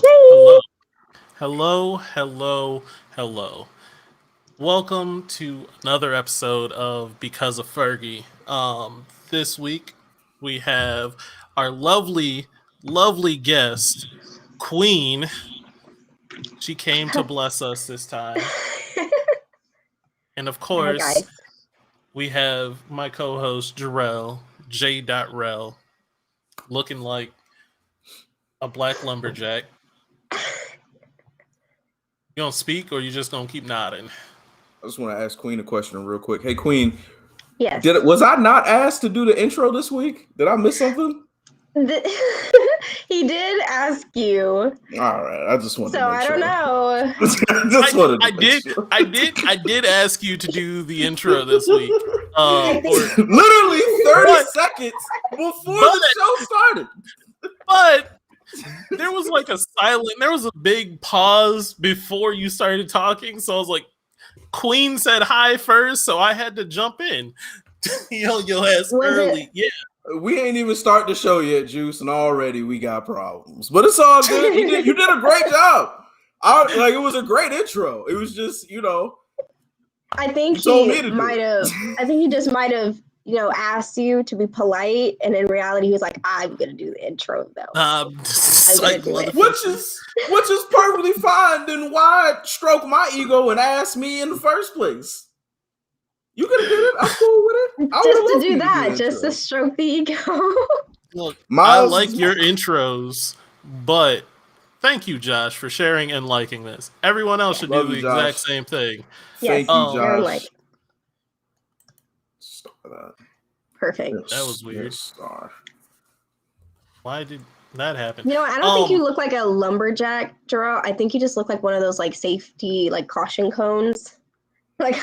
Hello, hello, hello, hello. Welcome to another episode of Because of Fergie. This week we have our lovely, lovely guest, Queen. She came to bless us this time. And of Hi course, guys. we have my co-host, Jarrell, J.Rel, looking like a black lumberjack. You gonna speak or you just gonna keep nodding? I just want to ask Queen a question real quick. Hey, Queen, Yes. was I not asked to do the intro this week? Did I miss something? He did ask you. All right, I just wanted So to make I sure. don't know. I did ask you to do the intro this week. Literally 30 seconds before the show started. But there was like there was a big pause before you started talking. So I was like, Queen said hi first, so I had to jump in. You'll ask early. Yeah. We ain't even start the show yet, Juice, and already we got problems. But it's all good. You did a great job. It was a great intro. It was just, I think he might have. I think he just might have, asked you to be polite, and in reality, he was like, "I'm gonna do the intro though." Which is perfectly fine. Then why stroke my ego and ask me in the first place? You could have did it. I'm cool with it. Just to do that, just to stroke the ego. Look, I like your intros, but thank you, Josh, for sharing and liking this. Everyone else should do the exact same thing. Thank you, Josh. Stop that. Perfect. That was weird. Why did that happen? I don't think you look like a lumberjack, Jarrell. I think you just look like one of those like safety, like caution cones. Like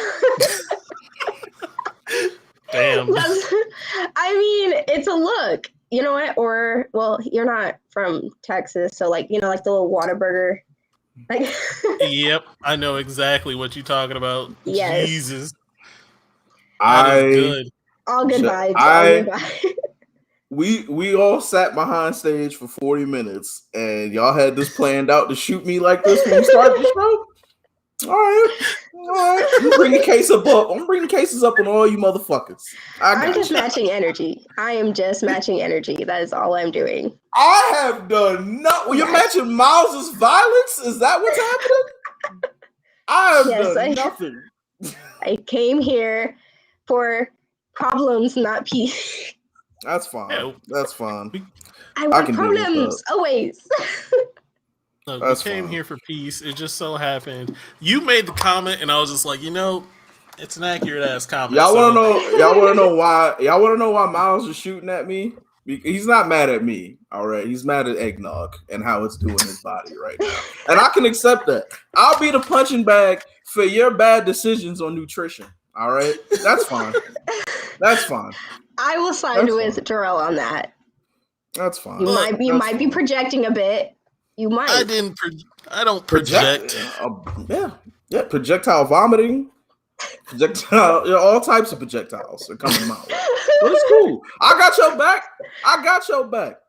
damn. I mean, it's a look. You know what? Or you're not from Texas, so like the little Whataburger. Like yep, I know exactly what you're talking about. Yes. Jesus. That is good. All good vibes. We all sat behind stage for 40 minutes and y'all had this planned out to shoot me like this when we started the show. All right. I'm bringing cases up on all you motherfuckers. I'm just matching energy. I am just matching energy. That is all I'm doing. I have done nothing. You're matching Miles's violence? Is that what's happening? I have done nothing. I came here for problems, not peace. That's fine. That's fine. I want problems always. Look, we came here for peace. It just so happened you made the comment, and I was just like, it's an accurate ass comment. Y'all want to know why? Y'all want to know why Miles is shooting at me? He's not mad at me. All right, he's mad at eggnog and how it's doing his body right now, and I can accept that. I'll be the punching bag for your bad decisions on nutrition. All right, that's fine. That's fine. I will side with Jarrell on that. That's fine. You might be projecting a bit. You might. I don't project. Yeah. Projectile vomiting. Projectile. All types of projectiles are coming my way. But it's cool. I got your back.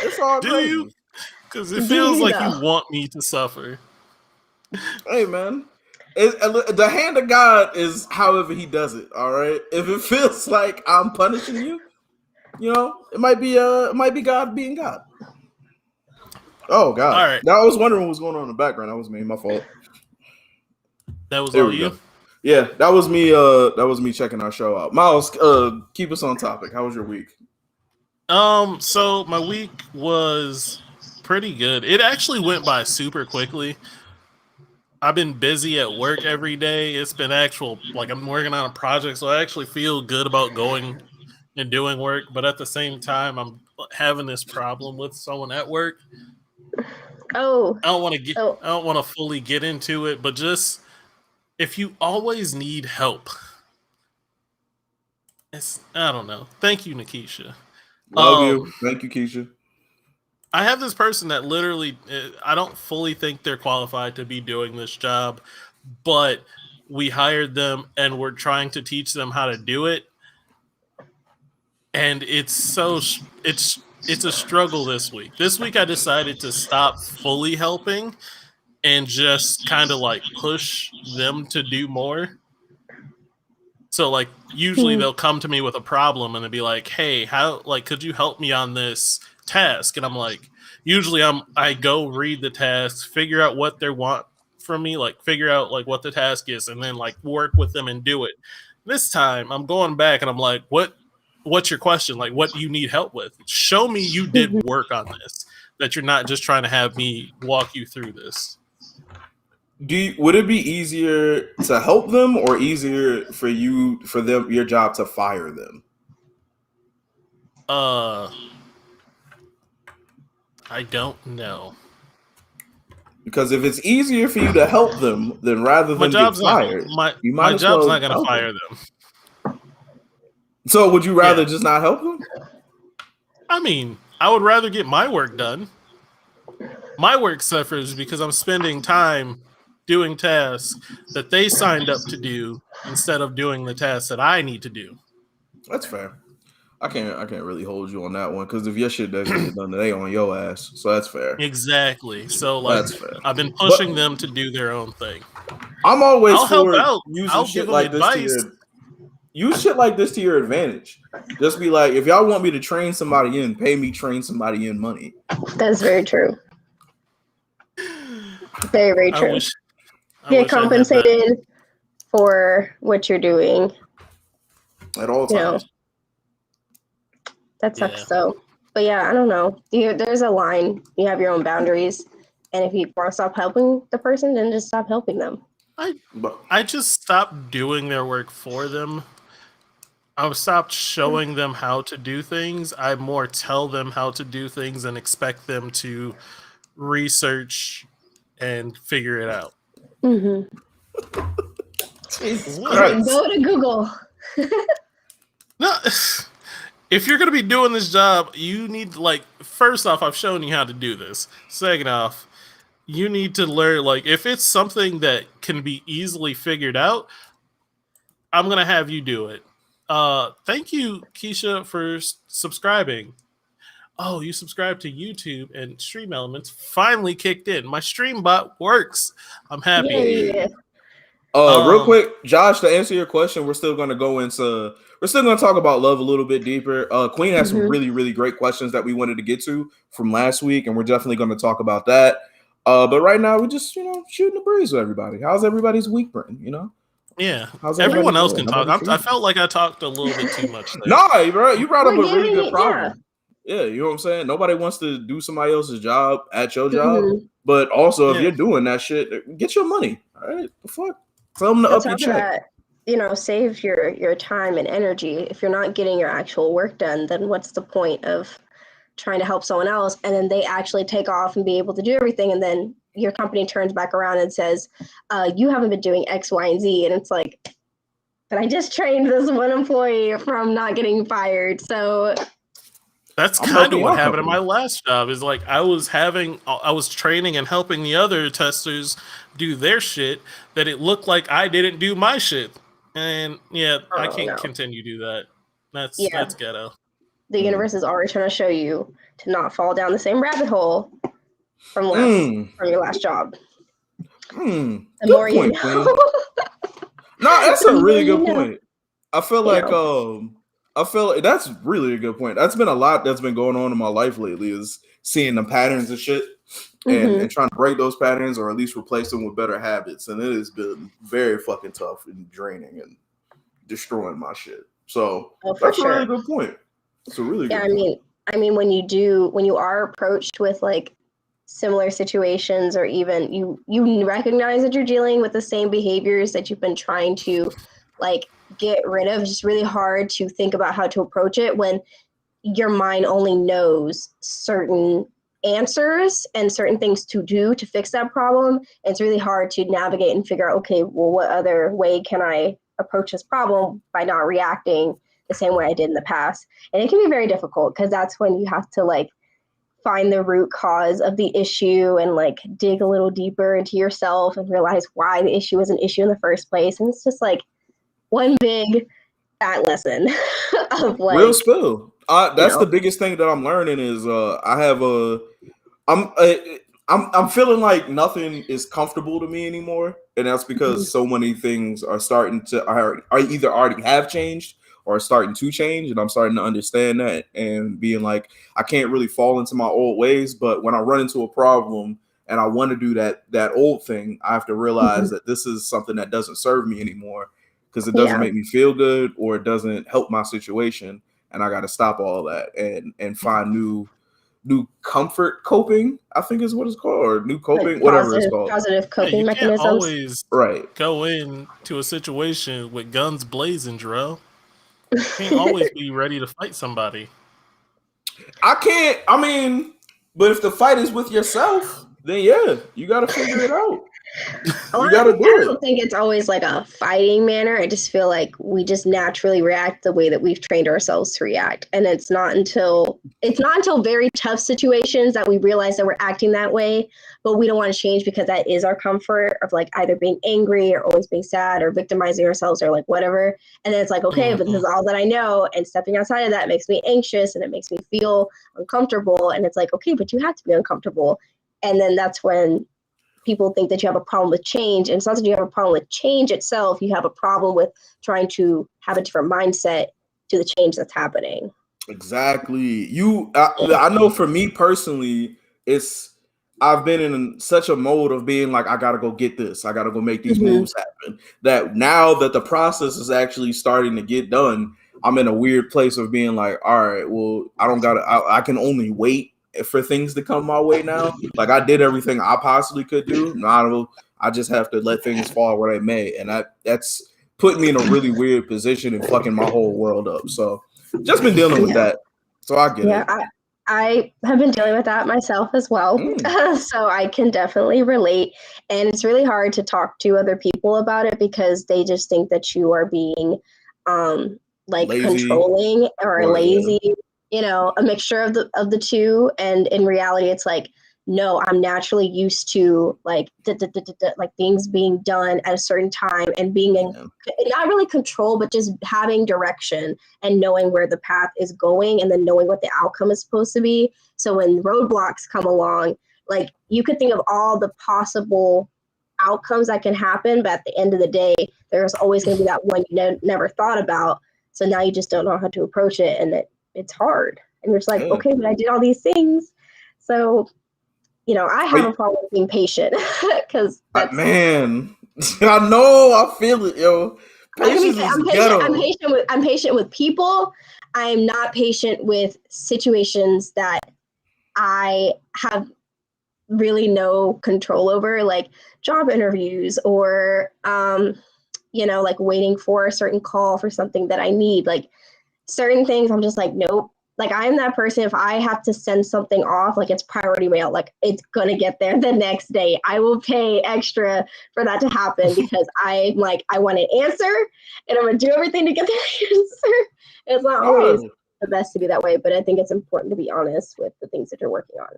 It's all Do crazy. you? Because it feels like you want me to suffer. Hey, man. The hand of God is however he does it. All right. If it feels like I'm punishing you, it might be God being God. Oh God! All right. Now I was wondering what was going on in the background. That was me. My fault. That was all you. Yeah, that was me. That was me checking our show out. Miles, keep us on topic. How was your week? So my week was pretty good. It actually went by super quickly. I've been busy at work every day. It's been I'm working on a project, so I actually feel good about going and doing work, but at the same time, I'm having this problem with someone at work. Oh, I don't want to fully get into it, but just if you always need help, I don't know. Thank you, Nikisha. Love you. Thank you, Keisha. I have this person that literally, I don't fully think they're qualified to be doing this job, but we hired them and we're trying to teach them how to do it. And it's a struggle this week. This week I decided to stop fully helping and just kind of like push them to do more. So like usually they'll come to me with a problem and they'll be like, "Hey, could you help me on this task?" And I'm like, usually I go read the task, figure out what they want from me, like figure out like what the task is, and then like work with them and do it. This time I'm going back and I'm like, what's your question? Like, what do you need help with? Show me you did work on this, that you're not just trying to have me walk you through this. Would it be easier to help them or easier for your job to fire them? I don't know. Because if it's easier for you to help them than rather than get fired, my job's not going to fire them. So would you rather just not help them? I mean, I would rather get my work done. My work suffers because I'm spending time doing tasks that they signed up to do instead of doing the tasks that I need to do. That's fair. I can't really hold you on that one because if your shit doesn't get done, they on your ass. So that's fair. Exactly. So like, that's fair. I've been pushing them to do their own thing. I'm always help out. Using shit like this use shit like this to your advantage. Just be like, if y'all want me to train somebody in, pay me train somebody in money. That's very true. Very, very true. Get compensated for what you're doing at all times. That sucks though. But yeah, I don't know. There's a line. You have your own boundaries. And if you want to stop helping the person, then just stop helping them. I just stopped doing their work for them. I've stopped showing them how to do things. I more tell them how to do things and expect them to research and figure it out. Mm-hmm. Go to Google. No, if you're going to be doing this job, you need to, first off, I've shown you how to do this. Second off, you need to learn, if it's something that can be easily figured out, I'm going to have you do it. Thank you, Keisha, for subscribing. Oh, you subscribed to YouTube and Stream Elements finally kicked in. My stream bot works. I'm happy. Yeah. Real quick, Josh, to answer your question, we're still going to talk about love a little bit deeper. Queen has some really, really great questions that we wanted to get to from last week, and we're definitely going to talk about that. But right now, we're just, shooting the breeze with everybody. How's everybody's week been, Yeah. Everyone else can talk. I felt like I talked a little bit too much. No, you brought up a really good problem. Yeah, you know what I'm saying? Nobody wants to do somebody else's job at your job. But also, if you're doing that shit, get your money. All right? The fuck? Tell them to up your check. Save your time and energy. If you're not getting your actual work done, then what's the point of trying to help someone else and then they actually take off and be able to do everything, and then your company turns back around and says, you haven't been doing X, Y, and Z. And it's like, but I just trained this one employee from not getting fired. So that's kind of what happened in my last job. Is I was training and helping the other testers do their shit that it looked like I didn't do my shit. And I can't continue to do that. That's ghetto. The universe is already trying to show you to not fall down the same rabbit hole from your last job. The more you know. No, that's a really good point. I feel like that's really a good point. That's been a lot that's been going on in my life lately, is seeing the patterns and shit and trying to break those patterns or at least replace them with better habits. And it has been very fucking tough and draining and destroying my shit. So that's a really good point. It's a really good point. I mean, when you are approached with similar situations, or even you recognize that you're dealing with the same behaviors that you've been trying to get rid of. It's just really hard to think about how to approach it when your mind only knows certain answers and certain things to do to fix that problem. It's really hard to navigate and figure out, okay, well, what other way can I approach this problem by not reacting the same way I did in the past? And it can be very difficult because that's when you have to like find the root cause of the issue and like dig a little deeper into yourself and realize why the issue was an issue in the first place. And it's just like one big fat lesson of like Real spill. That's know. the biggest thing that I'm learning is I have a I'm I'm feeling like nothing is comfortable to me anymore, and that's because so many things are starting to are either already have changed or are starting to change, and I'm starting to understand that and being like I can't really fall into my old ways, but when I run into a problem and I want to do that old thing, I have to realize that this is something that doesn't serve me anymore because it doesn't make me feel good or it doesn't help my situation, and I got to stop all that and find new comfort coping, I think is what it's called, or new coping, like whatever it's called. positive coping you mechanisms. can't always Right. go into a situation with guns blazing, Jarrell. You can't always be ready to fight somebody. I mean, but if the fight is with yourself, then yeah, you got to figure it out. You got to do I it. don't think it's always like a fighting manner. I just feel like we just naturally react the way that we've trained ourselves to react. And it's not until very tough situations that we realize that we're acting that way, but we don't want to change because that is our comfort of like either being angry or always being sad or victimizing ourselves or like whatever. And then it's like, okay, but this is all that I know. And stepping outside of that makes me anxious and it makes me feel uncomfortable. And it's like, okay, but you have to be uncomfortable. And then that's when people think that you have a problem with change. And it's not that you have a problem with change itself. You have a problem with trying to have a different mindset to the change that's happening. Exactly. I know for me personally, I've been in such a mode of being like, I got to go get this. I got to go make these moves happen. That now that the process is actually starting to get done, I'm in a weird place of being like, all right, well, I can only wait for things to come my way now. Like I did everything I possibly could do. Now I just have to let things fall where they may. And that's put me in a really weird position and fucking my whole world up. So just been dealing with that. So I get it. I have been dealing with that myself as well. So I can definitely relate. And it's really hard to talk to other people about it because they just think that you are being like lazy, controlling or lazy. You know, a mixture of the two. And in reality, it's like, no, I'm naturally used to like like things being done at a certain time and being in not really control, but just having direction and knowing where the path is going and then knowing what the outcome is supposed to be. So when roadblocks come along, like you could think of all the possible outcomes that can happen, but at the end of the day, there's always going to be that one you never thought about. So now you just don't know how to approach it, and it's hard. And you're just like, okay, but I did all these things. So, you know, I have a problem with being patient because man, I know, I feel it, yo. Patience is ghetto. I'm patient with people. I am not patient with situations that I have really no control over, like job interviews or you know, like waiting for a certain call for something that I need. Like certain things, I'm just like, nope. Like I'm that person, if I have to send something off, like it's priority mail, like it's going to get there the next day. I will pay extra for that to happen because I'm like, I want an answer and I'm going to do everything to get the answer. It's not always the best to be that way, but I think it's important to be honest with the things that you're working on.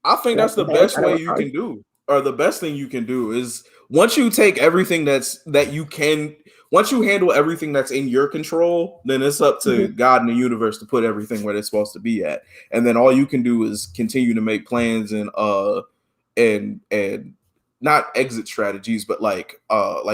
I think that's the best way you can do, or the best thing you can do is once you take everything once you handle everything that's in your control, then it's up to God and the universe to put everything where it's supposed to be at. And then all you can do is continue to make plans and not exit strategies, but like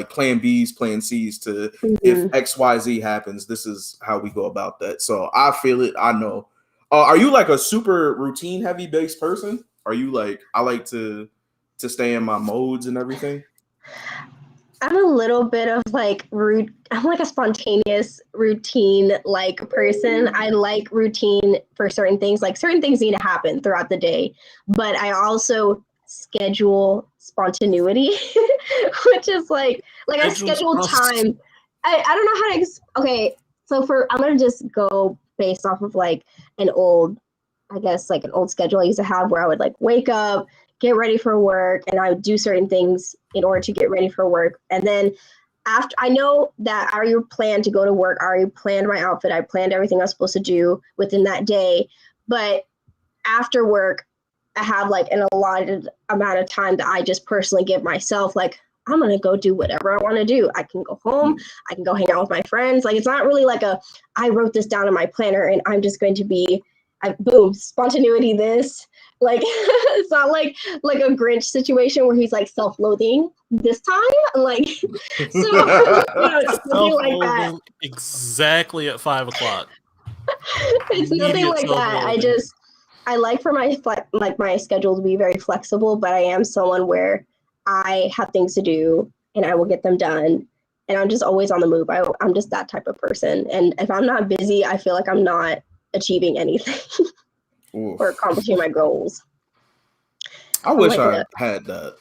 plan B's, plan C's to if XYZ happens, this is how we go about that. So I feel it. I know. Are you like a super routine heavy based person? Are you like, I like to stay in my modes and everything? I'm a little bit of like I'm like a spontaneous routine like person. I like routine for certain things. Like certain things need to happen throughout the day, but I also schedule spontaneity, which is like I schedule time. I don't know how to. Okay, so I'm gonna just go based off of like an old, I guess like an old schedule I used to have where I would like wake up, get ready for work, and I would do certain things in order to get ready for work, and then after I know that I already planned to go to work, I already planned my outfit, I planned everything I was supposed to do within that day, but after work, I have like an allotted amount of time that I just personally give myself. Like, I'm going to go do whatever I want to do. I can go home. I can go hang out with my friends. Like, it's not really like I wrote this down in my planner and I'm just going to be, boom, spontaneity this. Like, it's not like a Grinch situation where he's like self-loathing this time. Like, so, nothing like that. Exactly at 5 o'clock. It's nothing like that. I like for my schedule to be very flexible, but I am someone where I have things to do and I will get them done. And I'm just always on the move. I'm just that type of person. And if I'm not busy, I feel like I'm not achieving anything or accomplishing my goals. I wish I had that.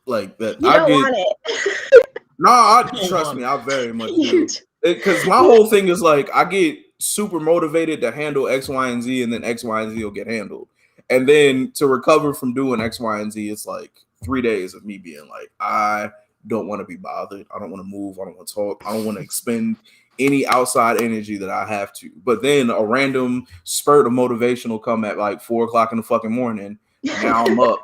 Like that. You don't want it. No, trust me, I very much do. Because my whole thing is like I get super motivated to handle X, Y, and Z, and then X, Y, and Z will get handled. And then to recover from doing X, Y, and Z, it's like 3 days of me being like, I don't want to be bothered. I don't want to move. I don't want to talk. I don't want to expend any outside energy that I have to. But then a random spurt of motivation will come at like 4 o'clock in the fucking morning. Now I'm up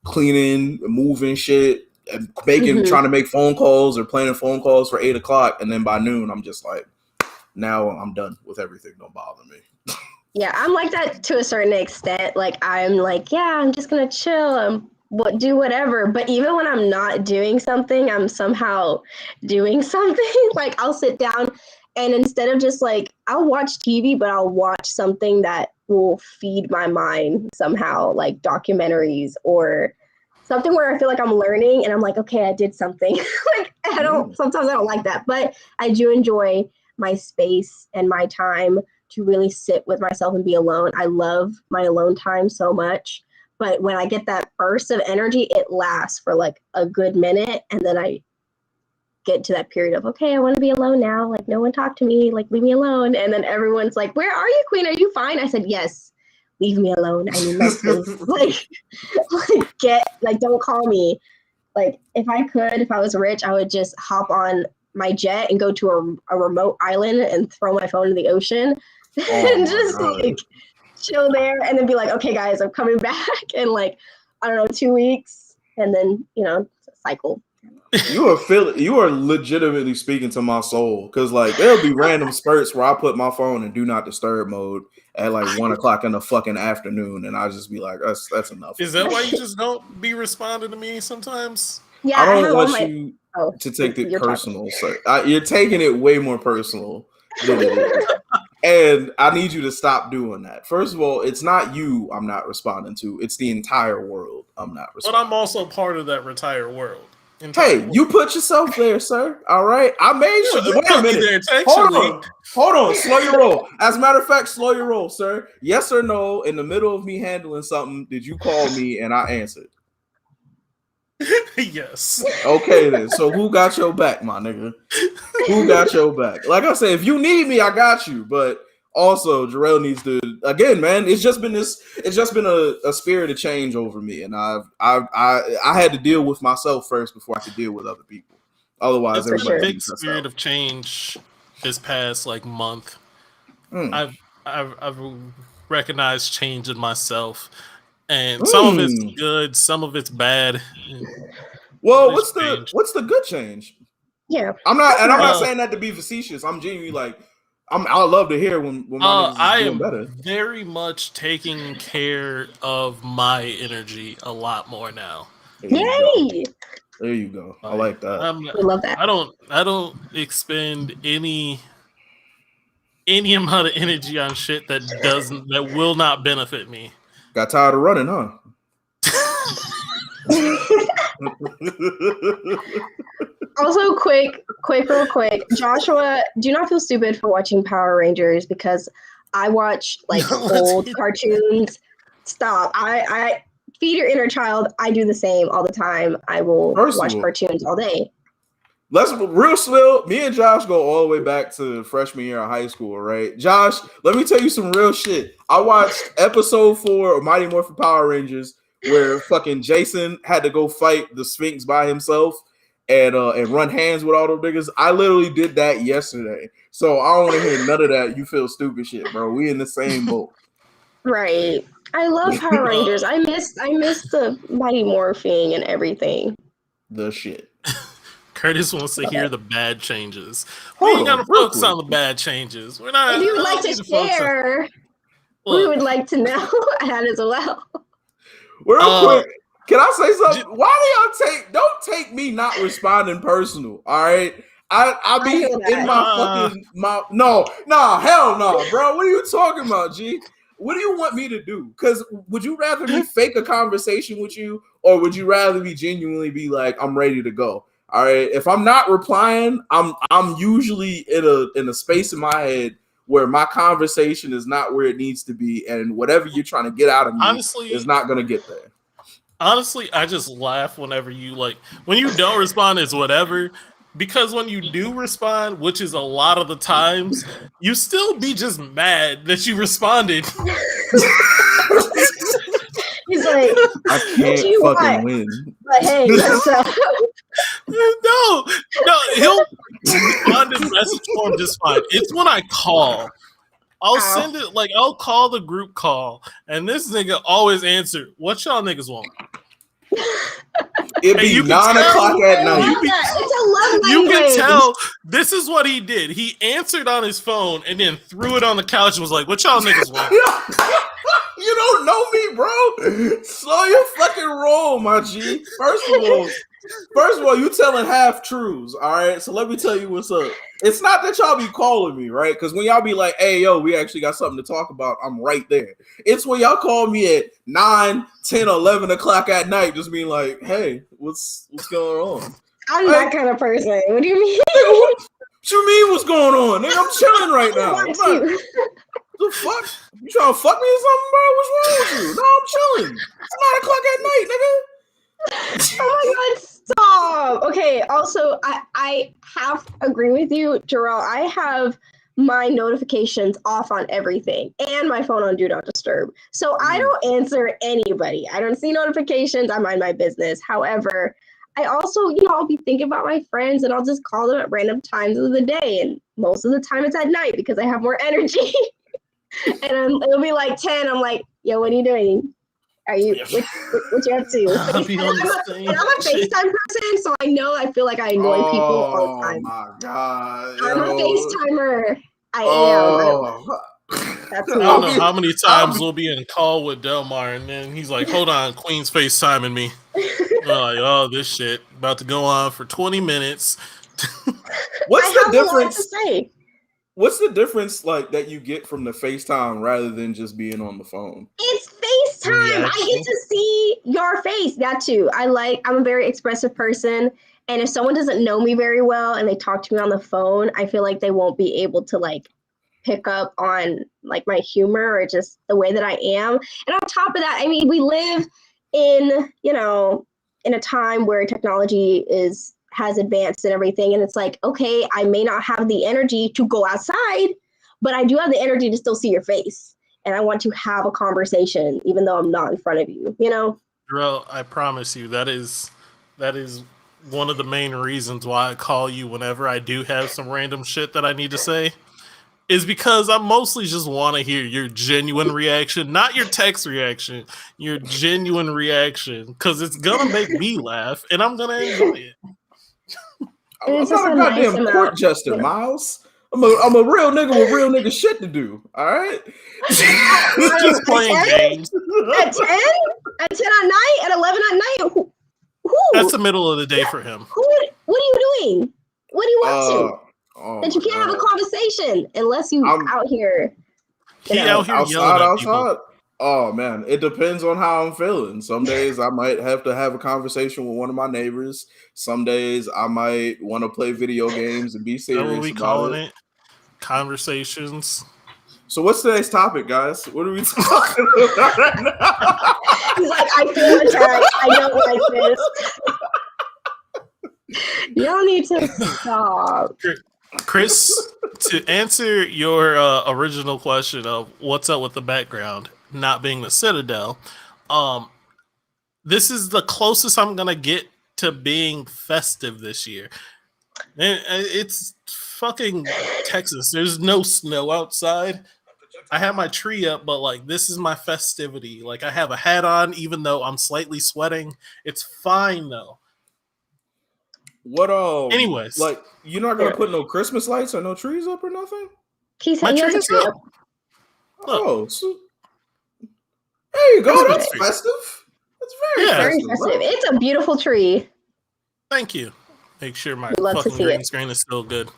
cleaning, moving shit, and trying to make phone calls or planning phone calls for 8 o'clock. And then by noon, I'm just like, now I'm done with everything. Don't bother me. Yeah, I'm like that to a certain extent. Like, I'm like, yeah, I'm just going to chill and do whatever. But even when I'm not doing something, I'm somehow doing something. Like, I'll sit down and instead of just like, I'll watch TV, but I'll watch something that will feed my mind somehow, like documentaries or something where I feel like I'm learning and I'm like, okay, I did something. Like, sometimes I don't like that, but I do enjoy my space and my time to really sit with myself and be alone. I love my alone time so much. But when I get that burst of energy, it lasts for like a good minute. And then I get to that period of, okay, I want to be alone now. Like, no one talk to me, like, leave me alone. And then everyone's like, where are you, Queen? Are you fine? I said, yes, leave me alone. I need my space. Don't call me. Like, if I was rich, I would just hop on my jet and go to a remote island and throw my phone in the ocean and just like chill there and then be like, okay, guys, I'm coming back in like, I don't know, 2 weeks. And then, cycle. You are legitimately speaking to my soul because like there'll be random spurts where I put my phone in do not disturb mode at like 1 o'clock in the fucking afternoon, and I'll just be like, that's enough. Is that why you just don't be responding to me sometimes? Yeah, I don't want you to take it personal, sir. You're taking it way more personal than it is. And I need you to stop doing that. First of all, it's not you I'm not responding to. It's the entire world I'm not responding. But I'm also part of that entire world. You put yourself there, sir. All right. I made sure. Wait a minute. Hold on. Slow your roll. As a matter of fact, slow your roll, sir. Yes or no, in the middle of me handling something, did you call me and I answered? Yes. Okay, then. So who got your back, my nigga? Who got your back? Like I said, if you need me, I got you. But also, Jarrell needs to, again, man, it's just been a spirit of change over me. And I had to deal with myself first before I could deal with other people. Otherwise, it's everybody a big spirit of change this past like month. I've recognized change in myself. And some of it's good, some of it's bad. Well, what's the good change? Yeah. I'm not saying that to be facetious. I'm genuinely like, I love to hear when I doing am better. very much taking care of my energy a lot more now. Yay! There you go. I like that. I love that. I don't expend any amount of energy on shit that will not benefit me. Got tired of running, huh? Also, real quick, Joshua, do not feel stupid for watching Power Rangers because I watch like old cartoons. Stop. I feed your inner child. I do the same all the time. I will watch cartoons all day. Let's real slow. Me and Josh go all the way back to freshman year of high school, right? Josh, let me tell you some real shit. I watched episode 4 of Mighty Morphin Power Rangers where fucking Jason had to go fight the Sphinx by himself and run hands with all those niggas. I literally did that yesterday. So I don't want to hear none of that. You feel stupid shit, bro. We in the same boat. Right. I love Power Rangers. I miss the Mighty Morphing and everything. The shit. Curtis wants to hear the bad changes. We ain't gotta focus on the bad changes. We're not. If you would like to share, we would like to know that as well. Real quick, can I say something? Why do y'all don't take me not responding personal? All right. I be in my fucking mouth. No, hell no, bro. What are you talking about, G? What do you want me to do? Because would you rather me fake a conversation with you, or would you rather me genuinely be like, I'm ready to go? All right. If I'm not replying, I'm usually in a space in my head where my conversation is not where it needs to be, and whatever you're trying to get out of me is not gonna get there. Honestly, I just laugh whenever you when you don't respond, it's whatever. Because when you do respond, which is a lot of the times, you still be just mad that you responded. He's like, I can't fucking win. But hey, no, he'll respond in message form just fine. It's when I call. I'll send it, I'll call the group call, and this nigga always answer, what y'all niggas want? It'd be 9 o'clock at night. You can tell this is what he did. He answered on his phone and then threw it on the couch and was like, what y'all niggas want? You don't know me, bro. Slow your fucking roll, my G. First of all, you telling half truths, all right? So let me tell you what's up. It's not that y'all be calling me, right? Because when y'all be like, hey, yo, we actually got something to talk about, I'm right there. It's when y'all call me at 9, 10, 11 o'clock at night, just being like, hey, what's going on? I'm that kind of person. What do you mean? What you mean what's going on? Nigga, I'm chilling right now. The fuck? You trying to fuck me or something, bro? What's wrong with you? No, I'm chilling. It's 9 o'clock at night, nigga. Oh my god, stop. Okay, also, I have to agree with you, Jarrell. I have my notifications off on everything and my phone on Do Not Disturb. So I don't answer anybody. I don't see notifications. I mind my business. However, I also, I'll be thinking about my friends and I'll just call them at random times of the day. And most of the time it's at night because I have more energy. And it'll be like 10. I'm like, yo, what are you doing? Are you what you up to? I'm a FaceTime person, so I feel like I annoy people all the time. Oh my god. I'm a FaceTimer. I am. That's me. I don't know how many times we'll be in call with Delmar and then he's like, hold on, Queen's FaceTiming me. We're like, oh, this shit about to go on for 20 minutes. What's the difference? What's the difference that you get from the FaceTime rather than just being on the phone? It's FaceTime. I get to see your face. That too. I'm a very expressive person. And if someone doesn't know me very well and they talk to me on the phone, I feel like they won't be able to pick up on my humor or just the way that I am. And on top of that, I mean, we live in, in a time where technology has advanced and everything. And it's like, okay, I may not have the energy to go outside, but I do have the energy to still see your face. And I want to have a conversation, even though I'm not in front of you, Girl, I promise you, that is one of the main reasons why I call you whenever I do have some random shit that I need to say, is because I mostly just want to hear your genuine reaction, not your text reaction, your genuine reaction, because it's going to make me laugh and I'm going to enjoy it. I'm not a goddamn court jester, Miles. I'm a real nigga with real nigga shit to do. All right. Just playing games. At 10? At 10 at night? At 11 at night? Who? That's the middle of the day for him. What are you doing? What do you want to? That you can't have a conversation unless you out here. Out here yelling at people. Oh man, it depends on how I'm feeling. Some days I might have to have a conversation with one of my neighbors. Some days I might want to play video games and be serious. What are we calling it? Conversations. So what's today's topic, guys? What are we talking about right now? He's like, I feel attacked. I don't like this. Y'all need to stop. Chris, to answer your original question of what's up with the background not being the Citadel, this is the closest I'm gonna get to being festive this year. And it's fucking Texas. There's no snow outside. I have my tree up, but like this is my festivity. Like I have a hat on, even though I'm slightly sweating. It's fine though. What Anyways, like you're not gonna put no Christmas lights or no trees up or nothing? He said my he tree has a is tree up. up. Oh, so there you go. Christmas That's tree. festive. That's very Yeah. Very festive. festive. Bro. It's a beautiful tree. Thank you. Make sure my We'd love to fucking see green it. screen is still good.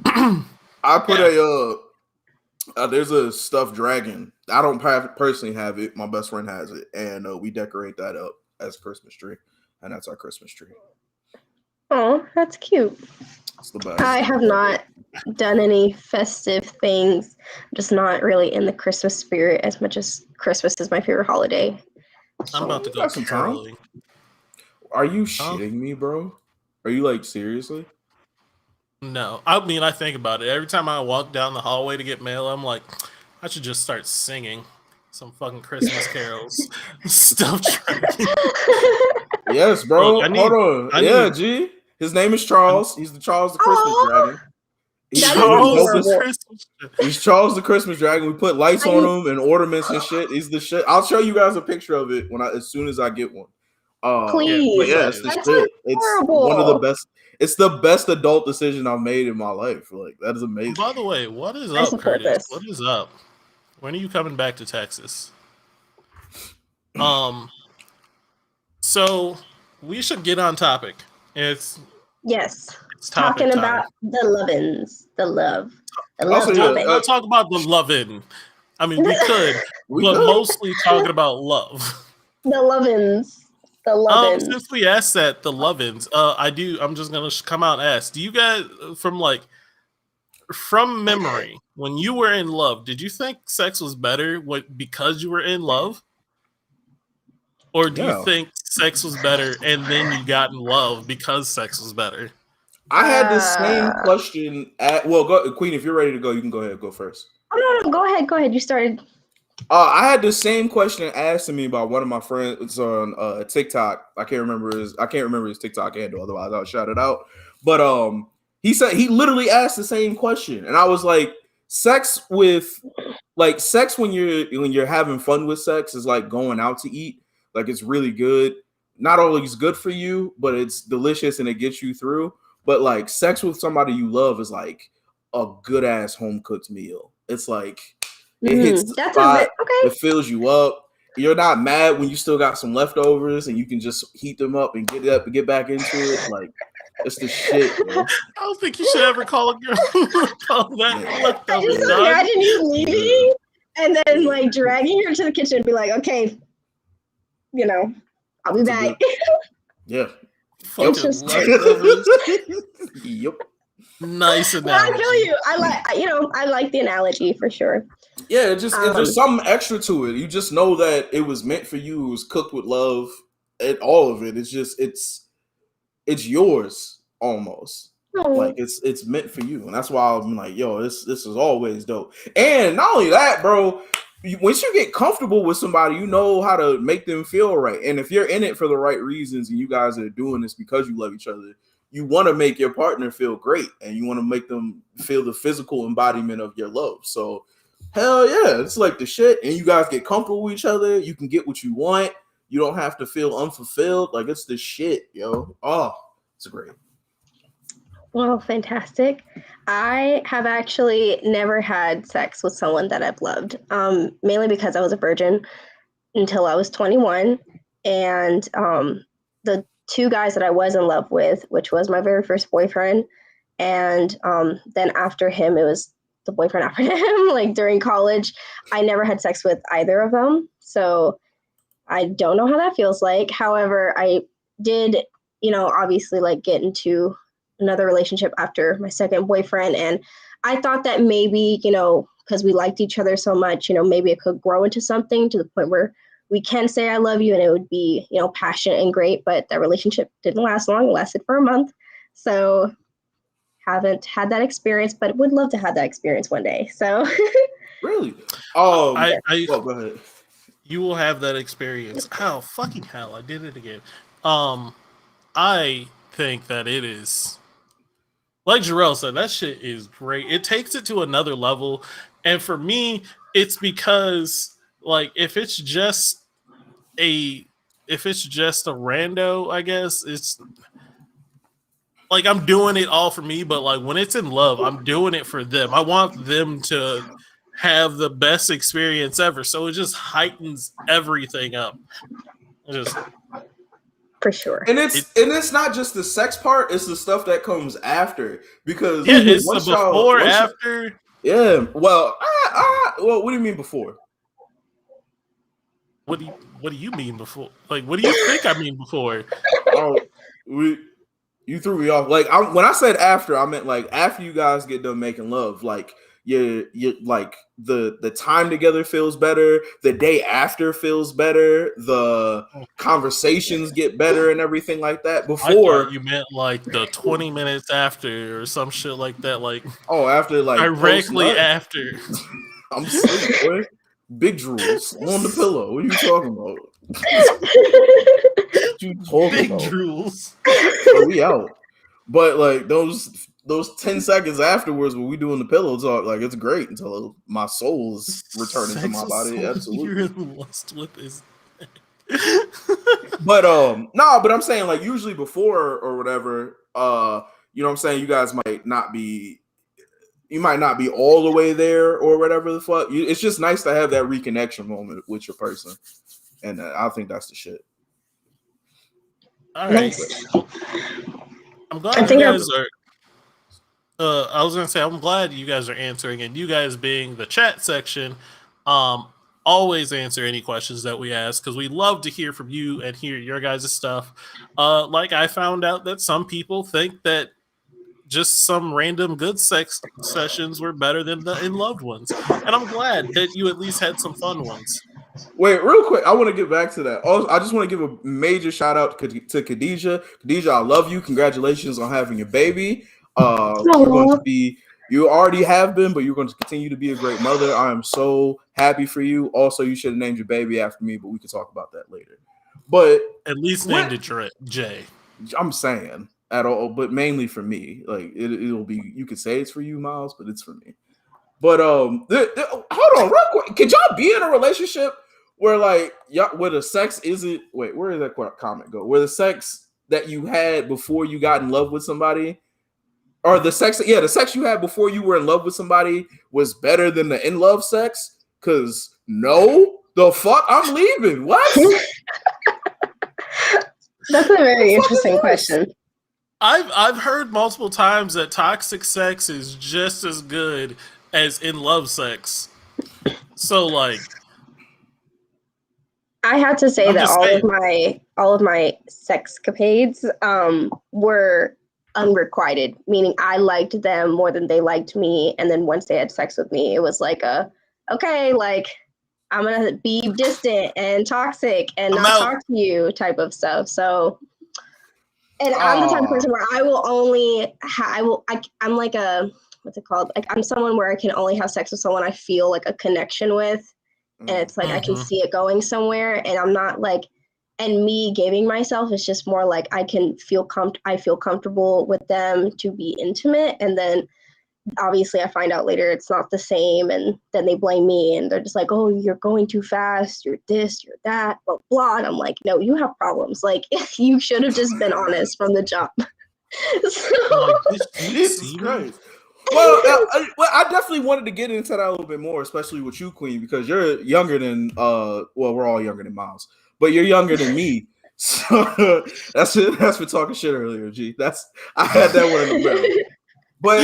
I put Yeah. there's a stuffed dragon. I don't personally have it. My best friend has it, and we decorate that up as a Christmas tree, and that's our Christmas tree. Oh, that's cute. It's the best. I have not done any festive things. I'm just not really in the Christmas spirit as much as Christmas is my favorite holiday. I'm about to You go got some time. caroling. Are you shitting me, bro? Are you like seriously? No, I mean I think about it every time I walk down the hallway to get mail. I'm like, I should just start singing some fucking Christmas carols. Stuff dragon. Yes, bro. Look, Hold on. G. His name is Charles. He's the Charles the Christmas Aw. Dragon. He's Charles the Christmas Dragon. We put lights on him and ornaments and shit. He's the shit. I'll show you guys a picture of it as soon as I get one. Please. But yeah, it's the shit. It's one of the best. It's the best adult decision I've made in my life. Like that is amazing. By the way, what is I up, support Curtis? this. What is up? When are you coming back to Texas? So we should get on topic. It's talking topic about time. the love-ins, the love Also, topic. Let's talk about the lovin'. I mean, we could, but mostly talking about love. The love-ins, the love-ins. Since we asked that, the love-ins, I'm just gonna come out and ask: do you guys, from memory, when you were in love, did you think sex was better because you were in love? Or do you think sex was better and then you got in love because sex was better? I had the same question Queen, if you're ready to go, you can go ahead. Go first. Oh, no, go ahead. You started. I had the same question asked to me by one of my friends on TikTok. I can't remember his TikTok handle, otherwise I'll shout it out. But he said he literally asked the same question, and I was like, sex when you're having fun with sex is like going out to eat. Like it's really good. Not always good for you, but it's delicious and it gets you through. But like sex with somebody you love is like a good ass home cooked meal. It's like it hits the spot. It fills you up. You're not mad when you still got some leftovers and you can just heat them up and get back into it. Like it's the shit, bro. I don't think you should ever call a girl call that. I just imagine you leaving and then like dragging her to the kitchen and be like, okay, I'll be back. Yeah. Fucking Yep. Nice analogy. Well, I feel you. I like the analogy for sure. Yeah, there's something extra to it. You just know that it was meant for you. It was cooked with love. All of it. It's just it's yours almost. Oh. Like it's meant for you, and that's why I'm like, yo, this is always dope. And not only that, bro. Once you get comfortable with somebody, you know how to make them feel right. And if you're in it for the right reasons and you guys are doing this because you love each other, you want to make your partner feel great and you want to make them feel the physical embodiment of your love. So hell yeah, it's like the shit. And you guys get comfortable with each other. You can get what you want. You don't have to feel unfulfilled. Like it's the shit, yo. Oh, it's great. Well, fantastic. I have actually never had sex with someone that I've loved, mainly because I was a virgin until I was 21. And the two guys that I was in love with, which was my very first boyfriend, and then after him, it was the boyfriend after him, like during college, I never had sex with either of them. So I don't know how that feels like. However, I did, obviously like get into another relationship after my second boyfriend. And I thought that maybe, because we liked each other so much, maybe it could grow into something to the point where we can say I love you and it would be, passionate and great. But that relationship didn't last long. It lasted for a month. So haven't had that experience, but would love to have that experience one day. So Really? Go ahead. You will have that experience. Oh, fucking hell! I did it again. I think that it is, like Jarrell said, that shit is great. It takes it to another level, and for me, it's because like if it's just a rando, I guess it's like I'm doing it all for me. But like when it's in love, I'm doing it for them. I want them to have the best experience ever. So it just heightens everything up. for sure. And it's not just the sex part; it's the stuff that comes after. Because it's the before, after. Yeah. Well, what do you mean before? What do you mean before? Like, what do you think I mean before? You threw me off. Like when I said after, I meant like after you guys get done making love. Like you like the time together feels better. The day after feels better. The conversations get better and everything like that. Before, I thought you meant like the 20 minutes after or some shit like that. Like after, like directly after. I'm asleep, boy. Big drools on the pillow. What are you talking about? Big drools. We out. But like those 10 seconds afterwards when we doing the pillow talk, like it's great until my soul is returning to my body. Absolutely. You're in lust with this. But but I'm saying like usually before or whatever, you know what I'm saying, you guys might not be all the way there or whatever the fuck. It's just nice to have that reconnection moment with your person. And I think that's the shit. All right. I'm glad you guys are. I was gonna say I'm glad you guys are answering, and you guys being the chat section, always answer any questions that we ask because we love to hear from you and hear your guys' stuff. Like I found out that some people think that just some random good sex sessions were better than the in loved ones, and I'm glad that you at least had some fun ones. Wait, real quick, I want to get back to that. Also, I just want to give a major shout out to Khadijah. Khadijah, I love you. Congratulations on having your baby. You already have been, but you're going to continue to be a great mother. I am so happy for you. Also, you should have named your baby after me, but we can talk about that later. But at least named it Jay. I'm saying at all, but mainly for me. Like it'll be. You could say it's for you, Miles, but it's for me. But hold on, real quick. Could y'all be in a relationship where like where the sex isn't? Wait, where did that comment go? Where the sex that you had before you got in love with somebody, or the sex you had before you were in love with somebody was better than the in love sex? Because no, the fuck, I'm leaving. What? That's a very interesting question. I've heard multiple times that toxic sex is just as good as in love sex. So like I have to say that all of my sexcapades were unrequited, meaning I liked them more than they liked me, and then once they had sex with me, it was like okay, like I'm gonna be distant and toxic and not talk to you type of stuff. So, and I'm the type of person where I will only I'm like a what's it called? Like I'm someone where I can only have sex with someone I feel like a connection with. And it's like I can see it going somewhere, and I'm not like, and me giving myself is just more like I feel comfortable with them to be intimate, and then obviously I find out later it's not the same, and then they blame me, and they're just like, oh, you're going too fast, you're this, you're that, blah blah. And I'm like, no, you have problems. Like you should have just been honest from the jump. Jesus Christ. Well, I definitely wanted to get into that a little bit more, especially with you, Queen, because you're younger than we're all younger than Miles, but you're younger than me. So that's for talking shit earlier, G. I had that one in the middle. But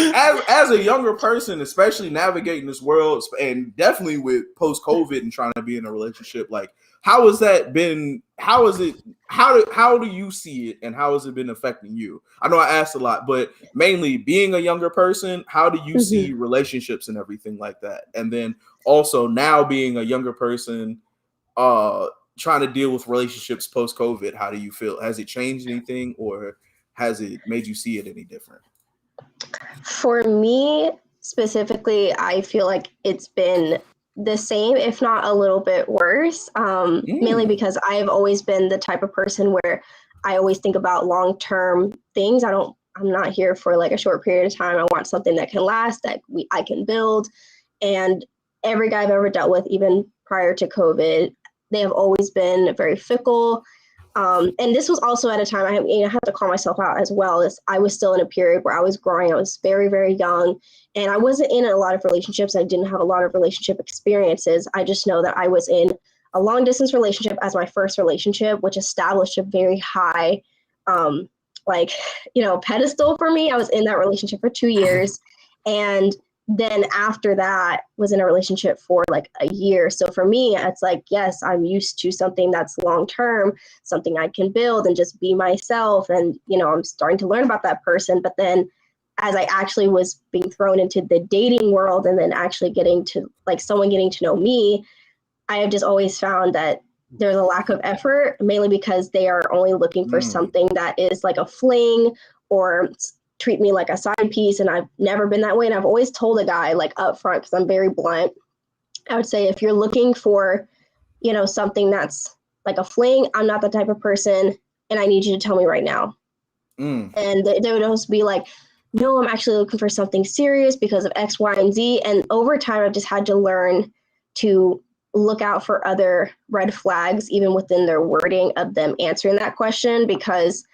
as a younger person, especially navigating this world, and definitely with post-COVID and trying to be in a relationship, like how has that been? How do you see it, and how has it been affecting you? I know I asked a lot, but mainly being a younger person, how do you see relationships and everything like that? And then also now being a younger person, trying to deal with relationships post-COVID, how do you feel? Has it changed anything, or has it made you see it any different? For me specifically, I feel like it's been the same, if not a little bit worse, mainly because I've always been the type of person where I always think about long-term things. I'm not here for like a short period of time. I want something that can last, that I can build. And every guy I've ever dealt with, even prior to COVID, they have always been very fickle. And this was also at a time I have to call myself out as well. As I was still in a period where I was growing. I was very, very young, and I wasn't in a lot of relationships. I didn't have a lot of relationship experiences. I just know that I was in a long distance relationship as my first relationship, which established a very high, pedestal for me. I was in that relationship for 2 years, and then after that was in a relationship for like a year. So for me, it's like, yes, I'm used to something that's long-term, something I can build and just be myself. And, I'm starting to learn about that person. But then as I actually was being thrown into the dating world and then actually getting to like someone getting to know me, I have just always found that there's a lack of effort, mainly because they are only looking for something that is like a fling or treat me like a side piece. And I've never been that way. And I've always told a guy like up front, because I'm very blunt, I would say if you're looking for, something that's like a fling, I'm not the type of person, and I need you to tell me right now. And they would always be like, no, I'm actually looking for something serious because of X, Y, and Z. And over time, I've just had to learn to look out for other red flags, even within their wording of them answering that question, because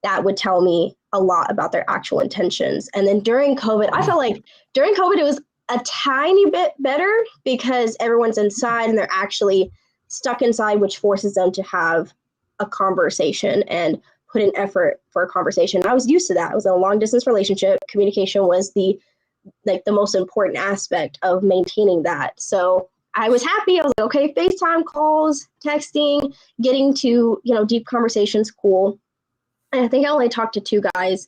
that would tell me a lot about their actual intentions. And then during COVID, I felt like during COVID, it was a tiny bit better because everyone's inside and they're actually stuck inside, which forces them to have a conversation and put in effort for a conversation. I was used to that. I was in a long distance relationship. Communication was the most important aspect of maintaining that. So I was happy. I was like, okay, FaceTime calls, texting, getting to, deep conversations, cool. And I think I only talked to 2 guys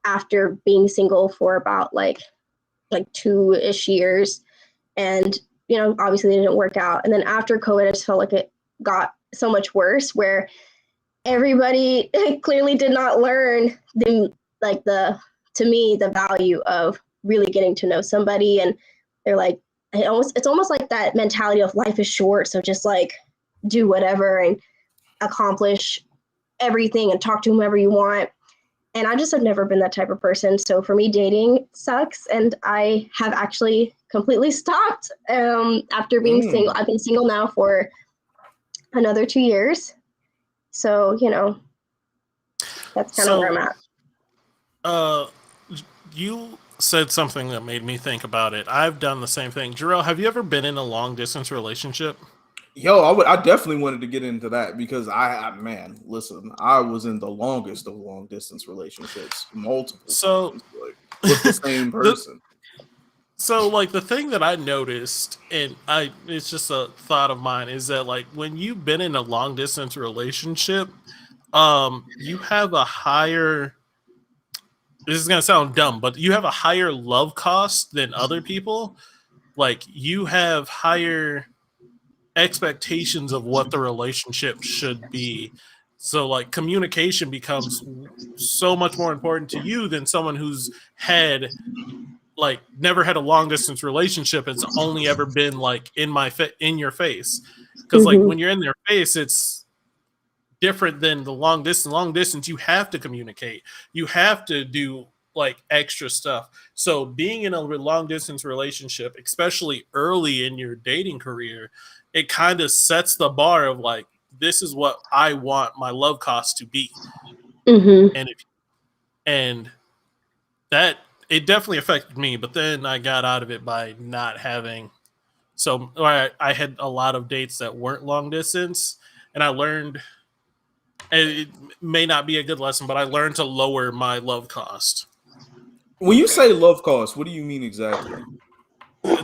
after being single for about like 2-ish years. And, obviously it didn't work out. And then after COVID, I just felt like it got so much worse, where everybody clearly did not learn the value of really getting to know somebody. And they're like, it's almost like that mentality of life is short. So just like do whatever and accomplish everything and talk to whomever you want. And I just have never been that type of person. So for me, dating sucks. And I have actually completely stopped after being single. I've been single now for another 2 years. So, that's kind of where I'm at. You said something that made me think about it. I've done the same thing. Jarrell, have you ever been in a long distance relationship? Yo, I definitely wanted to get into that because listen, I was in the longest of long distance relationships, multiple times, with the same person. So the thing that I noticed, and it's just a thought of mine, is that like when you've been in a long distance relationship, you have a higher, this is gonna sound dumb, but you have a higher love cost than other people. Like you have higher expectations of what the relationship should be. So like communication becomes so much more important to you than someone who's had never had a long distance relationship. It's only ever been like in your face. Because like when you're in their face, it's different than the long distance. Long distance, you have to communicate. You have to do like extra stuff. So being in a long distance relationship, especially early in your dating career, it kind of sets the bar of like, this is what I want my love cost to be. And that it definitely affected me, but then I got out of it by not having. So I had a lot of dates that weren't long distance, and I learned, and it may not be a good lesson, but I learned to lower my love cost. When you say love cost, what do you mean exactly?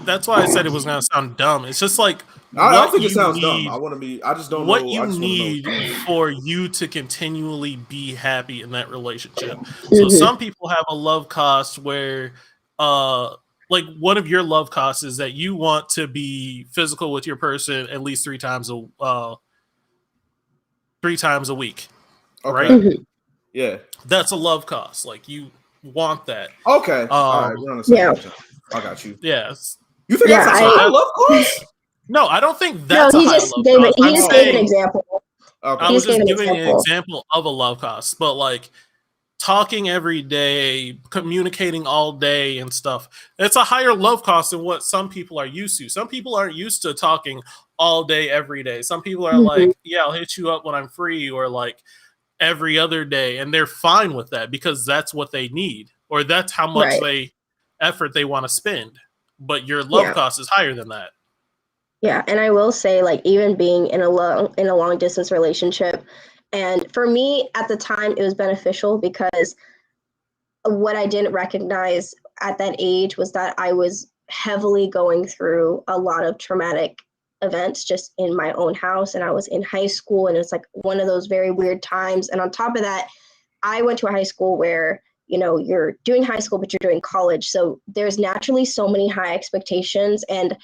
That's why I said it was going to sound dumb. It's just like I don't think it sounds dumb. I just don't know what you need for you to continually be happy in that relationship. So some people have a love cost where like one of your love costs is that you want to be physical with your person at least 3 times a week. Okay. Right? Yeah. That's a love cost. Like you want that. Okay. All right. We're on the same page. I got you. Yes. You think Yeah, that's a high love cost? No, I don't think no, that's a high love cost. he just gave an example. Okay. I He was just gave just an giving an example. example of a love cost, but like talking every day, communicating all day and stuff, it's a higher love cost than what some people are used to. Some people aren't used to talking all day, every day. Some people are like, yeah, I'll hit you up when I'm free, or like every other day, and they're fine with that because that's what they need, or that's how much effort they want to spend. But your love cost is higher than that. Yeah, and I will say, like, even being in a long distance relationship, and for me at the time, it was beneficial because what I didn't recognize at that age was that I was heavily going through a lot of traumatic events just in my own house, and I was in high school, and it's like one of those very weird times. And on top of that, I went to a high school where, you know, you're doing high school, but you're doing college. So there's naturally so many high expectations. And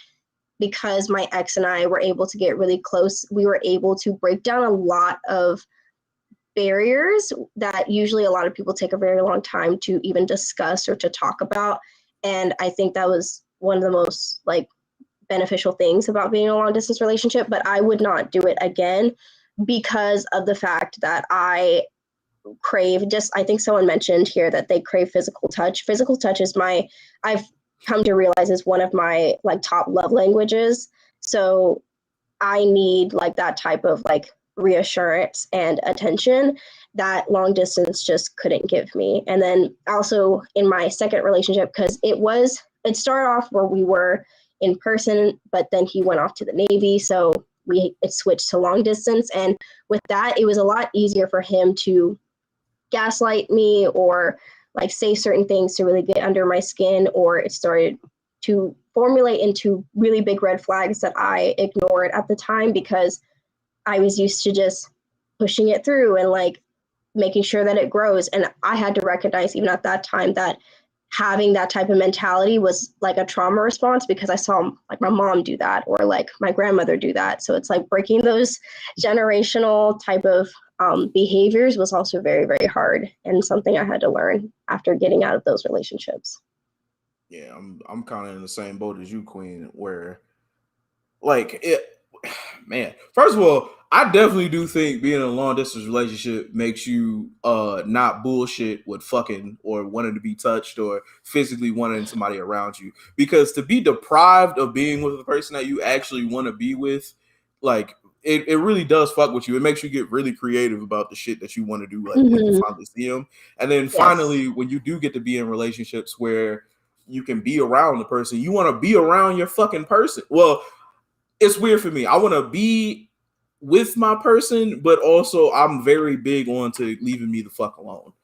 because my ex and I were able to get really close, we were able to break down a lot of barriers that usually a lot of people take a very long time to even discuss or to talk about. And I think that was one of the most like beneficial things about being in a long distance relationship. But I would not do it again because of the fact that I think someone mentioned here that they crave physical touch. Physical touch is I've come to realize is one of my like top love languages. So I need like that type of like reassurance and attention that long distance just couldn't give me. And then also in my second relationship, because it started off where we were in person, but then he went off to the Navy. So it switched to long distance. And with that, it was a lot easier for him to gaslight me or like say certain things to really get under my skin, or it started to formulate into really big red flags that I ignored at the time because I was used to just pushing it through and like making sure that it grows. And I had to recognize even at that time that having that type of mentality was like a trauma response because I saw like my mom do that or like my grandmother do that. So it's like breaking those generational type of behaviors was also very, very hard and something I had to learn after getting out of those relationships. Yeah, I'm kind of in the same boat as you, Queen, where like it, man, first of all, I definitely do think being in a long distance relationship makes you not bullshit with fucking or wanting to be touched or physically wanting somebody around you. Because to be deprived of being with the person that you actually want to be with, like it really does fuck with you. It makes you get really creative about the shit that you want to do, like when you finally see them. And then finally, when you do get to be in relationships where you can be around the person, you want to be around your fucking person. Well, it's weird for me. I want to be with my person, but also I'm very big on to leaving me the fuck alone.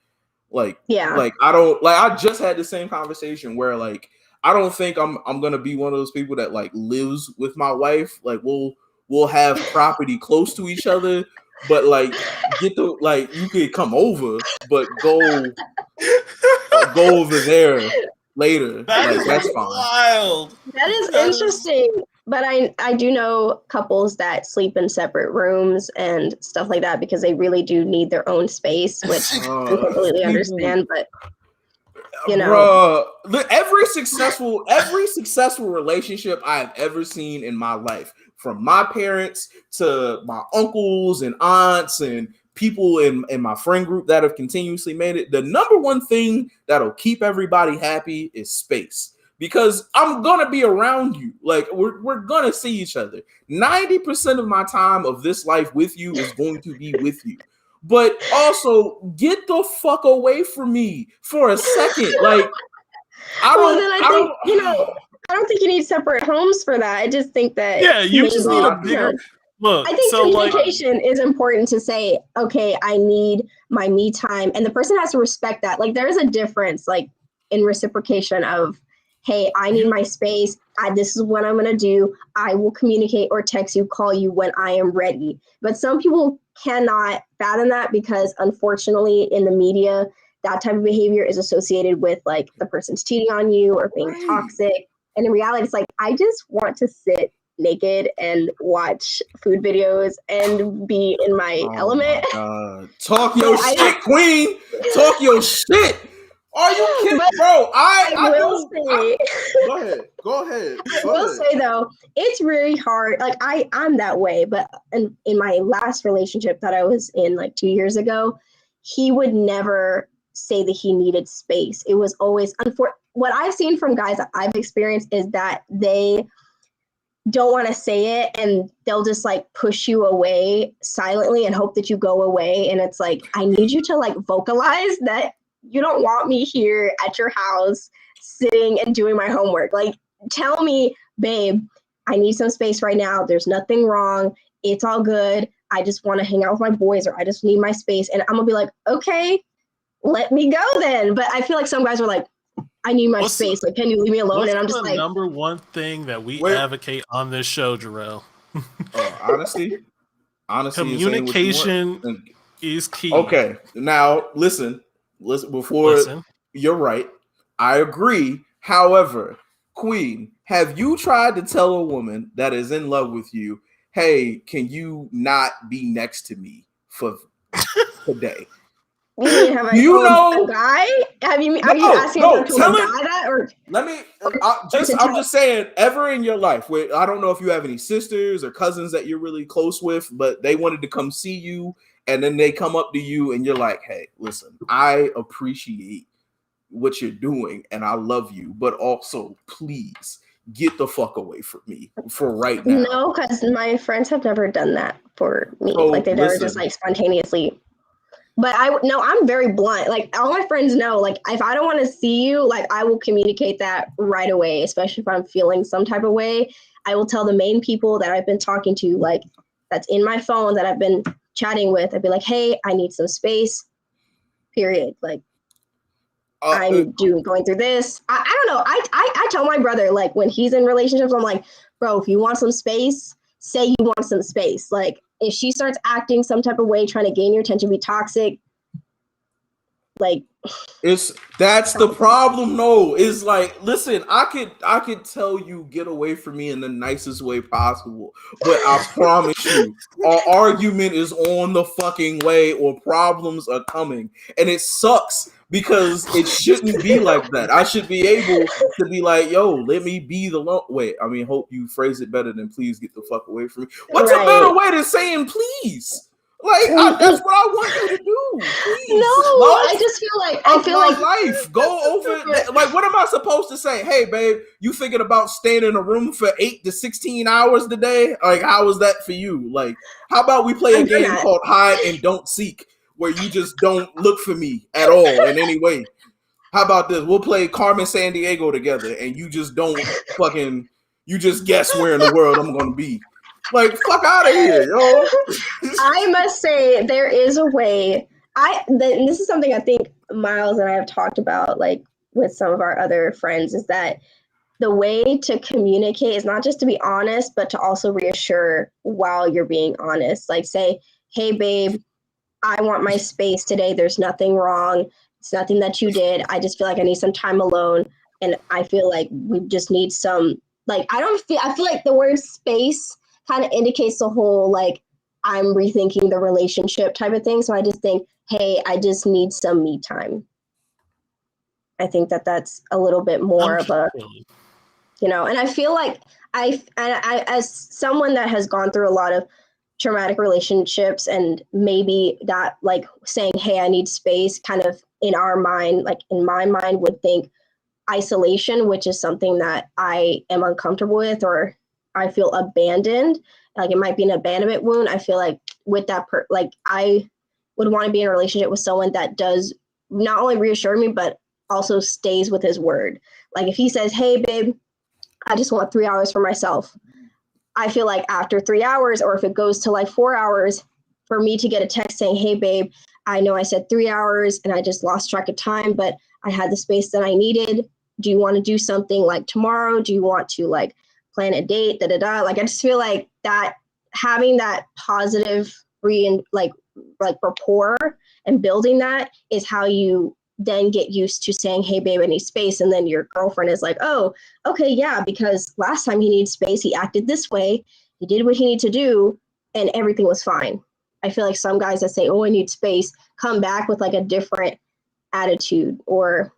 Like I don't like. I just had the same conversation where like I don't think I'm gonna be one of those people that like lives with my wife. Like we'll have property close to each other, but like you could come over, but go over there later. That's fine. Wild. That is interesting. But I do know couples that sleep in separate rooms and stuff like that because they really do need their own space, which I completely understand. But you know, every successful relationship I've ever seen in my life, from my parents to my uncles and aunts and people in my friend group that have continuously made it, the number one thing that'll keep everybody happy is space. Because I'm gonna be around you. Like we're gonna see each other. 90% of my time of this life with you is going to be with you. But also get the fuck away from me for a second. Like I don't think you need separate homes for that. I just think that you just need a bigger look. I think communication is important to say, okay, I need my me time, and the person has to respect that. Like there is a difference, like in reciprocation of, hey, I need my space. This is what I'm going to do. I will communicate or text you, call you when I am ready. But some people cannot fathom that because unfortunately in the media, that type of behavior is associated with like the person's cheating on you or being toxic. And in reality, it's like, I just want to sit naked and watch food videos and be in my element. My God. Talk your shit, Queen. Talk your shit. Are you kidding, But bro? I will say, Go ahead. I will say though, it's really hard. Like I'm that way, but in my last relationship that I was in like 2 years ago, he would never say that he needed space. It was always what I've seen from guys that I've experienced is that they don't want to say it and they'll just like push you away silently and hope that you go away. And it's like, I need you to like vocalize that you don't want me here at your house sitting and doing my homework. Like, tell me, babe, I need some space right now. There's nothing wrong. It's all good. I just want to hang out with my boys, or I just need my space. And I'm gonna be like, okay, let me go then. But I feel like some guys are like, I need my space. Like, can you leave me alone? And I'm just like, number one thing that we advocate on this show, Jarrell. Honesty, communication is key. Okay, now listen. Before you're right, I agree. However, Queen, have you tried to tell a woman that is in love with you, hey, can you not be next to me for today? You mean, have I told a guy? Are you asking if I told a guy that, or let me? I'm just saying. Ever in your life, where I don't know if you have any sisters or cousins that you're really close with, but they wanted to come see you, and then they come up to you, and you're like, "Hey, listen, I appreciate what you're doing, and I love you, but also, please get the fuck away from me for right now." No, because my friends have never done that for me. Like they never just like spontaneously. But I'm very blunt. Like all my friends know, like if I don't want to see you, like I will communicate that right away, especially if I'm feeling some type of way. I will tell the main people that I've been talking to, like that's in my phone that I've been chatting with. I'd be like, hey, I need some space, period. Like I'm going through this. I don't know. I tell my brother, like when he's in relationships, I'm like, bro, if you want some space, say you want some space. Like if she starts acting some type of way, trying to gain your attention, be toxic, like that's the problem. No, is like, listen, I could tell you get away from me in the nicest way possible, but I promise you, our argument is on the fucking way, or problems are coming, and it sucks because it shouldn't be like that. I should be able to be like, yo, let me be the wait. I mean, hope you phrase it better than please get the fuck away from me. What's a better way than saying please? Like that's what I want you to do. Please. No, I just feel like life. Go over that. Like, what am I supposed to say? Hey, babe, you thinking about staying in a room for 8 to 16 hours today? Like, how is that for you? Like, how about we play a game called Hide and Don't Seek, where you just don't look for me at all in any way? How about this? We'll play Carmen Sandiego together, and you just don't you just guess where in the world I'm gonna be. Like, fuck out of here, yo. I must say there is a way. This is something I think Miles and I have talked about, like with some of our other friends, is that the way to communicate is not just to be honest, but to also reassure while you're being honest. Like say, hey, babe, I want my space today. There's nothing wrong. It's nothing that you did. I just feel like I need some time alone. And I feel like we just need some, like, I feel like the word space kind of indicates the whole, like, I'm rethinking the relationship type of thing. So I just think, hey, I just need some me time. I think that that's a little bit more of a, and I feel like I as someone that has gone through a lot of traumatic relationships, and maybe that, like, saying, hey, I need space, kind of in our mind, like in my mind, would think isolation, which is something that I am uncomfortable with, or I feel abandoned, like it might be an abandonment wound. I feel like with that, like I would want to be in a relationship with someone that does not only reassure me, but also stays with his word. Like if he says, hey, babe, I just want 3 hours for myself. I feel like after 3 hours, or if it goes to like 4 hours, for me to get a text saying, hey, babe, I know I said 3 hours and I just lost track of time, but I had the space that I needed. Do you want to do something like tomorrow? Do you want to like plan a date? Like, I just feel like that having that positive like rapport and building that is how you then get used to saying, hey, babe, I need space. And then your girlfriend is like, oh, okay, yeah, because last time he needed space, he acted this way. He did what he needed to do, and everything was fine. I feel like some guys that say, oh, I need space, come back with like a different attitude or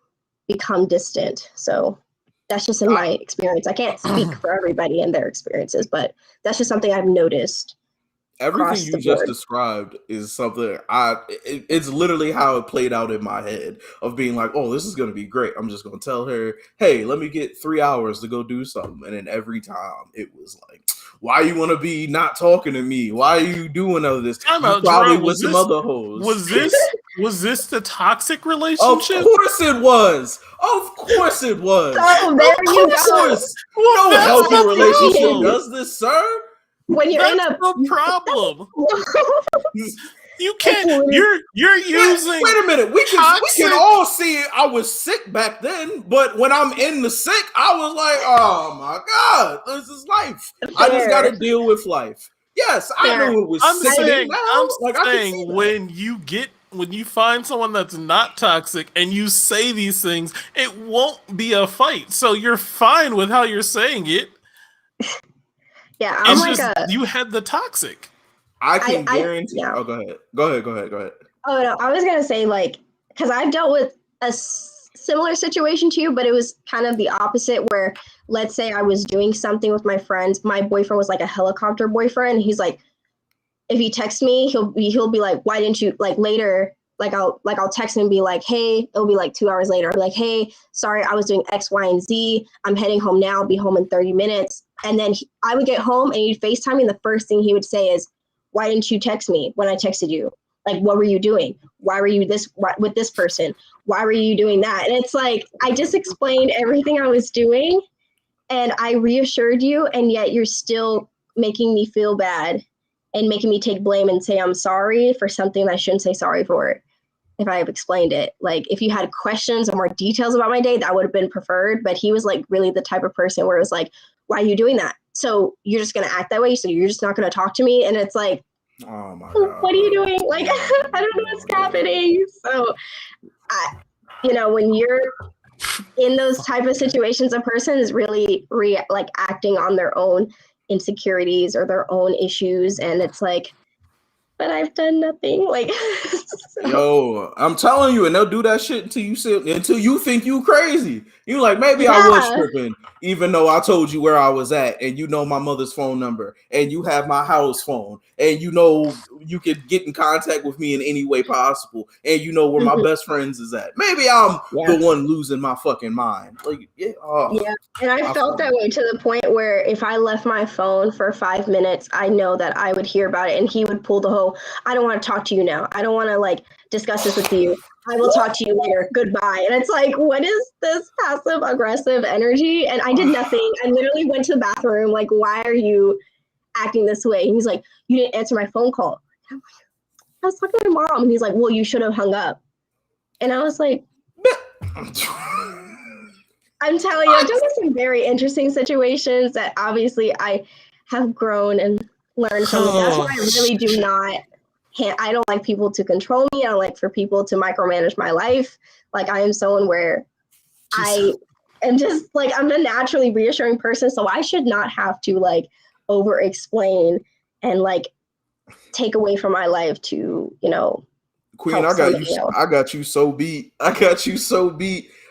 become distant. So that's just in my experience. I can't speak for everybody and their experiences, but that's just something I've noticed. Everything you just described is something it's literally how it played out in my head of being like, oh, this is going to be great. I'm just going to tell her, hey, let me get 3 hours to go do something. And then every time it was like, why you want to be not talking to me? Why are you doing all of this? Probably with some other hoes. Was this the toxic relationship? Of course it was. Of course it was. Oh, there you go. No healthy relationship does this, sir. When you're in a problem, you can't. You're using. Wait a minute. We can all see it. I was sick back then, but when I'm in the sick, I was like, oh my god, this is life. Fair. I just got to deal with life. Yes, I knew it was sickening. I'm saying when you find someone that's not toxic and you say these things, it won't be a fight. So you're fine with how you're saying it. Yeah, you had the toxic. I can guarantee. Yeah. Oh, go ahead. Oh no, I was gonna say because I've dealt with a similar situation to you, but it was kind of the opposite. Where let's say I was doing something with my friends, my boyfriend was like a helicopter boyfriend. He's like, if he texts me, he'll be like, why didn't you later? I'll text him and be like, hey, it'll be like 2 hours later. I'll be like, hey, sorry, I was doing X, Y, and Z. I'm heading home now. I'll be home in 30 minutes. And then I would get home and he'd FaceTime me. And the first thing he would say is, why didn't you text me when I texted you? Like, what were you doing? Why were you with this person? Why were you doing that? And it's like, I just explained everything I was doing and I reassured you. And yet you're still making me feel bad and making me take blame and say I'm sorry for something I shouldn't say sorry for if I have explained it. Like, if you had questions or more details about my day, that would have been preferred. But he was like really the type of person where it was like, why are you doing that? So you're just going to act that way? So you're just not going to talk to me? And it's like, oh my God, what are you doing? Like, I don't know what's happening. So, when you're in those type of situations, a person is really acting on their own insecurities or their own issues. And it's like, but I've done nothing. Like, yo, I'm telling you, and they'll do that shit until you think you crazy. You like, maybe I was tripping, even though I told you where I was at, and you know my mother's phone number, and you have my house phone, and you know you could get in contact with me in any way possible, and you know where my best friends is at. Maybe I'm the one losing my fucking mind. Like, and I felt that way to the point where if I left my phone for 5 minutes, I know that I would hear about it, and he would pull the whole, I don't want to talk to you now. I don't want to discuss this with you. I will talk to you later. Goodbye. And it's like, what is this passive aggressive energy? And I did nothing. I literally went to the bathroom. Like, why are you acting this way? And he's like, you didn't answer my phone call. I'm like, I was talking to my mom. And he's like, well, you should have hung up. And I was like, I'm telling you, I've done some very interesting situations that obviously I have grown and learned from. That's why I really do not. I don't like people to control me. I don't like for people to micromanage my life. Like, I am someone where I am just I'm a naturally reassuring person. So I should not have to over explain and take away from my life to, Queen, I got you so beat.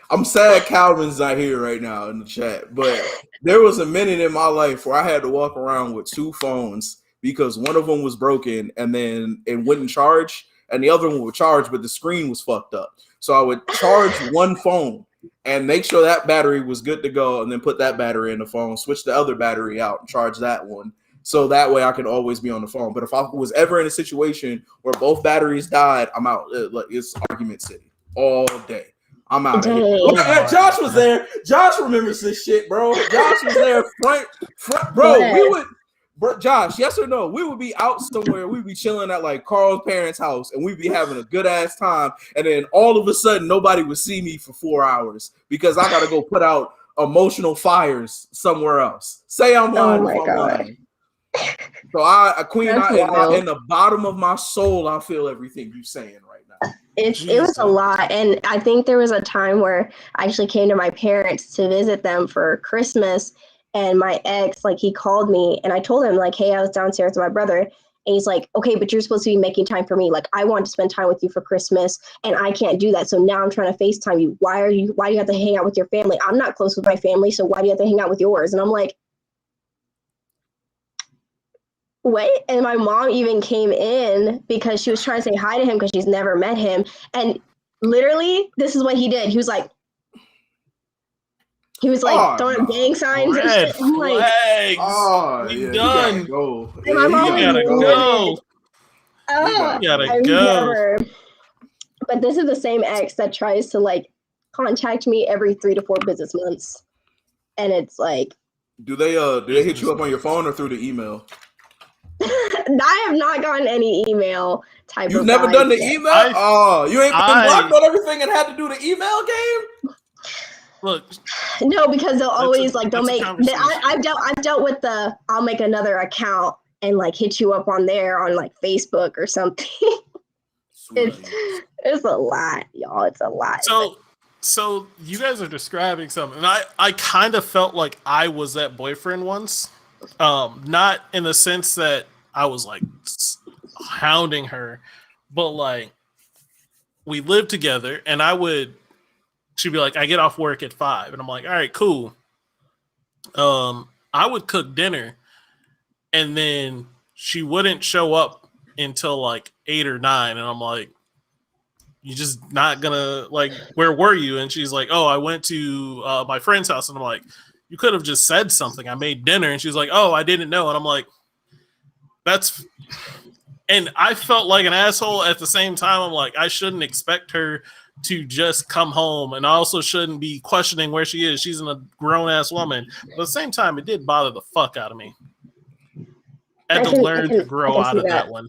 I'm sad Calvin's not here right now in the chat, but there was a minute in my life where I had to walk around with 2 phones because one of them was broken and then it wouldn't charge, and the other one would charge, but the screen was fucked up. So I would charge one phone and make sure that battery was good to go, and then put that battery in the phone, switch the other battery out, and charge that one. So that way I could always be on the phone. But if I was ever in a situation where both batteries died, I'm out. It's argument city all day. I'm out of here. Josh was there. Josh remembers this shit, bro. Josh was there front, bro. We would. Bro, Josh, yes or no? We would be out somewhere. We'd be chilling at Carl's parents' house, and we'd be having a good ass time. And then all of a sudden, nobody would see me for 4 hours because I got to go put out emotional fires somewhere else. Say I'm lying. Oh my God. So Queen, in the bottom of my soul, I feel everything you're saying right now. It was a lot. And I think there was a time where I actually came to my parents to visit them for Christmas. And my ex, like, he called me and I told him, like, hey, I was downstairs with my brother. And he's like, okay, but you're supposed to be making time for me. Like, I want to spend time with you for Christmas and I can't do that. So now I'm trying to FaceTime you. Why do you have to hang out with your family? I'm not close with my family. So why do you have to hang out with yours? And I'm like, what? And my mom even came in because she was trying to say hi to him because she's never met him. And literally, this is what he did. He was like throwing gang signs and shit. I'm like, you done. Go. And my mom you gotta go. You gotta go. But this is the same ex that tries to like contact me every 3 to 4 business months. And it's like, do they hit you up on your phone or through the email? I have not gotten any email type. You've never done the email? You ain't been blocked on everything and had to do the email game? Look, no, because they'll always they'll make. I've dealt with the I'll make another account and like hit you up on there on like Facebook or something. It's a lot, y'all. It's a lot. So you guys are describing something, and I kind of felt like I was that boyfriend once. Not in the sense that I was like hounding her, but like we lived together and she'd be like, I get off work at 5. And I'm like, all right, cool. I would cook dinner and then she wouldn't show up until like 8 or 9. And I'm like, you just not gonna like, where were you? And she's like, oh, I went to my friend's house. And I'm like, you could have just said something. I made dinner. And she's like, oh, I didn't know. And I'm like, and I felt like an asshole at the same time. I'm like, I shouldn't expect her to just come home. And I also shouldn't be questioning where she is. She's a grown ass woman. But at the same time, it did bother the fuck out of me. I had to learn to grow out of that one.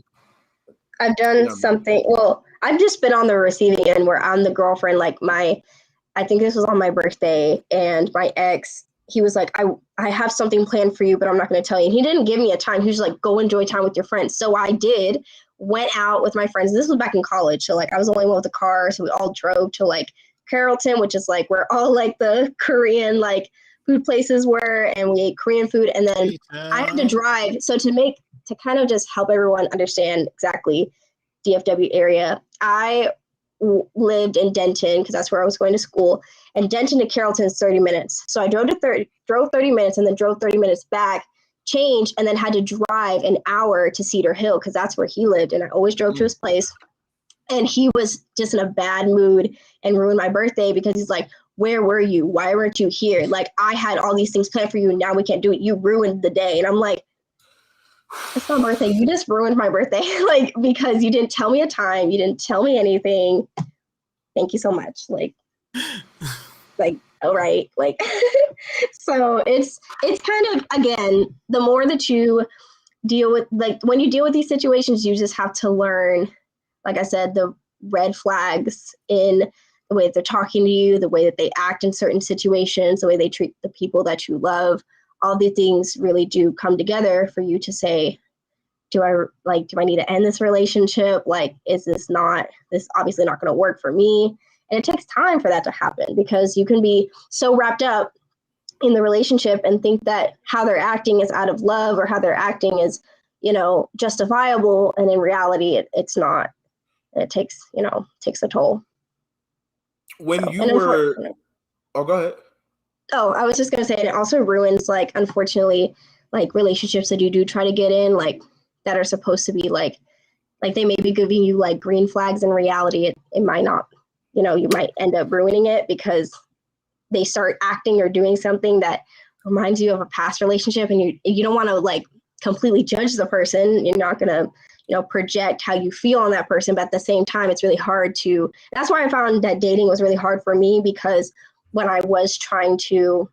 I've done something. Well, I've just been on the receiving end where I'm the girlfriend. Like I think this was on my birthday, and my ex, he was like, I have something planned for you, but I'm not going to tell you. And he didn't give me a time. He was like, go enjoy time with your friends. So I did, went out with my friends. This was back in college. So like I was the only one with a car. So we all drove to like Carrollton, which is like where all like the Korean like food places were. And we ate Korean food. And then I had to drive. So to kind of just help everyone understand exactly DFW area, I lived in Denton because that's where I was going to school. And Denton to Carrollton is 30 minutes. So I drove 30 minutes and then drove 30 minutes back, changed, and then had to drive an hour to Cedar Hill because that's where he lived. And I always drove to his place. And he was just in a bad mood and ruined my birthday because he's like, where were you? Why weren't you here? Like, I had all these things planned for you and now we can't do it. You ruined the day. And I'm like, it's my birthday. You just ruined my birthday. Like, because you didn't tell me a time. You didn't tell me anything. Thank you so much. Like, all right. Like, so it's kind of, again, the more that you deal with, like, when you deal with these situations, you just have to learn, like I said, the red flags in the way that they're talking to you, the way that they act in certain situations, the way they treat the people that you love. All these things really do come together for you to say, do I need to end this relationship? Like, is this obviously not going to work for me? And it takes time for that to happen because you can be so wrapped up in the relationship and think that how they're acting is out of love or how they're acting is, justifiable. And in reality, it's not. It takes a toll. When you were, go ahead. Oh, I was just going to say, and it also ruins, like, unfortunately, like, relationships that you do try to get in, like, that are supposed to be, like they may be giving you, like, green flags. In reality, it might not, you might end up ruining it because they start acting or doing something that reminds you of a past relationship, and you don't want to, like, completely judge the person. You're not going to, project how you feel on that person, but at the same time, it's really hard to, that's why I found that dating was really hard for me, because when I was trying to,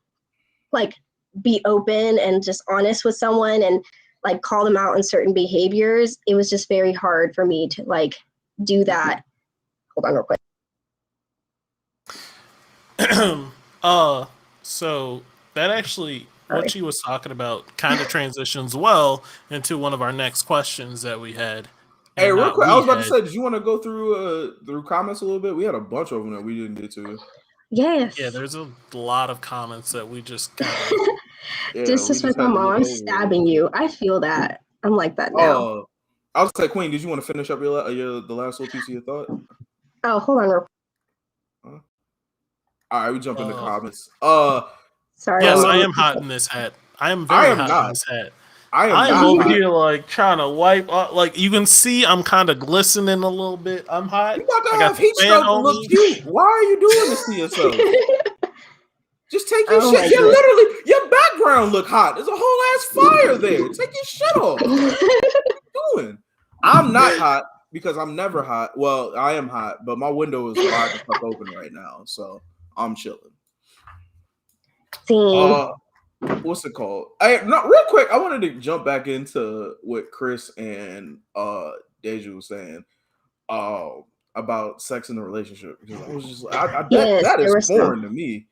like, be open and just honest with someone and, like, call them out on certain behaviors, it was just very hard for me to, like, do that. Hold on real quick. So that actually what she was talking about kind of transitions well into one of our next questions that we had. Hey, real quick, I was about to say, did you want to go through comments a little bit? We had a bunch of them that we didn't get to. Yes. Yeah, there's a lot of comments that we just kind of disrespectful mom. I'm stabbing you. I feel that. I'm like that now. I was like, Queen, did you want to finish up the last little piece of your thought? Oh, hold on. All right, we jump into comments. Sorry. Yes, I am hot in this hat. I am very hot in this hat. I am over here like trying to wipe off. Like you can see, I'm kind of glistening a little bit. I'm hot. You about to have heat stroke to look cute. Why are you doing this to yourself? Just take your shit. You're literally, your background look hot. There's a whole ass fire there. Take your shit off. What are you doing? I'm not hot because I'm never hot. Well, I am hot, but my window is wide the fuck open right now, so I'm chilling. What's it called? Real quick, I wanted to jump back into what Chris and Deja was saying about sex in a relationship, because I was just that is foreign to me.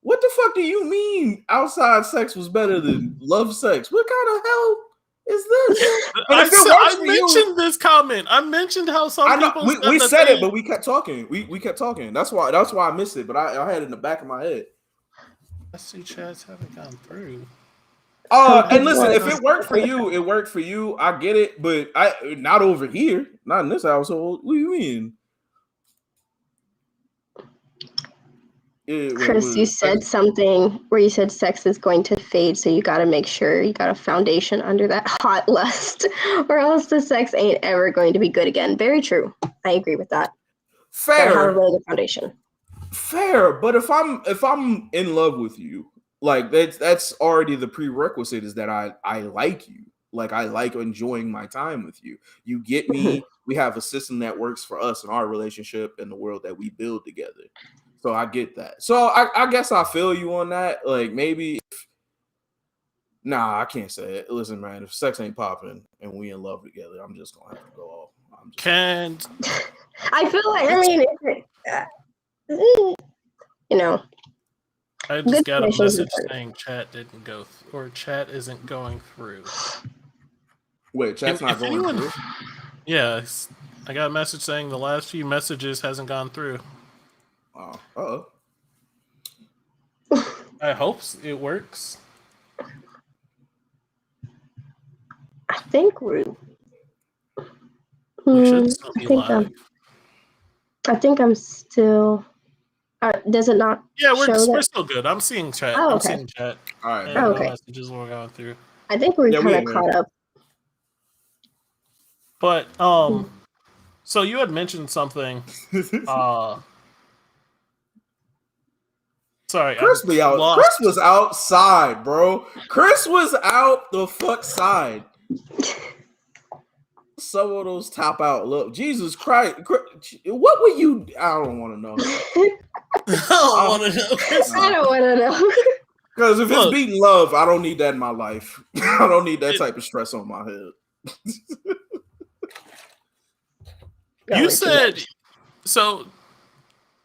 What the fuck do you mean outside sex was better than love sex? What kind of hell is this? I mentioned this comment. I mentioned how some people we said it, but we kept talking. We kept talking. That's why I missed it, but I had it in the back of my head. I see chats haven't gone through. And listen, if it worked for you, it worked for you. I get it, but not over here, not in this household. What do you mean? Chris, you said something where you said sex is going to fade, so you got to make sure you got a foundation under that hot lust, or else the sex ain't ever going to be good again. Very true. I agree with that. Fair. Have a really good foundation. Fair, but if I'm in love with you, like that's already the prerequisite, is that I like you. Like I like enjoying my time with you. You get me. We have a system that works for us in our relationship and the world that we build together. So I get that. So I guess I feel you on that. Like maybe I can't say it. Listen, man, if sex ain't popping and we in love together, I'm just gonna have to go off. I feel like I just got a message saying chat didn't go or chat isn't going through. Wait, chat's not going through? Yeah, I got a message saying the last few messages hasn't gone through. Oh, I hope it works. I think we should still be live. I think I'm still. Does it not? Yeah, we're still good. I'm seeing chat. Oh, okay. I'm seeing chat. All right. Okay. Messages were going through. I think we're kind of caught up. But so you had mentioned something. Sorry, Chris was outside, bro. Chris was out the fuck side. Some of those top out look. Jesus Christ. What were you? I don't want to know. I don't want to know. I don't want to know. Because if it's beating love, I don't need that in my life. I don't need that type of stress on my head. You said so.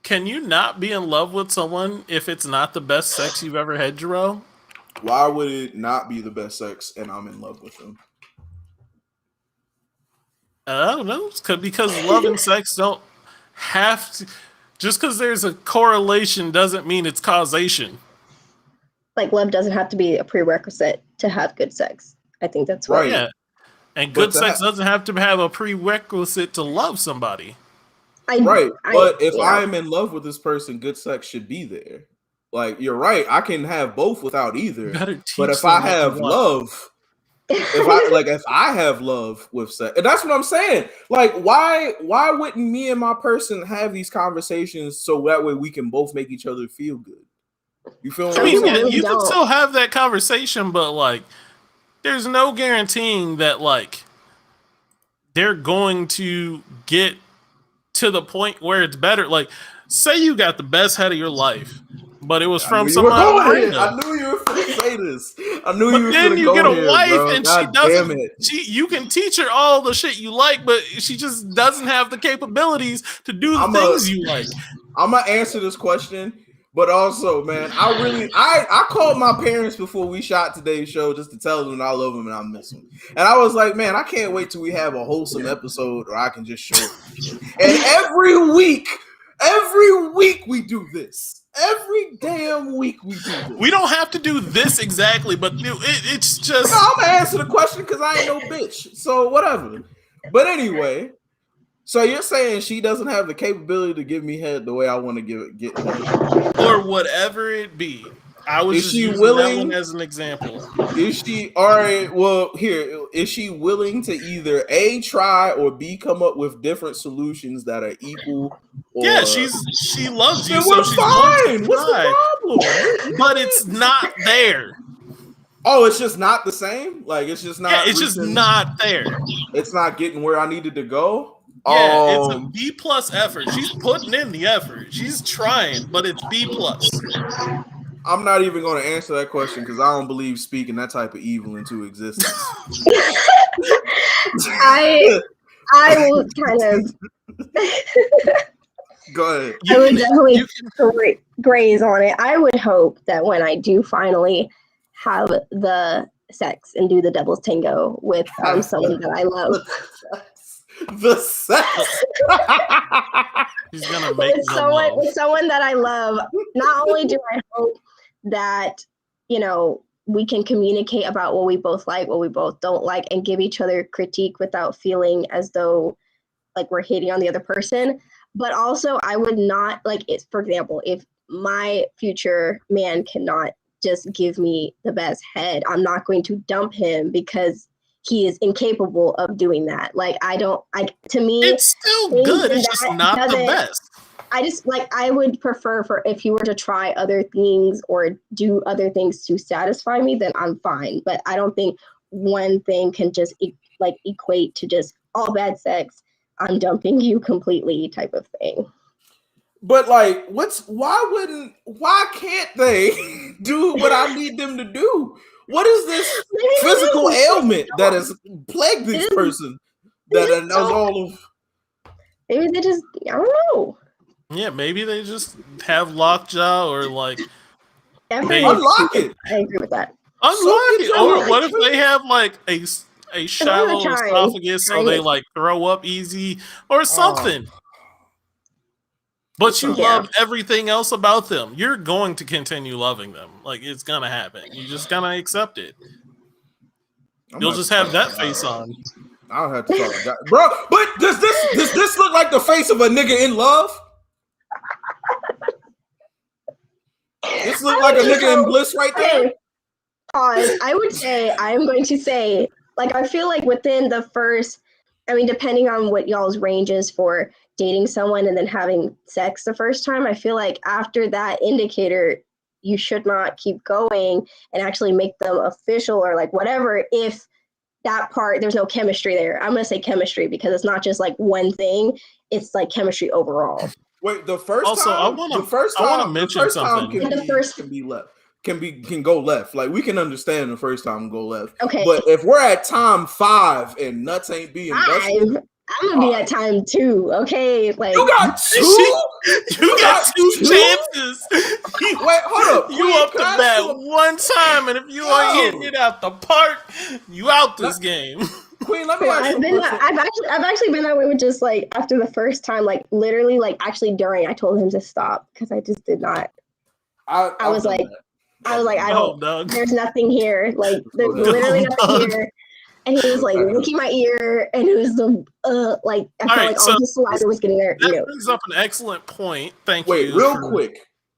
Can you not be in love with someone if it's not the best sex you've ever had, Jerome? Why would it not be the best sex and I'm in love with them? I don't know. Because love and sex don't have to. Just because there's a correlation doesn't mean it's causation. Like love doesn't have to be a prerequisite to have good sex. I think that's right. Yeah, and good sex doesn't have to have a prerequisite to love somebody. But if I'm in love with this person, good sex should be there. Like you're right, I can have both without either. But if I have love, if I have love with sex, and that's what I'm saying. Like, why wouldn't me and my person have these conversations so that way we can both make each other feel good? You feel? I mean, you can still have that conversation, but like, there's no guaranteeing that like they're going to get to the point where it's better. Like, say you got the best head of your life, but it was from someone. I knew you were going to say this. I knew you were going to go here. But then you get a wife, and she doesn't. You can teach her all the shit you like, but she just doesn't have the capabilities to do the things you like. I'm gonna answer this question. But also, man, I called my parents before we shot today's show just to tell them I love them and I miss them. And I was like, man, I can't wait till we have a wholesome episode where I can just show them. And every week we do this. Every damn week we do this. We don't have to do this exactly, but it's just. No, I'm gonna answer the question because I ain't no bitch. So whatever. But anyway. So you're saying she doesn't have the capability to give me head the way I want to get head, or whatever it be. I was just using that one as an example. Is she all right? Well, here is she willing to either A, try, or B, come up with different solutions that are equal? Or, yeah, she loves you, so she's fine. What's the problem? But it's not there. Oh, it's just not the same. Like it's just not. Yeah, it's just not there. It's not getting where I needed to go. Yeah, it's a B+ effort. She's putting in the effort. She's trying, but it's B+. I'm not even going to answer that question because I don't believe speaking that type of evil into existence. I will kind of. Go ahead. I would definitely graze on it. I would hope that when I do finally have the sex and do the devil's tango with someone that I love. The sex. He's gonna make with someone that I love. Not only do I hope that we can communicate about what we both like, what we both don't like, and give each other critique without feeling as though like we're hating on the other person. But also, I would not like it. For example, if my future man cannot just give me the best head, I'm not going to dump him because he is incapable of doing that. Like, to me, it's still good. It's just not the best. I would prefer for if you were to try other things or do other things to satisfy me, then I'm fine. But I don't think one thing can just equate to just all bad sex. I'm dumping you completely type of thing. But like, why can't they do what I need them to do? What is this physical ailment that has plagued this person that knows all of? Maybe they just, I don't know. Yeah, maybe they just have lockjaw or like. Unlock it. I agree with that. Unlock it. Or what if they have like a shallow esophagus so they like throw up easy or something? But you love everything else about them. You're going to continue loving them. Like, it's going to happen. You just got to accept it. You'll just have that face on. I'll have to talk to God. Bro, but does this look like the face of a nigga in love? This look like a nigga in bliss right there? I would say, I am going to say, like, I feel like within the first, depending on what y'all's range is for dating someone and then having sex the first time, I feel like after that indicator, you should not keep going and actually make them official or like whatever if that part, there's no chemistry there. I'm going to say chemistry because it's not just like one thing. It's like chemistry overall. Wait, the first also, time? I want to mention something. Can go left. Like, we can understand the first time go left. Okay. But if we're at time 5 and nuts ain't being busted, I'm gonna be at time 2. Okay, like you got 2. You got 2 chances. Wait, hold up. You up to bat one time, and if you ain't hitting it out the park, you out this game. Queen, let me ask you. I've actually been that way with just like after the first time, like literally, like actually during. I told him to stop because I just did not. I was like, I don't. There's nothing here. Like there's literally nothing here. And he was like licking my ear, and it was the like I felt like all the saliva was getting there. That brings up an excellent point. Thank you. Wait,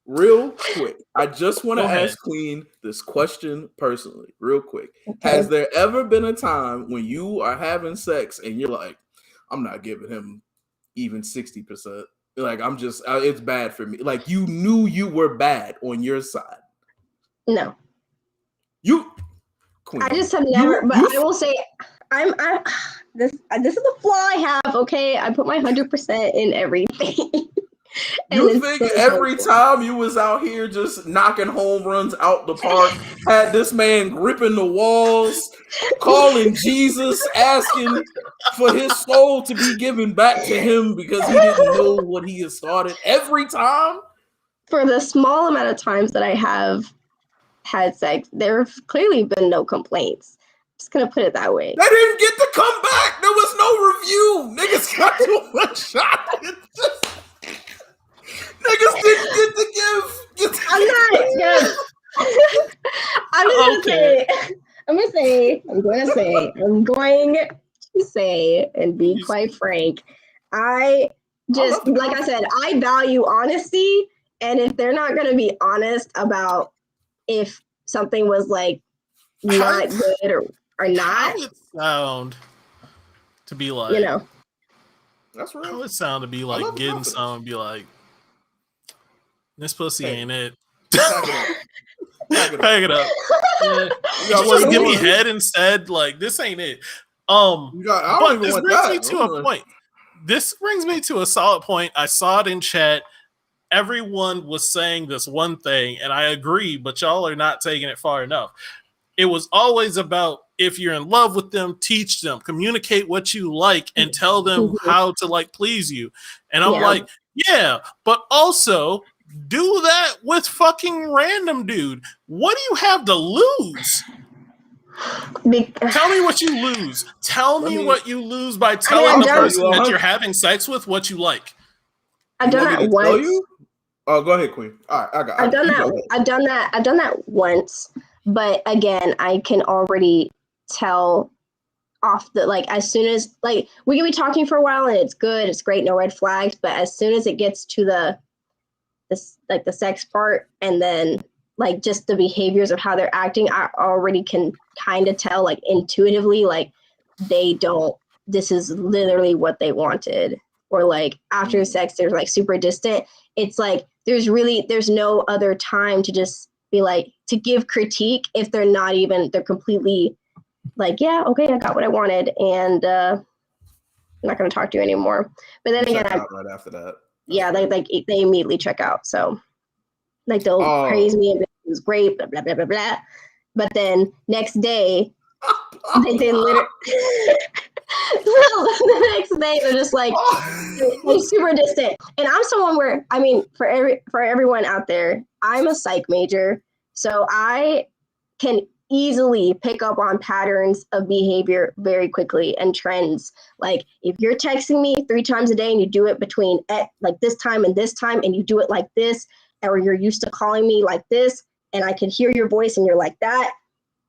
real quick. I just want to ask Queen this question personally, real quick. Okay. Has there ever been a time when you are having sex and you're like, I'm not giving him even 60%? Like, I'm just, it's bad for me. Like, you knew you were bad on your side. No. Queen. I just have never, I will say, this is the flaw I have. Okay, I put my 100% in everything. You think every time you was out here just knocking home runs out the park, had this man gripping the walls, calling Jesus, asking for his soul to be given back to him because he didn't know what he had started every time? for the small amount of times that I have had sex, there have clearly been no complaints. Just gonna put it that way. They didn't get to come back. There was no review. Niggas got to one shot. Niggas didn't get to give. I'm not gonna. I'm just going to say, and be quite frank, I just, like I said, I value honesty, and if they're not going to be honest about if something was like not good or not, how it sound to be like, you know, that's real. How it sound to be like getting someone and be like, this pussy ain't it. Pack it up. Yeah. Just give me head instead. Like, this ain't it. But this brings me to a point. This brings me to a solid point. I saw it in chat. Everyone was saying this one thing, and I agree, but y'all are not taking it far enough. It was always about, if you're in love with them, teach them, communicate what you like, and tell them how to like please you. And I'm like, yeah, but also do that with fucking random dude. What do you have to lose? Tell me what you lose. Tell me what you lose by telling the person that you're having sex with what you like. I've done that once. Oh, go ahead, Queen. All right, I've done that once, but again, I can already tell off the, like, as soon as, like, we can be talking for a while and it's good, it's great, no red flags, but as soon as it gets to the sex part, and then like just the behaviors of how they're acting, I already can kind of tell, like, intuitively, like, this is literally what they wanted. Or like after sex, they're like super distant. It's like there's no other time to just be like, to give critique if they're completely like, yeah, okay, I got what I wanted, and I'm not going to talk to you anymore. But then again, right after that, they immediately check out. So like they'll praise me and it was great, blah blah blah blah blah. But then next day, they literally. The next day they're just like they're super distant. And I'm someone where, I mean, for everyone out there, I'm a psych major, so I can easily pick up on patterns of behavior very quickly and trends. Like, if you're texting me 3 times a day and you do it between like this time and you do it like this, or you're used to calling me like this and I can hear your voice and you're like that,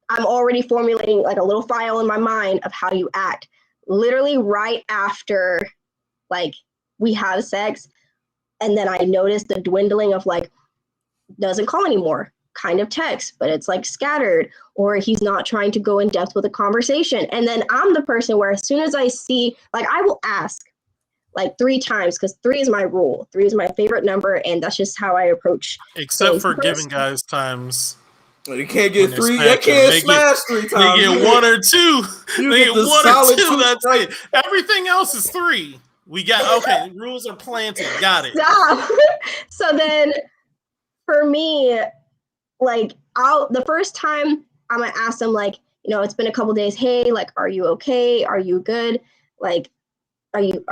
I'm already formulating like a little file in my mind of how you act. Literally right after like we have sex, and then I notice the dwindling of like, doesn't call anymore, kind of text, but it's like scattered, or he's not trying to go in depth with a conversation. And then I'm the person where as soon as I see, like, I will ask like 3 times, because 3 is my rule. 3 is my favorite number, and that's just how I approach. Except for giving guys times. You can't get 3. You can't smash 3 times. They get 1 or 2. They get 1 or 2. That's right. it. Everything else is 3. We got, okay. Rules are planted. Got it. Stop. So then, for me, like, the first time I'm gonna ask them, like, you know, it's been a couple days. Hey, like, are you okay? Are you good? Like, are you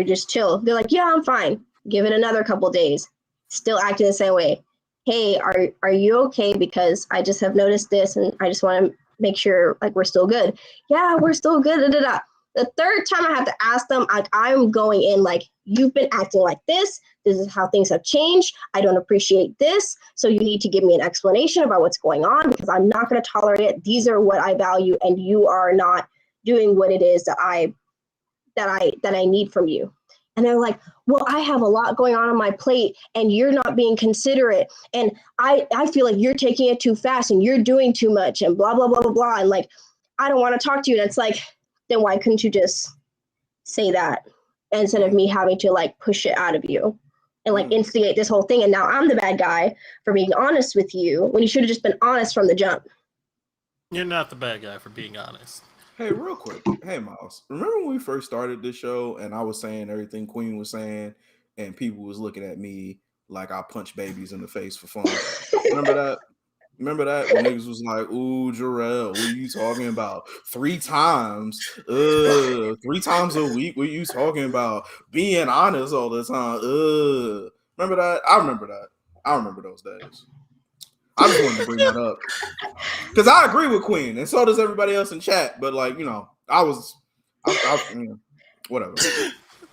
just chill? They're like, yeah, I'm fine. Give it another couple days. Still acting the same way. Hey, are you okay? Because I just have noticed this, and I just want to make sure, like, we're still good. Yeah, we're still good. Da, da, da. The third time I have to ask them, I'm going in like, you've been acting like this. This is how things have changed. I don't appreciate this. So you need to give me an explanation about what's going on, because I'm not going to tolerate it. These are what I value, and you are not doing what it is that I need from you. And they're like, well, I have a lot going on my plate, and you're not being considerate. And I feel like you're taking it too fast, and you're doing too much, and blah, blah, blah, blah, blah. And like, I don't want to talk to you. And it's like, then why couldn't you just say that instead of me having to like push it out of you and like instigate this whole thing? And now I'm the bad guy for being honest with you when you should have just been honest from the jump. You're not the bad guy for being honest. Hey, real quick. Hey, Miles. Remember when we first started this show and I was saying everything Queen was saying and people was looking at me like I punch babies in the face for fun? Remember that? Remember that? When niggas was like, ooh, Jarrell, what are you talking about? 3 times? 3 times a week? What are you talking about? Being honest all the time? Remember that? I remember that. I remember those days. I just wanted to bring that up because I agree with Queen, and so does everybody else in chat. But like, I whatever.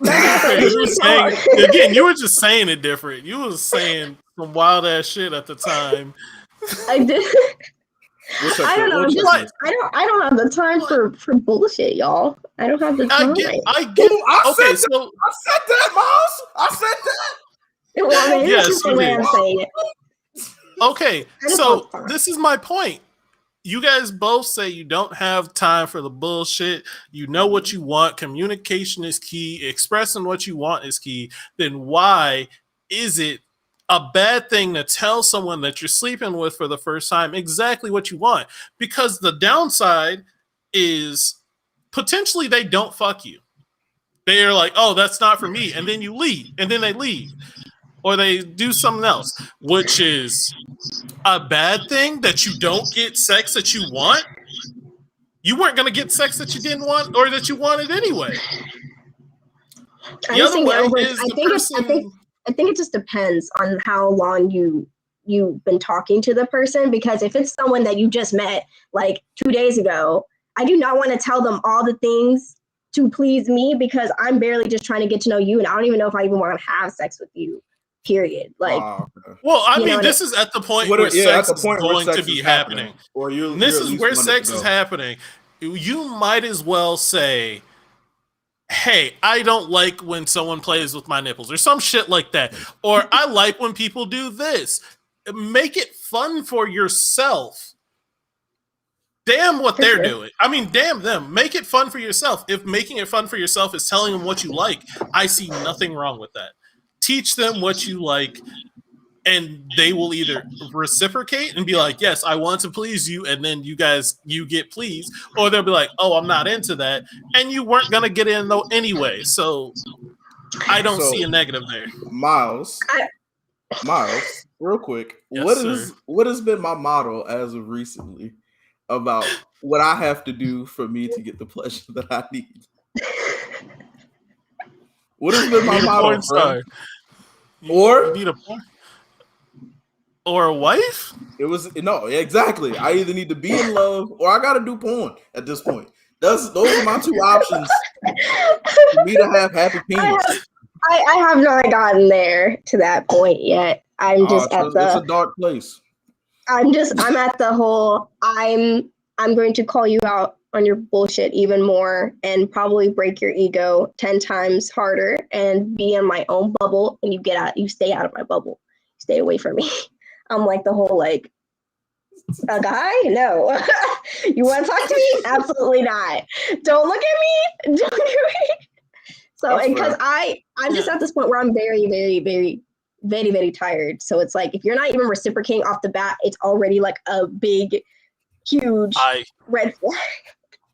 You were saying again. You were just saying it different. You was saying some wild ass shit at the time. I did. I don't know. I don't have the time for bullshit, y'all. I don't have the time. I said that, Miles. I said that. Well, I mean, yes, just the way I'm saying it. Okay, so this is my point. You guys both say you don't have time for the bullshit. You know what you want. Communication is key. Expressing what you want is key. Then why is it a bad thing to tell someone that you're sleeping with for the first time exactly what you want? Because the downside is potentially they don't fuck you. They're like, oh, that's not for me. And then you leave. And then they leave. Or they do something else, which is a bad thing that you don't get sex that you want. You weren't going to get sex that you didn't want or that you wanted anyway. I think it just depends on how long you've been talking to the person, because if it's someone that you just met like 2 days ago, I do not want to tell them all the things to please me, because I'm barely just trying to get to know you, and I don't even know if I even want to have sex with you. Period. Like, well, I mean, this is at the point where sex is going to be happening. Or this is where sex is happening. You might as well say, hey, I don't like when someone plays with my nipples or some shit like that. Or I like when people do this. Make it fun for yourself. Damn what they're doing. I mean, damn them. Make it fun for yourself. If making it fun for yourself is telling them what you like, I see nothing wrong with that. Teach them what you like, and they will either reciprocate and be like, yes, I want to please you, and then you get pleased, or they'll be like, oh, I'm not into that, and you weren't going to get in though anyway, so I don't see a negative there. Miles, real quick, yes, what has been my motto as of recently about what I have to do for me to get the pleasure that I need? What has been my motto, friend? You need a porn? Or a wife? It was no, exactly. I either need to be in love or I gotta do porn at this point. Those are my two options for me to have happy penis. I have not gotten there to that point yet. I'm just it's a dark place. I'm at the whole I'm going to call you out on your bullshit even more and probably break your ego 10 times harder and be in my own bubble, and you stay out of my bubble. Stay away from me. I'm like the whole like, a guy? No. You want to talk to me? Absolutely not. Don't look at me. Don't do it. So, and because I'm just at this point where I'm very, very, very, very, very tired. So it's like, if you're not even reciprocating off the bat, it's already like a big, huge red flag.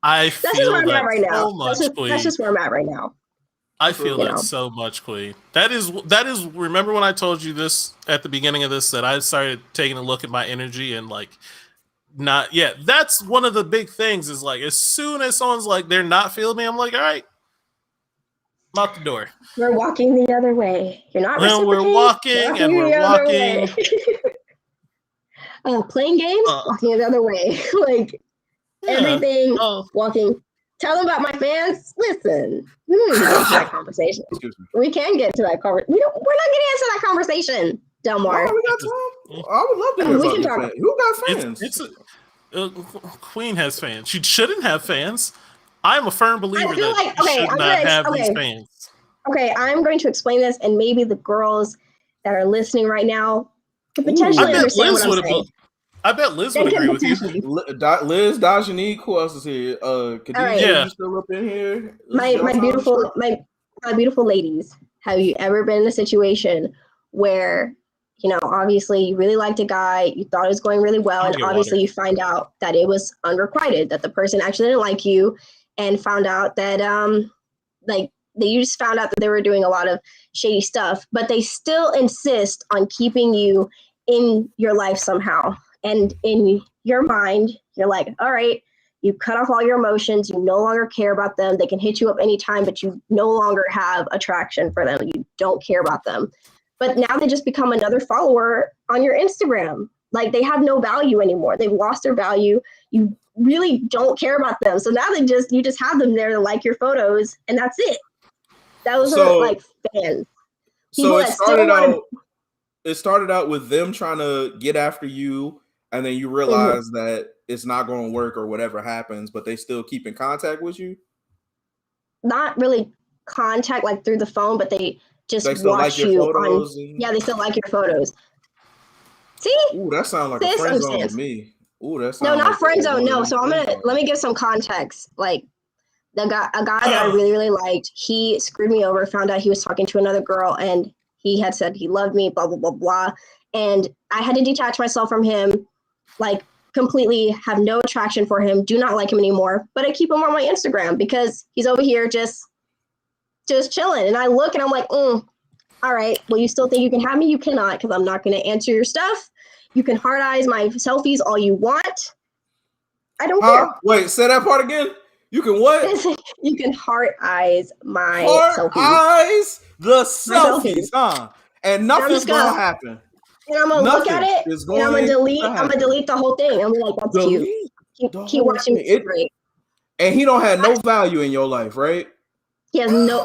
That's just where I'm at right now. That's just where I'm at right now. I feel that so much, Queen. That is. Remember when I told you this at the beginning of this, that I started taking a look at my energy and like, not yet. That's one of the big things. Is like, as soon as someone's like they're not feeling me, I'm like, all right, I'm out the door. We're walking the other way. You're not. Well, we're walking. Playing games, walking the other way. Like. Everything walking. Tell them about my fans. Listen, we don't need to get into that conversation. We can get to that conversation. We're not getting into that conversation, Delmar. Oh, we got time. I would love to hear about your fans. Who got fans? Queen has fans. She shouldn't have fans. I'm a firm believer that she should not have these fans. Okay, I'm going to explain this, and maybe the girls that are listening right now could potentially understand what I'm saying. I bet Liz would agree with you. Liz, Dajanique, who else is here? Khadijah, you still up in here? My beautiful ladies. Have you ever been in a situation where, obviously you really liked a guy, you thought it was going really well, and obviously you find out that it was unrequited, that the person actually didn't like you, and found out that you just found out that they were doing a lot of shady stuff, but they still insist on keeping you in your life somehow. And in your mind, you're like, all right, you cut off all your emotions. You no longer care about them. They can hit you up anytime, but you no longer have attraction for them. You don't care about them. but now they just become another follower on your Instagram. Like they have no value anymore. They've lost their value. You really don't care about them. So now you just have them there to like your photos, and that's it. Those are like fans. So it started out with them trying to get after you, and then you realize that it's not going to work or whatever happens, but they still keep in contact with you. Not really contact like through the phone, but they still watch like your you photos yeah, they still like your photos. See? Ooh, that sounds like a friend zone to me. Ooh, that sounds no, not friend zone. No, so let me give some context. Like a guy that I really, really liked, he screwed me over, found out he was talking to another girl, and he had said he loved me, blah, blah, blah, blah. And I had to detach myself from him, like completely have no attraction for him, do not like him anymore. But I keep him on my Instagram because he's over here just chilling. And I look and I'm like, all right, well, you still think you can have me? You cannot, because I'm not going to answer your stuff. You can hard eyes my selfies all you want. I don't care. Wait, say that part again. You can what? You can heart eyes my selfies. Eyes the selfies, huh? And nothing's gonna happen. And I'm gonna look at it, and I'm gonna delete the whole thing. I'm like, that's cute. Keep watching me. It's great. And he don't have no value in your life, right? He no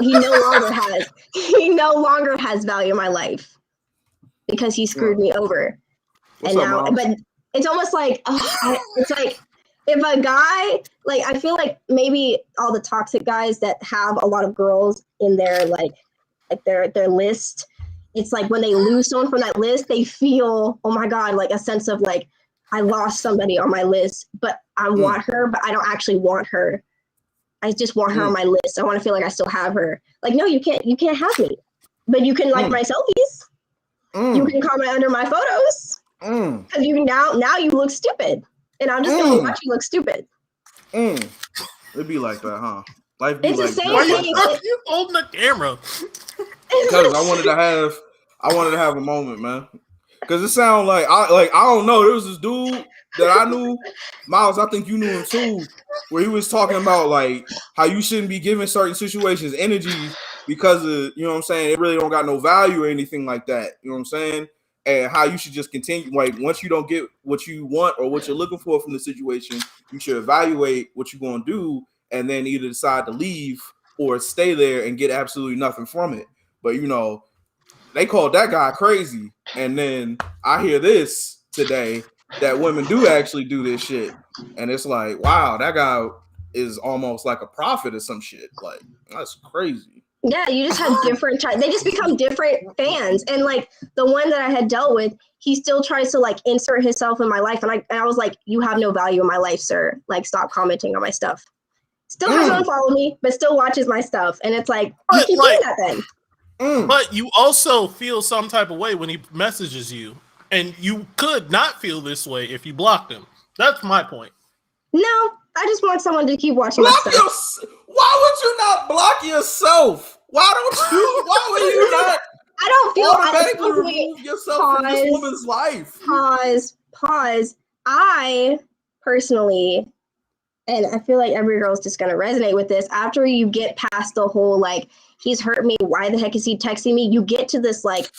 longer has value in my life because he screwed me over. But it's almost like it's like if a guy, like, I feel like maybe all the toxic guys that have a lot of girls in their like their list, it's like when they lose someone from that list, they feel, oh my God, like a sense of like, I lost somebody on my list, but I want her, but I don't actually want her. I just want her on my list. I want to feel like I still have her. Like, no, you can't have me, but you can like my selfies. You can comment under my photos because you now you look stupid. And I'm just gonna watch you look stupid. It'd be like that, huh? Life be it's like the same thing. Why are you holding the camera? Because I wanted to have a moment, man. Because it sounded like I don't know. There was this dude that I knew, Miles. I think you knew him too, where he was talking about like how you shouldn't be giving certain situations energy because of, you know what I'm saying, it really don't got no value or anything like that. You know what I'm saying? And how you should just continue, like, once you don't get what you want or what you're looking for from the situation, you should evaluate what you're going to do and then either decide to leave or stay there and get absolutely nothing from it. But, you know, they called that guy crazy. And then I hear this today that women do actually do this shit. And it's like, wow, that guy is almost like a prophet or some shit. Like, that's crazy. Yeah, you just have different types. They just become different fans. And like the one that I had dealt with, he still tries to like insert himself in my life. And I was like, you have no value in my life, sir. Like, stop commenting on my stuff. Still doesn't unfollow me, but still watches my stuff. And it's like, you keep doing that then. But you also feel some type of way when he messages you. And you could not feel this way if you blocked him. That's my point. No, I just want someone to keep watching my stuff. Why would you not block yourself? Why would you not? I don't feel automatically remove yourself from this woman's life. Pause. I personally, and I feel like every girl's just gonna resonate with this. After you get past the whole like, he's hurt me, why the heck is he texting me? You get to this like,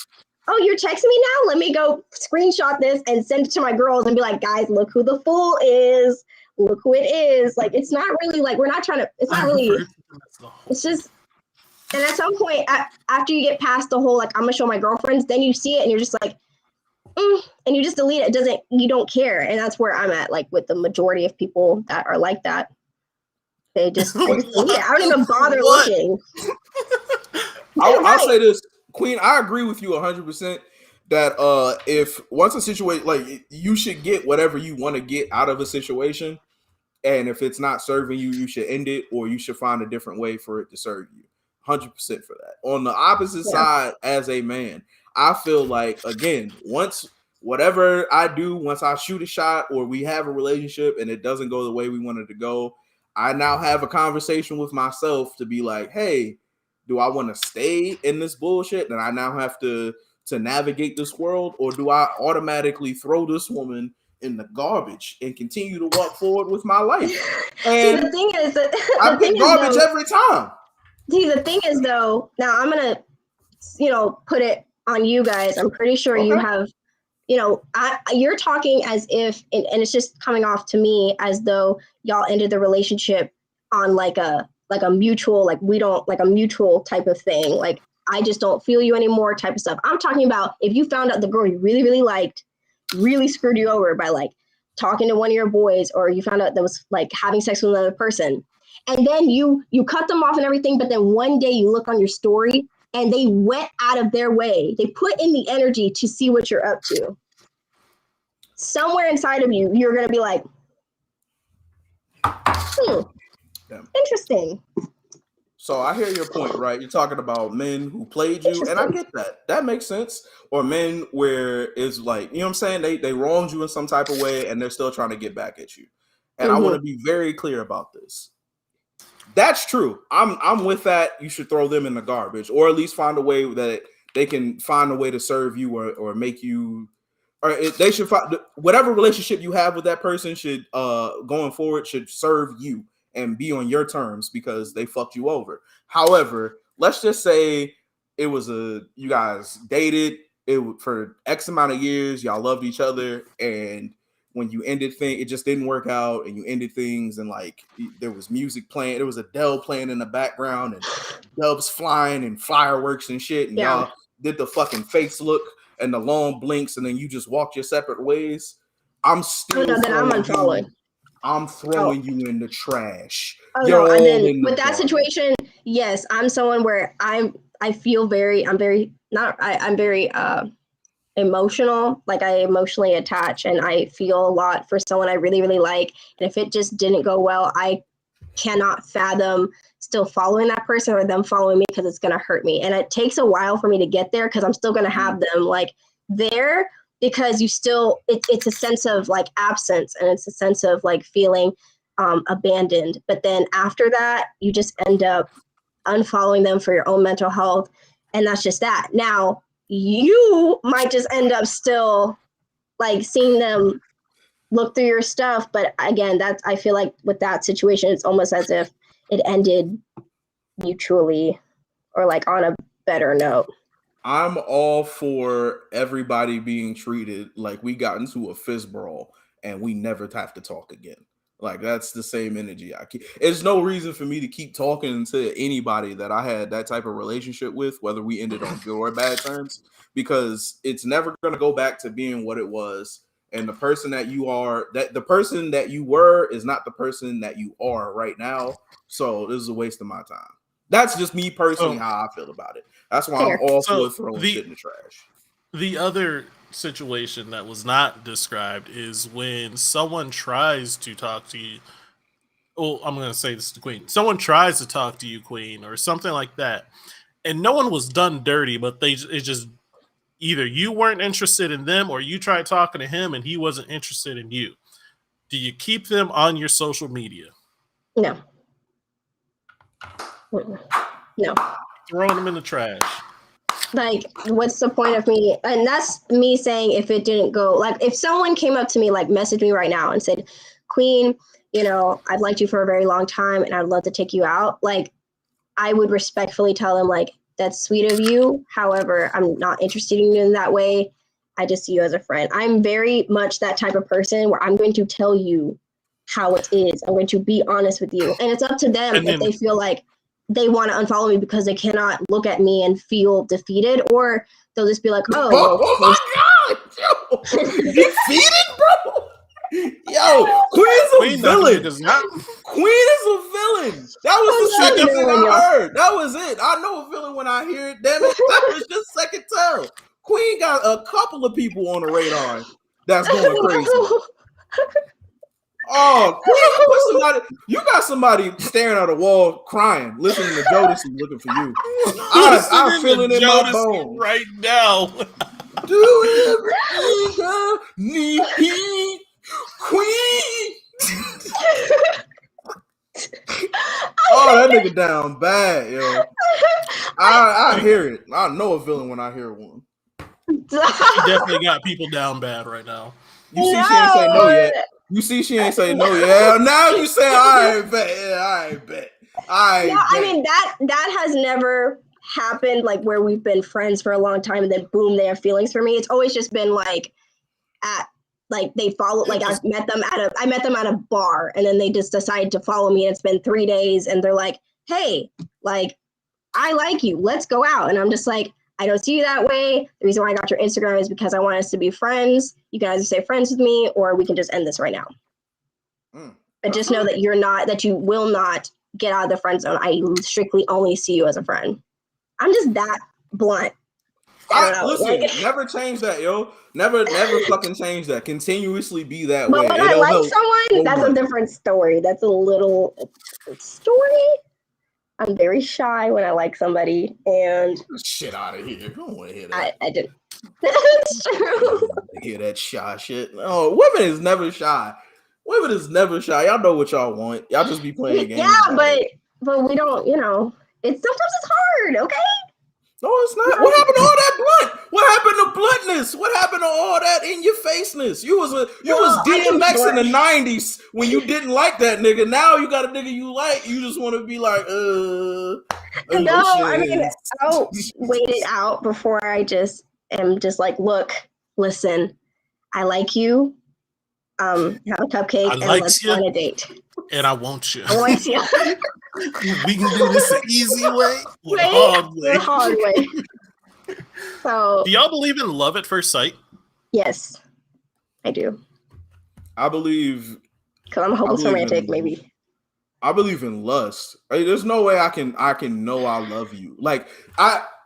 oh, you're texting me now? Let me go screenshot this and send it to my girls and be like, guys, look who the fool is. Look who it is. Like, it's not really like, we're not trying to, it's not really, it's just, and at some point, after you get past the whole, like, I'm gonna show my girlfriends, then you see it and you're just like, and you just delete it. You don't care. And that's where I'm at, like, with the majority of people that are like that. They just delete it. I don't even bother looking. I'll say this, Queen, I agree with you 100% that if once a situation, like, you should get whatever you want to get out of a situation, and if it's not serving you, you should end it, or you should find a different way for it to serve you. 100% for that. On the opposite side, as a man, I feel like, again, once whatever I do, once I shoot a shot or we have a relationship and it doesn't go the way we wanted to go, I now have a conversation with myself to be like, hey, do I want to stay in this bullshit and I now have to navigate this world, or do I automatically throw this woman in the garbage and continue to walk forward with my life? And see, the thing is that I get garbage every time. See, the thing is, though, now I'm gonna, put it on you guys. I'm pretty sure you have, you're talking as if, and it's just coming off to me as though y'all ended the relationship on like a mutual, like we don't, like a mutual type of thing. Like, I just don't feel you anymore type of stuff. I'm talking about if you found out the girl you really, really liked really screwed you over by like talking to one of your boys, or you found out that was like having sex with another person, and then you cut them off and everything, but then one day you look on your story and they went out of their way, they put in the energy to see what you're up to. Somewhere inside of you, you're going to be like, interesting. So I hear your point, right? You're talking about men who played you, and I get that. That makes sense. Or men where it's like, you know what I'm saying? They wronged you in some type of way, and they're still trying to get back at you. And I want to be very clear about this. That's true. I'm with that. You should throw them in the garbage, or at least find a way that they can find a way to serve you or make you, or they should find whatever relationship you have with that person should going forward should serve you and be on your terms because they fucked you over. However, let's just say it was you guys dated for X amount of years, y'all loved each other, and when you ended things, it just didn't work out, and you ended things, and like there was music playing, there was Adele playing in the background, and doves flying and fireworks and shit, and y'all did the fucking face look and the long blinks, and then you just walked your separate ways. I'm still I'm throwing you in the trash. Oh no! And then with that situation, yes, I'm someone where I'm very emotional. Like, I emotionally attach, and I feel a lot for someone I really, really like. And if it just didn't go well, I cannot fathom still following that person or them following me, because it's going to hurt me. And it takes a while for me to get there, because I'm still going to have them like there, because you still, it's a sense of like absence, and it's a sense of like feeling abandoned. But then after that, you just end up unfollowing them for your own mental health. And that's just that. Now, you might just end up still like seeing them look through your stuff. But again, I feel like with that situation, it's almost as if it ended mutually or like on a better note. I'm all for everybody being treated like we got into a fist brawl and we never have to talk again. Like, that's the same energy I keep. There's no reason for me to keep talking to anybody that I had that type of relationship with, whether we ended on good or bad terms, because it's never going to go back to being what it was. And the person that you are, the person that you were is not the person that you are right now. So this is a waste of my time. That's just me personally, how I feel about it. That's why I'm all for throwing shit in the trash. The other situation that was not described is when someone tries to talk to you. Oh, I'm going to say this to Queen. Someone tries to talk to you, Queen, or something like that, and no one was done dirty, but it's just either you weren't interested in them or you tried talking to him and he wasn't interested in you. Do you keep them on your social media? No. No. Throwing them in the trash. Like, what's the point of me? And that's me saying, if it didn't go, like, if someone came up to me, like, messaged me right now and said, Queen, I've liked you for a very long time and I'd love to take you out. Like, I would respectfully tell them, like, that's sweet of you. However, I'm not interested in you in that way. I just see you as a friend. I'm very much that type of person where I'm going to tell you how it is. I'm going to be honest with you. And it's up to them if they feel like they want to unfollow me because they cannot look at me and feel defeated, or they'll just be like, oh my God, yo, defeated, bro. Yo, Queen's a villain. Queen is a villain. That was the second thing I heard. That was it. I know a villain when I hear it. Damn it, that was just second tell. Queen got a couple of people on the radar that's going crazy. Oh, Queen, you got somebody staring at a wall crying, listening to Jodeci looking for you. I'm feeling it in my bones right now. Do everything I need, Queen. Oh, that nigga down bad, yo. I hear it. I know a villain when I hear one. He definitely got people down bad right now. You see, she ain't say no yet. You see, she ain't say no yet. Now you say, I ain't bet. Yeah, I ain't bet. I mean, that has never happened like where we've been friends for a long time and then boom, they have feelings for me. It's always just been like at like they follow like I met them at a bar and then they just decide to follow me and it's been 3 days and they're like, hey, like I like you, let's go out. And I'm just like, I don't see you that way. The reason why I got your Instagram is because I want us to be friends. You can either stay friends with me or we can just end this right now. But just know that that you will not get out of the friend zone. I strictly only see you as a friend. I'm just that blunt. Listen, never change that, yo. Never fucking change that. Continuously be that way. But when I like someone, that's a different story. That's a little story. I'm very shy when I like somebody, and shit out of here. I don't want to hear that. I didn't. That's true. Hear that shy shit? No, women is never shy. Women is never shy. Y'all know what y'all want. Y'all just be playing games. Yeah, but we don't. Sometimes it's hard. Okay. No, it's not. What happened to all that blunt? What happened to bluntness? What happened to all that in your faceness? You was DMX in the 90s when you didn't like that nigga. Now you got a nigga you like. You just want to be like, No, I mean, I'll wait it out before I just am just like, look, listen, I like you. Have a cupcake and let's go on a date. And I want you. I want you. We can do this the easy way or the hard way. So, do y'all believe in love at first sight? Yes, I do. I believe. Because I'm a hopeless romantic, maybe. I believe in lust. There's no way I can know I love you.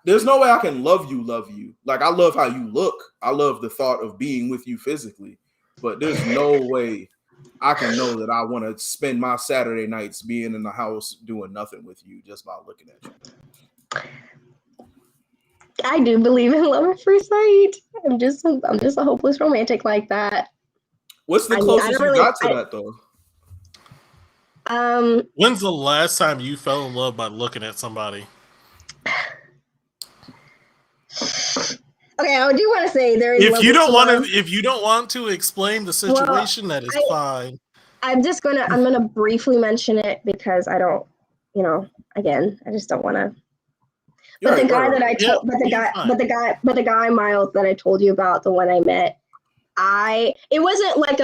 There's no way I can love you. Like, I love how you look. I love the thought of being with you physically. But there's no way I can know that I want to spend my Saturday nights being in the house doing nothing with you just by looking at you. I do believe in love at first sight. I'm just a hopeless romantic like that. What's the closest you got to that though? When's the last time you fell in love by looking at somebody? Okay, I do want to say there is. If you don't want to explain the situation, that is fine. I'm gonna briefly mention it because I don't, again, I just don't want to. But the guy that I told, but the guy Miles that I told you about, the one I met, it wasn't like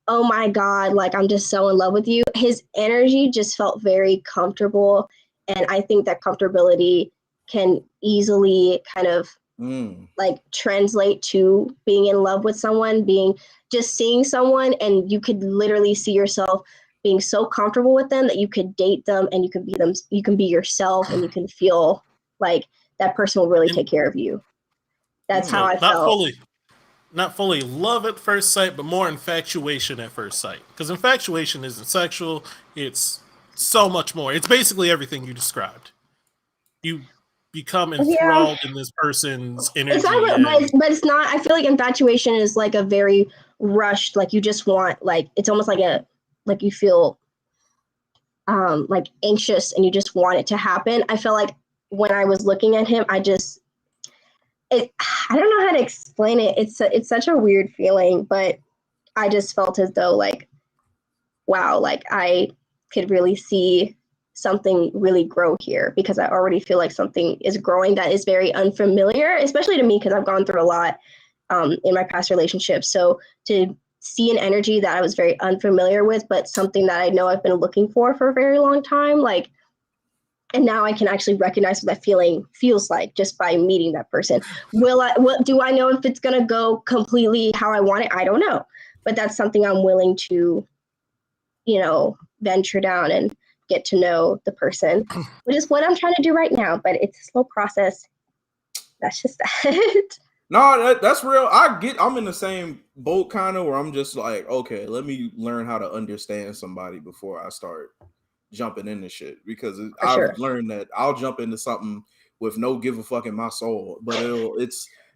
oh my God, like I'm just so in love with you. His energy just felt very comfortable, and I think that comfortability can easily kind of like translate to being in love with someone, just seeing someone and you could literally see yourself being so comfortable with them that you could date them and you can be yourself and you can feel like that person will really take care of you. That's how I felt. Not fully love at first sight, but more infatuation at first sight. Because infatuation isn't sexual. It's so much more. It's basically everything you described. You become enthralled in this person's energy. But it's not. I feel like infatuation is like a very rushed, like you just want, like it's almost like you feel like anxious and you just want it to happen. I feel like when I was looking at him, I don't know how to explain it. It's such a weird feeling, but I just felt as though like, wow, like I could really see something really grow here because I already feel like something is growing that is very unfamiliar, especially to me because I've gone through a lot in my past relationships. So to see an energy that I was very unfamiliar with, but something that I know I've been looking for a very long time, like, and now I can actually recognize what that feeling feels like just by meeting that person. Do I know if it's going to go completely how I want it? I don't know, but that's something I'm willing to, venture down and get to know the person, which is what I'm trying to do right now, but it's a slow process. That's just that. No, that's real. I'm in the same boat kind of where I'm just like, okay, let me learn how to understand somebody before I start jumping into shit because I've learned that I'll jump into something with no give a fuck in my soul, but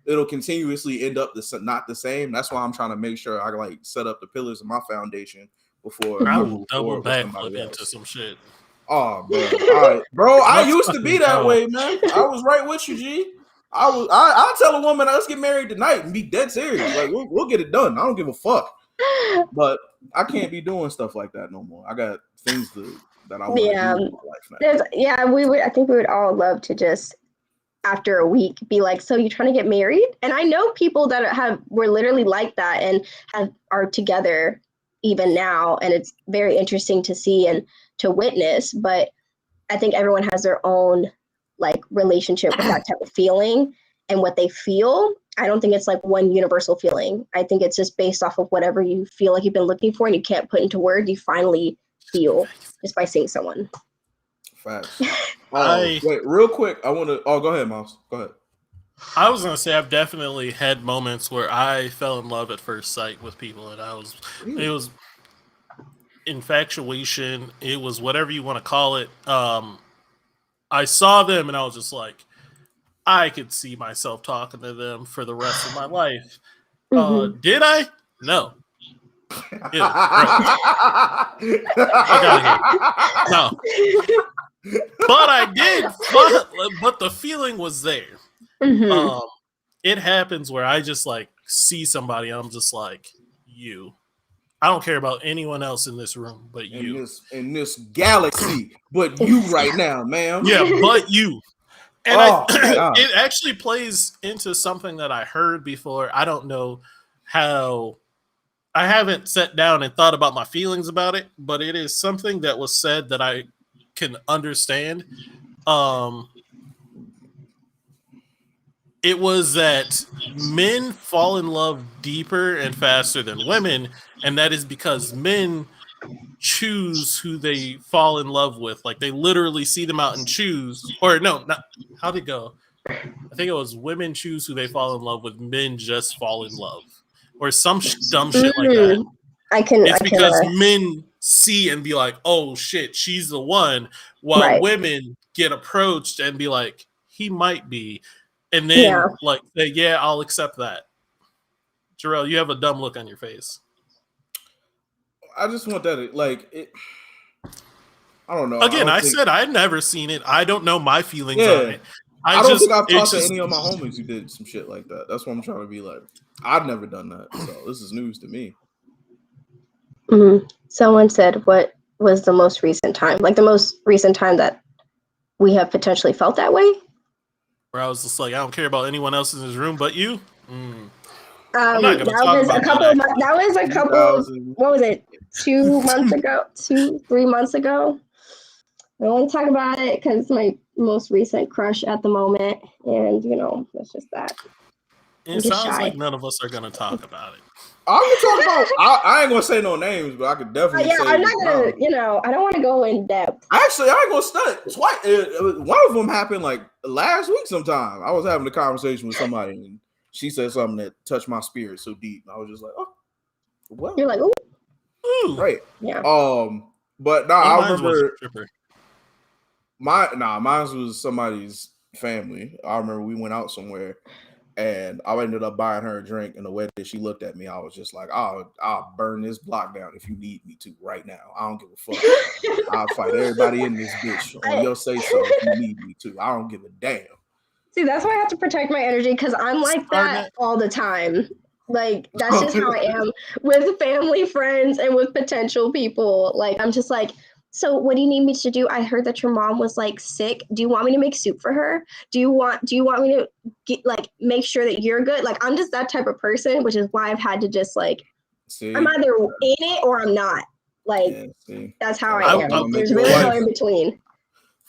it'll continuously end up not the same. That's why I'm trying to make sure I like set up the pillars of my foundation before I will double backflip into some shit. Oh, bro. All right, bro. I used to be that way, man. I was right with you, G. I'll tell a woman, let's get married tonight and be dead serious. Like we'll get it done. I don't give a fuck. But I can't be doing stuff like that no more. I got things that I want to do in my life now. I think we would all love to just after a week be like, so you trying to get married? And I know people that were literally like that and are together even now, and it's very interesting to see and to witness. But I think everyone has their own like relationship with that type of feeling and what they feel. I don't think it's like one universal feeling. I think it's just based off of whatever you feel like you've been looking for and you can't put into words, you finally feel just by seeing someone. Facts. Wait, real quick. I want to. Oh, go ahead, Miles. Go ahead. I was gonna say I've definitely had moments where I fell in love at first sight with people, and it was infatuation. It was whatever you want to call it. I saw them, and I was just like, I could see myself talking to them for the rest of my life. Did I? No. Ew, fuck out of here. No. But I did. But the feeling was there. It happens where I just like see somebody. I'm just like, you. I don't care about anyone else in this room, but you. In this galaxy, but you right now, ma'am. Yeah, but you. And it actually plays into something that I heard before. I don't know how. I haven't sat down and thought about my feelings about it, but it is something that was said that I can understand. It was that men fall in love deeper and faster than women, and that is because men choose who they fall in love with. Like they literally see them out and choose, or no, not how'd it go? I think it was women choose who they fall in love with, men just fall in love, or some dumb shit like that. It's because men see and be like, oh shit, she's the one, while women get approached and be like, he might be. And then, like, say, yeah, I'll accept that. Jarrell, you have a dumb look on your face. I just want that, like, I don't know. Again, I said I'd never seen it. I don't know my feelings on it. I don't think I've talked to any of my homies who did some shit like that. That's what I'm trying to be like. I've never done that, so this is news to me. Someone said, what was the most recent time? Like, the most recent time that we have potentially felt that way? Where I was just like, I don't care about anyone else in this room but you. That was a couple. What was it? 2 months ago? 3 months ago. I don't want to talk about it because it's my most recent crush at the moment, and that's just that. It sounds like none of us are gonna talk about it. I'm gonna talk about. I ain't gonna say no names, but I could definitely. Say I'm not gonna. I don't want to go in depth. Actually, I ain't gonna stunt. One of them happened like last week. Sometime I was having a conversation with somebody, and she said something that touched my spirit so deep. I was just like, oh, well. You're like, ooh, right, yeah. But I remember. Mine was somebody's family. I remember we went out somewhere. And I ended up buying her a drink, and the way that she looked at me, I was just like, I'll burn this block down if you need me to right now. I don't give a fuck. I'll fight everybody in this bitch on your say so if you need me to. I don't give a damn. See, that's why I have to protect my energy, because I'm like that all the time. Like, that's just how I am with family, friends, and with potential people. Like, I'm just like, so what do you need me to do? I heard that your mom was like sick. Do you want me to make soup for her? Do you want me to get, like, make sure that you're good? Like, I'm just that type of person, which is why I've had to just like, I'm either in it or I'm not. Like, that's how I am. There's really no in between.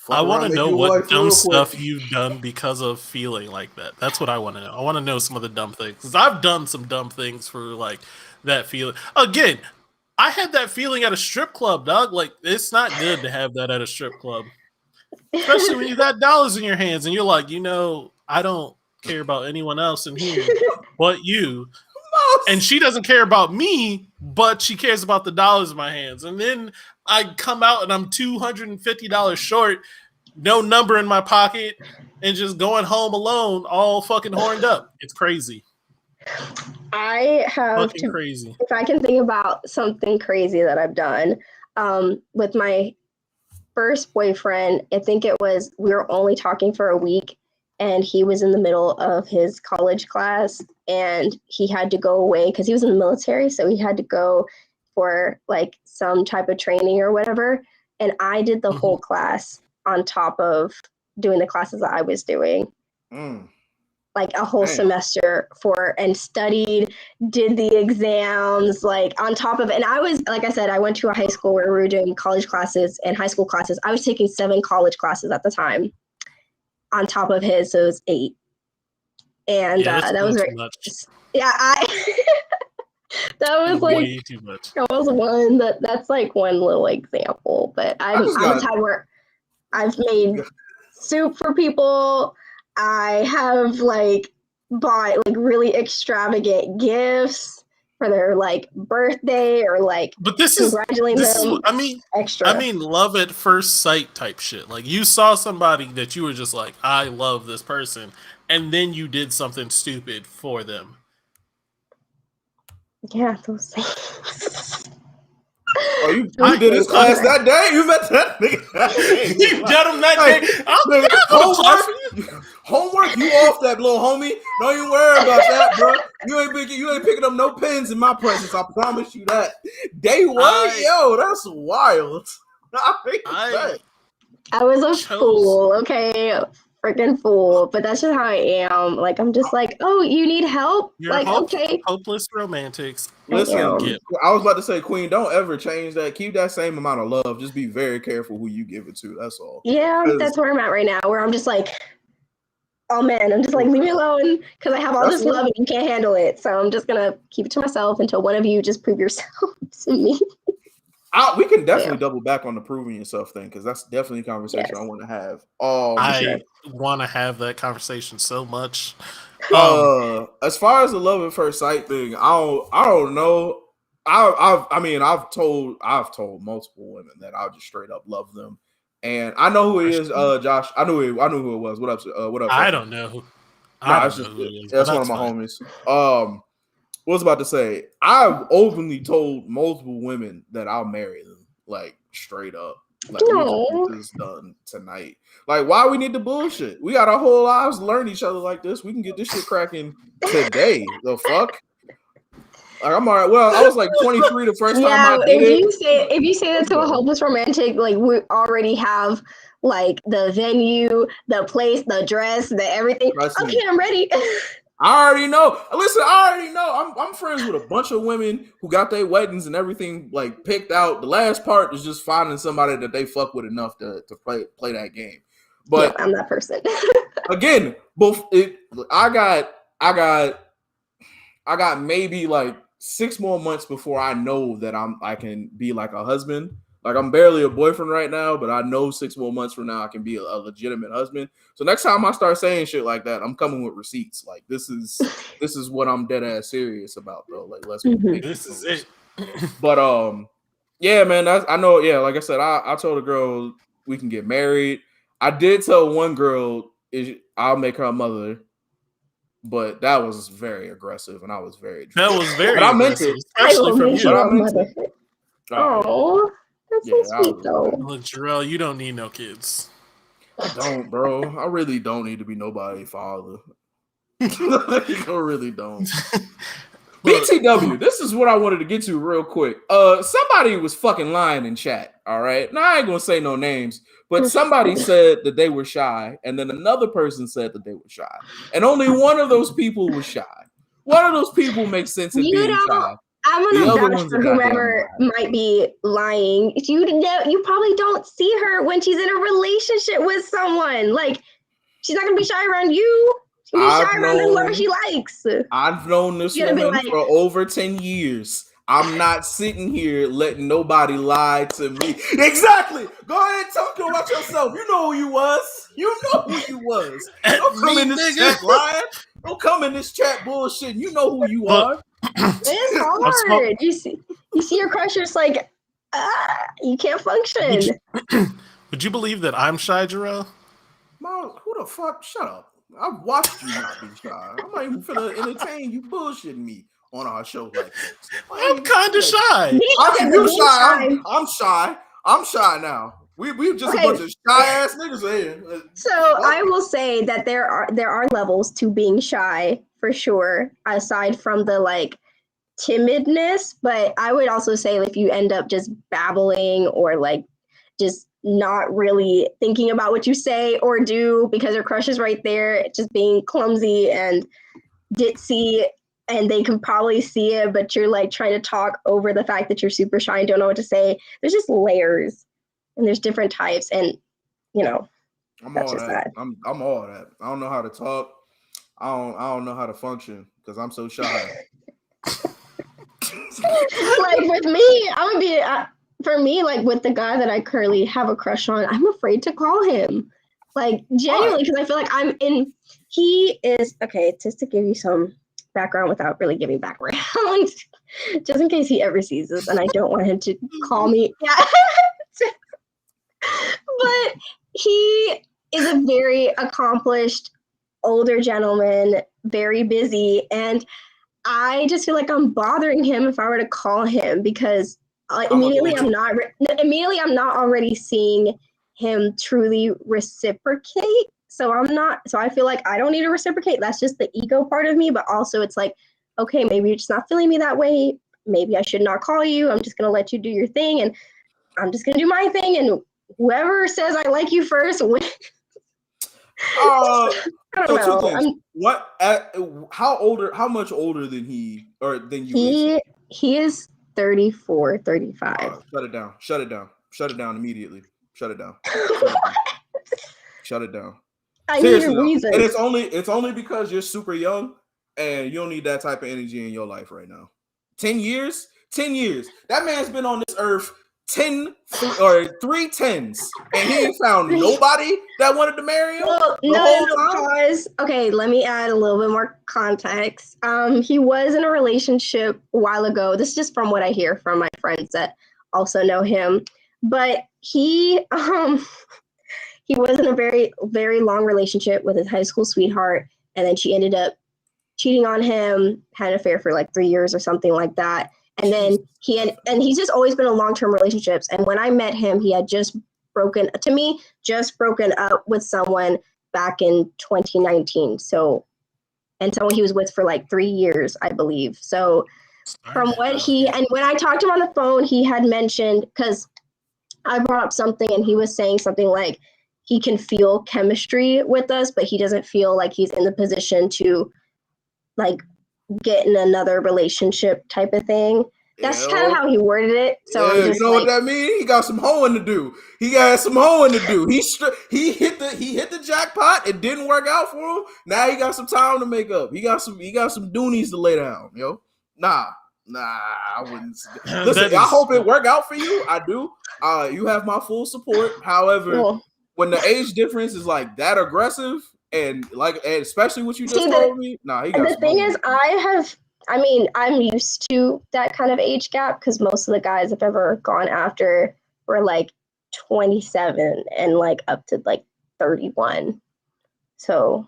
I want to know what dumb stuff you've done because of feeling like that. That's what I want to know. I want to know some of the dumb things, because I've done some dumb things for like that feeling. Again, I had that feeling at a strip club, dog. Like, it's not good to have that at a strip club. Especially when you got dollars in your hands and you're like, I don't care about anyone else in here but you. And she doesn't care about me, but she cares about the dollars in my hands. And then I come out and I'm $250 short, no number in my pocket, and just going home alone, all fucking horned up. It's crazy. I have crazy. If I can think about something crazy that I've done, with my first boyfriend, I think we were only talking for a week, and he was in the middle of his college class, and he had to go away because he was in the military, so he had to go for like some type of training or whatever, and I did the whole class on top of doing the classes that I was doing. like a whole semester and studied, did the exams, like on top of it. And I was, like I said, I went to a high school where we were doing college classes and high school classes. I was taking 7 college classes at the time on top of his, so it was 8. And that was very much. Yeah, that was like way too much. That was one that's like one little example. But I'm a type where I've made soup for people. I have like bought like really extravagant gifts for their like birthday or like congratulating them. I mean, love at first sight type shit. Like you saw somebody that you were just like, I love this person, and then you did something stupid for them. Yeah, those things. Oh, you did his class that day? You met that nigga? You got him that day? Homework, you off that little homie. Don't even worry about that, bro. You ain't picking up no pens in my presence. I promise you that. Day 1, yo, that's wild. I was a fool, okay? Freaking fool, but that's just how I am. Like, I'm just like, oh, you need help? You're like, okay. Hopeless romantics. Listen, I was about to say, Queen, don't ever change that. Keep that same amount of love. Just be very careful who you give it to. That's all. Yeah, that's where I'm at right now, where I'm just like, oh man, I'm just like, leave me alone, because I have all this love and you can't handle it. So I'm just gonna keep it to myself until one of you just prove yourself to me. We can definitely double back on the proving yourself thing, because that's definitely a conversation I want to have. I want to have that conversation so much. As far as the love at first sight thing, I don't know. I've told multiple women that I just straight up love them, and I know who he is. Josh, I knew who it was. What up? What up? I don't know. That's one of my homies. What was about to say, I've openly told multiple women that I'll marry them, like straight up. Like we can get this done tonight. Like, why we need the bullshit? We got our whole lives to learn each other like this. We can get this shit cracking today. The fuck? Like, I'm all right. Well, I was like 23 the first time I did it. If you say that to a hopeless romantic, like we already have like the venue, the place, the dress, the everything. Okay, I'm ready. I already know. Listen, I already know. I'm friends with a bunch of women who got their weddings and everything like picked out. The last part is just finding somebody that they fuck with enough to play that game. But I'm that person. Again, I got maybe like 6 more months before I know that I can be like a husband. Like, I'm barely a boyfriend right now, but I know 6 more months from now I can be a legitimate husband. So next time I start saying shit like that, I'm coming with receipts. Like, this is what I'm dead ass serious about, though. Like, let's this is it. But yeah, man. I know. Yeah, like I said, I told a girl we can get married. I did tell one girl I'll make her a mother, but that was very aggressive, and I was very. That was very. But I meant it, especially from you. But I meant it. Oh. That's so sweet, though. Look, Jarrell, you don't need no kids. I don't, bro. I really don't need to be nobody's father. I really don't. BTW, this is what I wanted to get to real quick. Somebody was fucking lying in chat, all right? Now, I ain't gonna say no names, but somebody said that they were shy, and then another person said that they were shy. And only one of those people was shy. One of those people makes sense in being shy. I'm gonna vouch for whoever might be lying. You probably don't see her when she's in a relationship with someone. Like, she's not gonna be shy around you. She's gonna be shy around whoever she likes. I've known this woman for over 10 years. I'm not sitting here letting nobody lie to me. Exactly. Go ahead and talk about yourself. You know who you was. Don't come in this chat lying. Don't come in this chat bullshit. You know who you are. It's hard. You see your crush, it's like, you can't function. Would you believe that I'm shy, Jarrell? Miles, who the fuck? Shut up. I've watched you not be shy. I'm not even finna entertain you bullshitting me on our show like this. I'm kind of shy. You shy. I'm shy. I'm shy now. We just a bunch of shy ass niggas here. So I will say that there are levels to being shy for sure, aside from the like timidness. But I would also say if you end up just babbling or like just not really thinking about what you say or do because your crush is right there, just being clumsy and ditzy, and they can probably see it, but you're like trying to talk over the fact that you're super shy and don't know what to say. There's just layers and there's different types, and you know, I'm that's all just that. that. I'm all that. I don't know how to talk. I don't know how to function because I'm so shy. Like with me, I would be for me, like with the guy that I currently have a crush on, I'm afraid to call him. Like genuinely, because I feel like he is okay, just to give you some background without really giving background, just in case he ever sees this, and I don't want him to call me. Yeah. But he is a very accomplished older gentleman, very busy, and I just feel like I'm bothering him if I were to call him because immediately I'm not already seeing him truly reciprocate. So I feel like I don't need to reciprocate. That's just the ego part of me. But also it's like, okay, maybe you're just not feeling me that way. Maybe I should not call you. I'm just going to let you do your thing and I'm just going to do my thing. And whoever says I like you first, I don't know. Two things. How much older than he or than you is he is 34, 35. Shut it down immediately. Shut it down. Shut it down. I Seriously, need a reason. And it's only because you're super young and you don't need that type of energy in your life right now. 10 years? 10 years. That man's been on this earth 3 10s and he ain't found nobody that wanted to marry him. Well, no, pause. Okay, let me add a little bit more context. He was in a relationship a while ago. This is just from what I hear from my friends that also know him. But he was in a very, very long relationship with his high school sweetheart, and then she ended up cheating on him, had an affair for like 3 years or something like that. And then he's just always been in long-term relationships. And when I met him, he had just broken up with someone back in 2019. So, and someone he was with for like 3 years, I believe. So from what and when I talked to him on the phone, he had mentioned, because I brought up something and he was saying something like he can feel chemistry with us, but he doesn't feel like he's in the position to like get in another relationship type of thing. That's kind of how he worded it. So you know what that means? He got some hoeing to do. He hit the jackpot. It didn't work out for him. Now he got some time to make up. He got some doonies to lay down. Nah, I wouldn't. Listen, I hope it work out for you. I do. You have my full support. However, when the age difference is like that aggressive, and especially what you just told me, he got. The thing is, I'm used to that kind of age gap because most of the guys I've ever gone after were like 27 and like up to like 31. So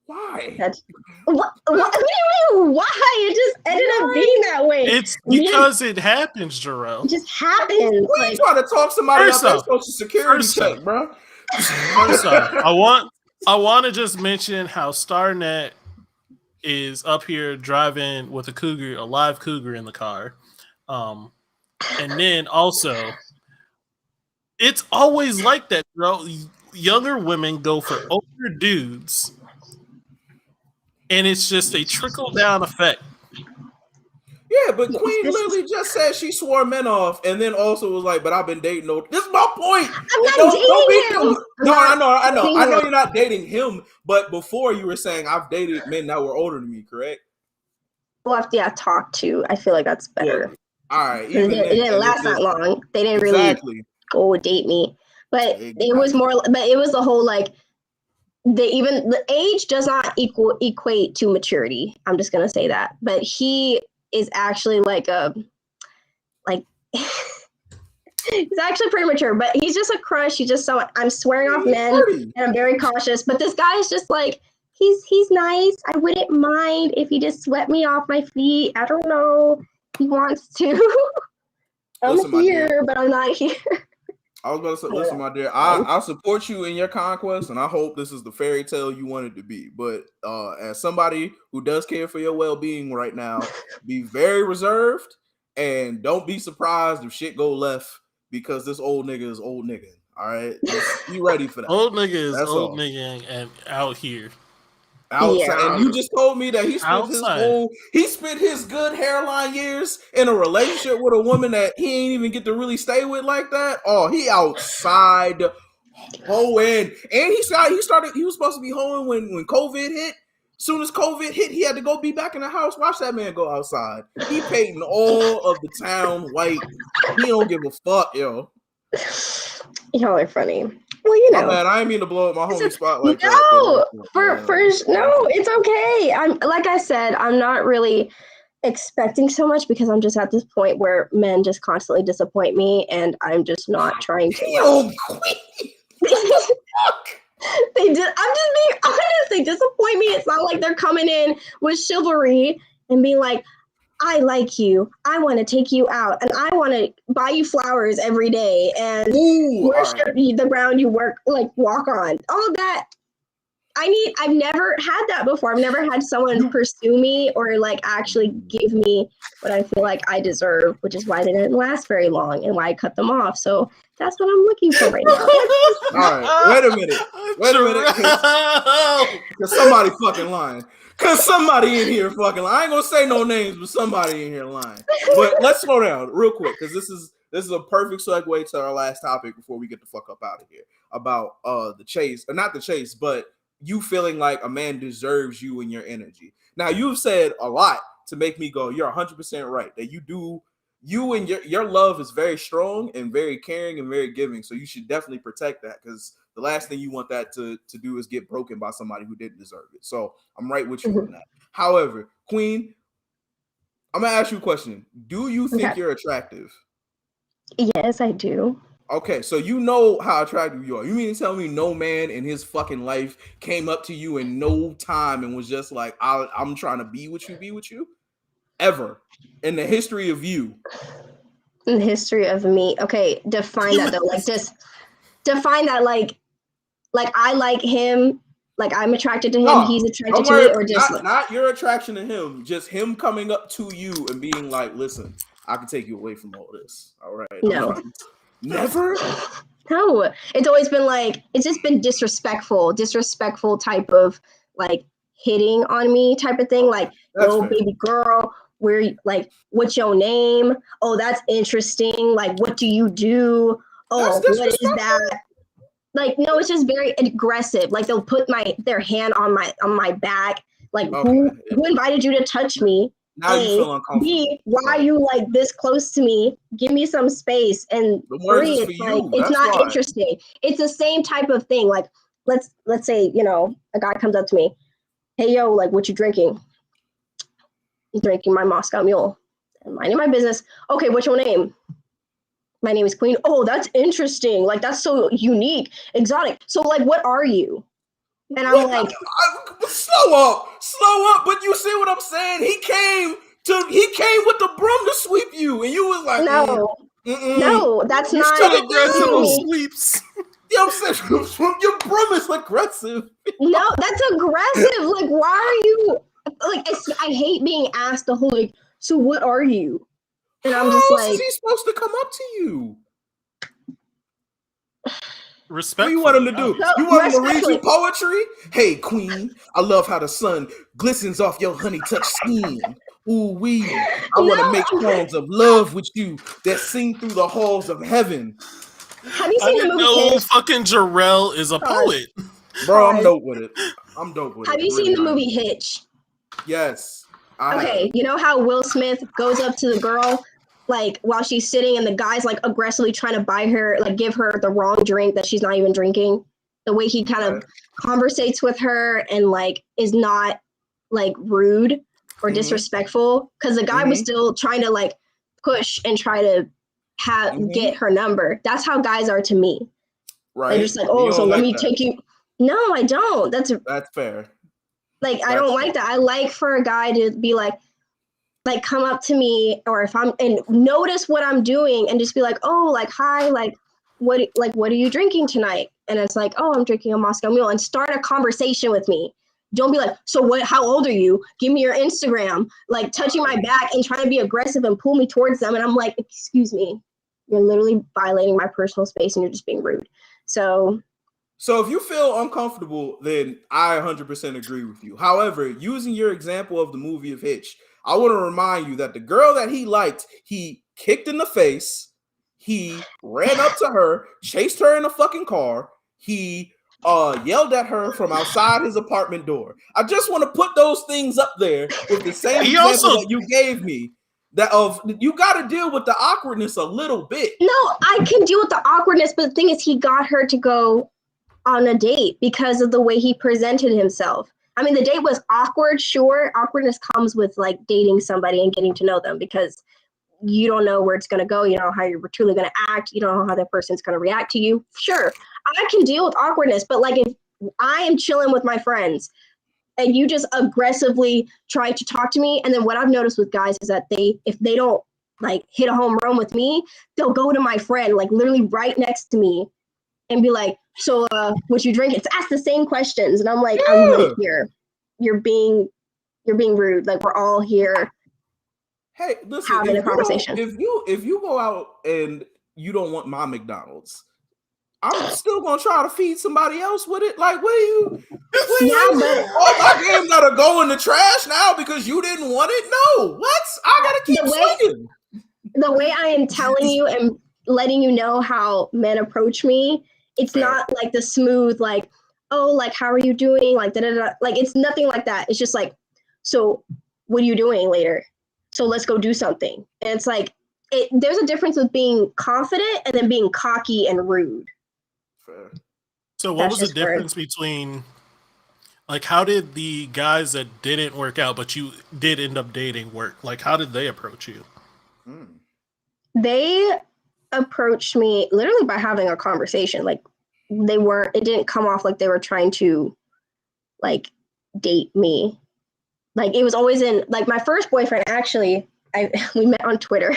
why? That's what do you mean? Why? It just ended up being that way. It's because it happens, Jarrell. It just happens. What are you trying to talk somebody out that Social Security check, bro? First off, I want to just mention how StarNet is up here driving with a live cougar in the car. And then also, it's always like that, bro. Younger women go for older dudes, and it's just a trickle-down effect. Yeah, but Queen literally just said she swore men off, and then also was like, "But I've been dating." This is my point. I'm not dating him. No, I know you're not dating him. But before you were saying I've dated men that were older than me, correct? We'll have to talk to. I feel like that's better. All right, it didn't last that long. They didn't really go date me, but it was more. But it was the whole like. The age does not equate to maturity. I'm just gonna say that. But he is actually he's actually pretty mature, but he's just a crush. I'm swearing off men and I'm very cautious, but this guy is just like, he's nice. I wouldn't mind if he just swept me off my feet. I don't know. He wants to. I'm here, but I'm not here. I was about to say, listen, my dear, I support you in your conquest, and I hope this is the fairy tale you want it to be. But as somebody who does care for your well-being right now, be very reserved and don't be surprised if shit go left because this old nigga is old nigga. All right, just be ready for that. Old nigga is That's old all. nigga and out here. Outside, Yeah. and you just told me that he Outside. spent his good hairline years in a relationship with a woman that he ain't even get to really stay with like that. Oh, he outside hoeing, and he was supposed to be hoeing when COVID hit. Soon as COVID hit, he had to go be back in the house. Watch that man go outside. He painting all of the town white. He don't give a fuck, yo. Y'all are funny. Well, you know. My bad. I ain't mean to blow up my homie spot like that. No, it's okay. I'm like I said, I'm not really expecting so much because I'm just at this point where men just constantly disappoint me, and I'm just not trying to. Yo, I'm just being honest. They disappoint me. It's not like they're coming in with chivalry and being like, I like you. I want to take you out, and I want to buy you flowers every day and worship the ground you walk on. All of that. I've never had that before. I've never had someone pursue me or like actually give me what I feel like I deserve, which is why they didn't last very long and why I cut them off. So that's what I'm looking for right now. All right, wait a minute, because somebody fucking lying. Because somebody in here fucking lying. I ain't gonna say no names, but somebody in here lying. But let's slow down real quick, because this is a perfect segue to our last topic before we get the fuck up out of here about the chase, or not the chase, but you feeling like a man deserves you and your energy. Now, you've said a lot to make me go, you're 100% right, that you and your love is very strong and very caring and very giving. So you should definitely protect that, because the last thing you want that to do is get broken by somebody who didn't deserve it. So I'm right with you on that. However, Queen, I'm going to ask you a question. Do you think you're attractive? Yes, I do. Okay, so you know how attractive you are. You mean to tell me no man in his fucking life came up to you in no time and was just like, I'm trying to be with you? Ever. In the history of you. In the history of me. Okay, define that though. Like, just define that like I like him, like I'm attracted to him, he's attracted to me, or just not your attraction to him, just him coming up to you and being like, listen, I can take you away from all this. All right. No. Never? No. It's always been like, it's just been disrespectful type of like hitting on me type of thing. Like, oh, baby girl, what's your name? Oh, that's interesting. Like, what do you do? Oh, what is that? Like, no, it's just very aggressive. Like, they'll put their hand on my back. Like, who invited you to touch me? Now you feel uncomfortable. B, why are you like this close to me? Give me some space. And three, it's like it's not interesting. It's the same type of thing. Like, let's say, a guy comes up to me, hey yo, like, what you drinking? I'm drinking my Moscow Mule. I'm minding my business. Okay, what's your name? My name is Queen. Oh, that's interesting. Like, that's so unique, exotic. So, like, what are you? And I'm like, slow up. But you see what I'm saying? He came with the broom to sweep you, and you was like, no, that's you're not still aggressive on sweeps. You know what I'm saying? Your broom is aggressive. No, that's aggressive. Like, why are you like? I hate being asked the whole like. So what are you? And I'm just like, how is he supposed to come up to you? Respect. What you want him to do? You want him to read you poetry? Hey, Queen, I love how the sun glistens off your honey-touched skin. Ooh wee! I want to make songs of love with you that sing through the halls of heaven. Have you seen the movie Hitch? Fucking Jarrell is a poet. Bro, I'm dope with it. Have you seen the movie Hitch? Yes. Okay, you know how Will Smith goes up to the girl like while she's sitting and the guy's like aggressively trying to buy her, like give her the wrong drink that she's not even drinking. The way he kind of conversates with her and like is not like rude or disrespectful, because the guy was still trying to like push and try to get her number. That's how guys are to me. Right. They're just like, oh, so let me take you. No, I don't. That's fair. Like, I don't like that. I like for a guy to be like come up to me, or if I'm and notice what I'm doing and just be like, oh, like, hi, like what are you drinking tonight? And it's like, oh, I'm drinking a Moscow Mule, and start a conversation with me. Don't be like, so what, how old are you? Give me your Instagram, like touching my back and trying to be aggressive and pull me towards them. And I'm like, excuse me, You're literally violating my personal space and you're just being rude. So if you feel uncomfortable, then I 100% agree with you. However, using your example of the movie of Hitch, I want to remind you that the girl that he liked, he kicked in the face, he ran up to her, chased her in a fucking car, he yelled at her from outside his apartment door. I just want to put those things up there with the same example that you gave me. That of you got to deal with the awkwardness a little bit. No, I can deal with the awkwardness, but the thing is, he got her to go on a date because of the way he presented himself. I mean, the date was awkward, sure. Awkwardness comes with like dating somebody and getting to know them because you don't know where it's going to go. You don't know how you're truly going to act. You don't know how that person's going to react to you. Sure, I can deal with awkwardness, but like if I am chilling with my friends and you just aggressively try to talk to me, and then what I've noticed with guys is that if they don't like hit a home run with me, they'll go to my friend, like literally right next to me, and be like, so what you drink? It's ask the same questions. And I'm like, I'm right here. You're being rude. Like we're all here. Hey, listen, having a conversation. If you go out and you don't want my McDonald's, I'm still gonna try to feed somebody else with it. Like, what are you? My game gotta go in the trash now because you didn't want it? No, what? I gotta keep swinging. The way I am telling you and letting you know how men approach me, it's not like the smooth, like, oh, like, how are you doing? Like, da-da-da. Like, it's nothing like that. It's just like, so what are you doing later? So let's go do something. And it's like, there's a difference with being confident and then being cocky and rude. Fair. So what was the difference between, like, how did the guys that didn't work out, but you did end up dating work? Like, how did they approach you? They approached me literally by having a conversation. Like, it didn't come off like they were trying to, like, date me. Like, it was always like, my first boyfriend, actually, we met on Twitter.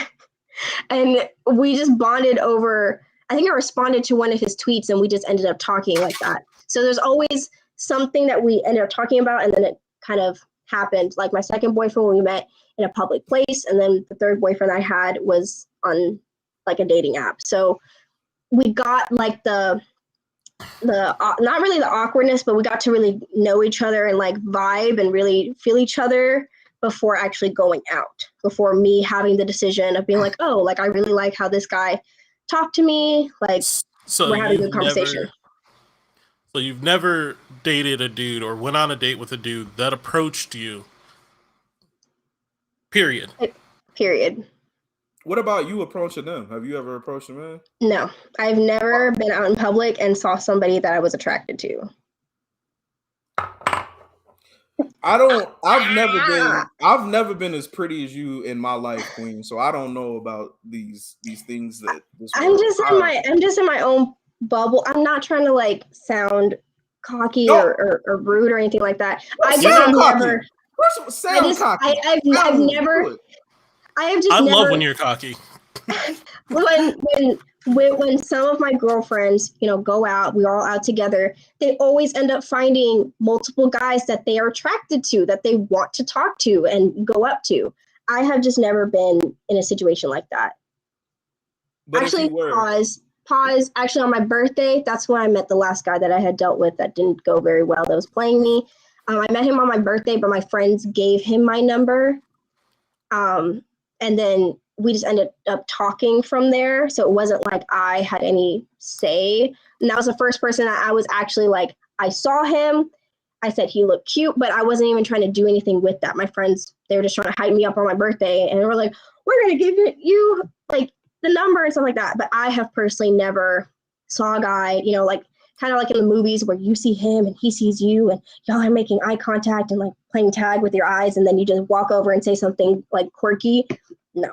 And we just bonded over, I think I responded to one of his tweets and we just ended up talking like that. So there's always something that we ended up talking about and then it kind of happened. Like my second boyfriend, we met in a public place. And then the third boyfriend I had was on like a dating app. So we got like the not really the awkwardness, but we got to really know each other and like vibe and really feel each other before actually going out, before me having the decision of being like, oh, like I really like how this guy talked to me. Like, so we're having a good conversation. So you've never dated a dude or went on a date with a dude that approached you, period. Period. What about you approaching them? Have you ever approached a man? No, I've never been out in public and saw somebody that I was attracted to. I've never been as pretty as you in my life, Queen. So I don't know about these things that I'm just in my own bubble. I'm not trying to like sound cocky or rude or anything like that. I love when you're cocky. When some of my girlfriends, go out, we're all out together, they always end up finding multiple guys that they are attracted to, that they want to talk to and go up to. I have just never been in a situation like that. But actually, pause. Actually, on my birthday, that's when I met the last guy that I had dealt with that didn't go very well, that was playing me. I met him on my birthday, but my friends gave him my number. And then we just ended up talking from there. So it wasn't like I had any say. And that was the first person that I was actually like, I saw him. I said he looked cute, but I wasn't even trying to do anything with that. My friends, they were just trying to hype me up on my birthday. And they were like, we're going to give you like the number and stuff like that. But I have personally never saw a guy, like kind of like in the movies where you see him and he sees you and y'all are making eye contact and like playing tag with your eyes. And then you just walk over and say something like quirky. No.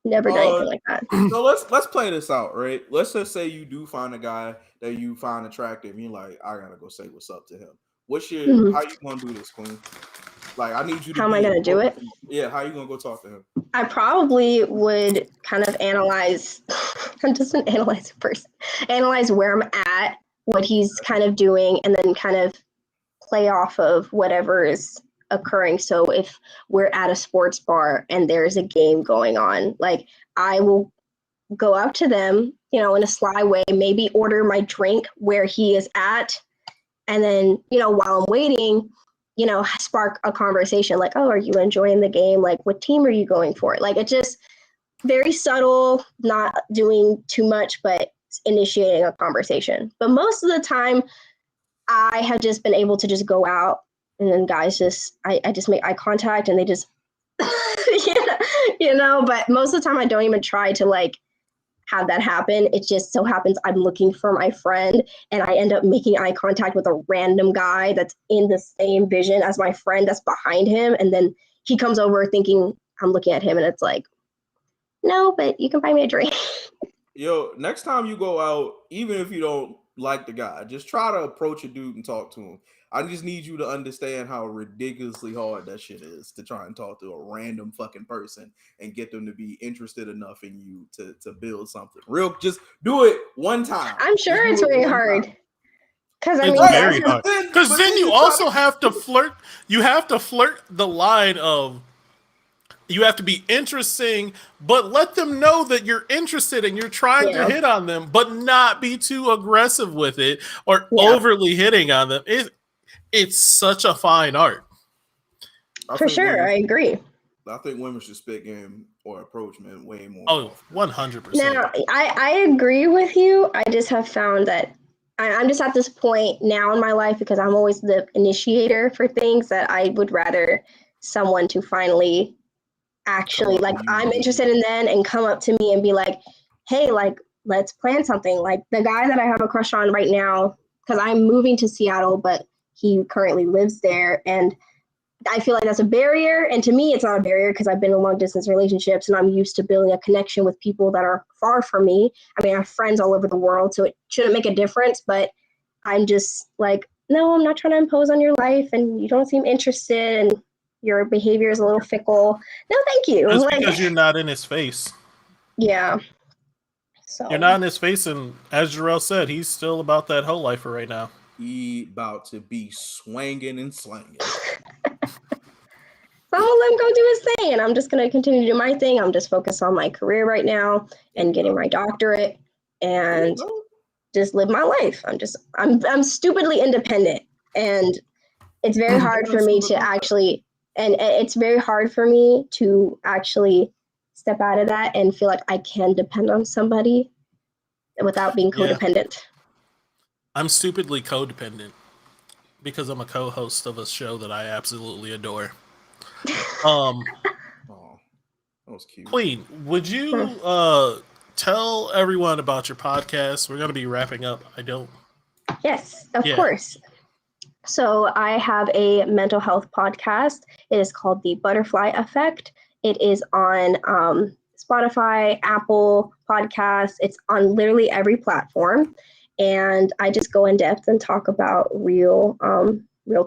Never done anything like that. So let's play this out, right? Let's just say you do find a guy that you find attractive and you're like, I gotta go say what's up to him. How you gonna do this, Queen? Like, I need you to. How am I gonna do it? Yeah, how you gonna go talk to him? I probably would kind of analyze. I'm just an analyzer person. Analyze where I'm at, what he's kind of doing, and then kind of play off of whatever is occurring. So if we're at a sports bar and there's a game going on, like I will go up to them, you know, in a sly way, maybe order my drink where he is at. And then, you know, while I'm waiting, you know, spark a conversation like, oh, are you enjoying the game? Like, what team are you going for? Like, it just very subtle, not doing too much, but initiating a conversation. But most of the time, I have just been able to just go out and then guys I just make eye contact and they just, you know, but most of the time I don't even try to like have that happen. It just so happens I'm looking for my friend and I end up making eye contact with a random guy that's in the same vision as my friend that's behind him. And then he comes over thinking I'm looking at him and it's like, no, but you can buy me a drink. Yo, next time you go out, even if you don't like the guy, just try to approach a dude and talk to him. I just need you to understand how ridiculously hard that shit is to try and talk to a random fucking person and get them to be interested enough in you to build something. Real, just do it one time. I'm sure it's very hard. Because I it's mean, very hard. Because then you also have to flirt. You have to flirt the line of you have to be interesting, but let them know that you're interested and you're trying to hit on them, but not be too aggressive with it or overly hitting on them. It's such a fine art. For sure, I agree. I think women should spit game or approach men way more. Oh, 100%. Now, I agree with you. I just have found that I'm just at this point now in my life because I'm always the initiator for things that I would rather someone to finally actually like I'm interested in then and come up to me and be like, hey, like, let's plan something. Like the guy that I have a crush on right now, because I'm moving to Seattle, but he currently lives there. And I feel like that's a barrier. And to me, it's not a barrier because I've been in long distance relationships and I'm used to building a connection with people that are far from me. I mean, I have friends all over the world, so it shouldn't make a difference. But I'm just like, no, I'm not trying to impose on your life. And you don't seem interested. And your behavior is a little fickle. No, thank you. That's like, because you're not in his face. Yeah. So you're not in his face. And as Jarrell said, he's still about that whole lifer right now. He about to be swanging and slanging. So I'm gonna let him go do his thing, and I'm just gonna continue to do my thing. I'm just focused on my career right now and getting my doctorate, and just live my life. I'm stupidly independent, and it's very hard for me to actually, and it's very hard for me to actually step out of that and feel like I can depend on somebody without being codependent. Yeah. I'm stupidly codependent because I'm a co-host of a show that I absolutely adore. Oh, that was cute. Queen, would you tell everyone about your podcast? We're going to be wrapping up. Yes, of course. So I have a mental health podcast. It is called The Butterfly Effect. It is on Spotify, Apple Podcasts. It's on literally every platform. And I just go in depth and talk about real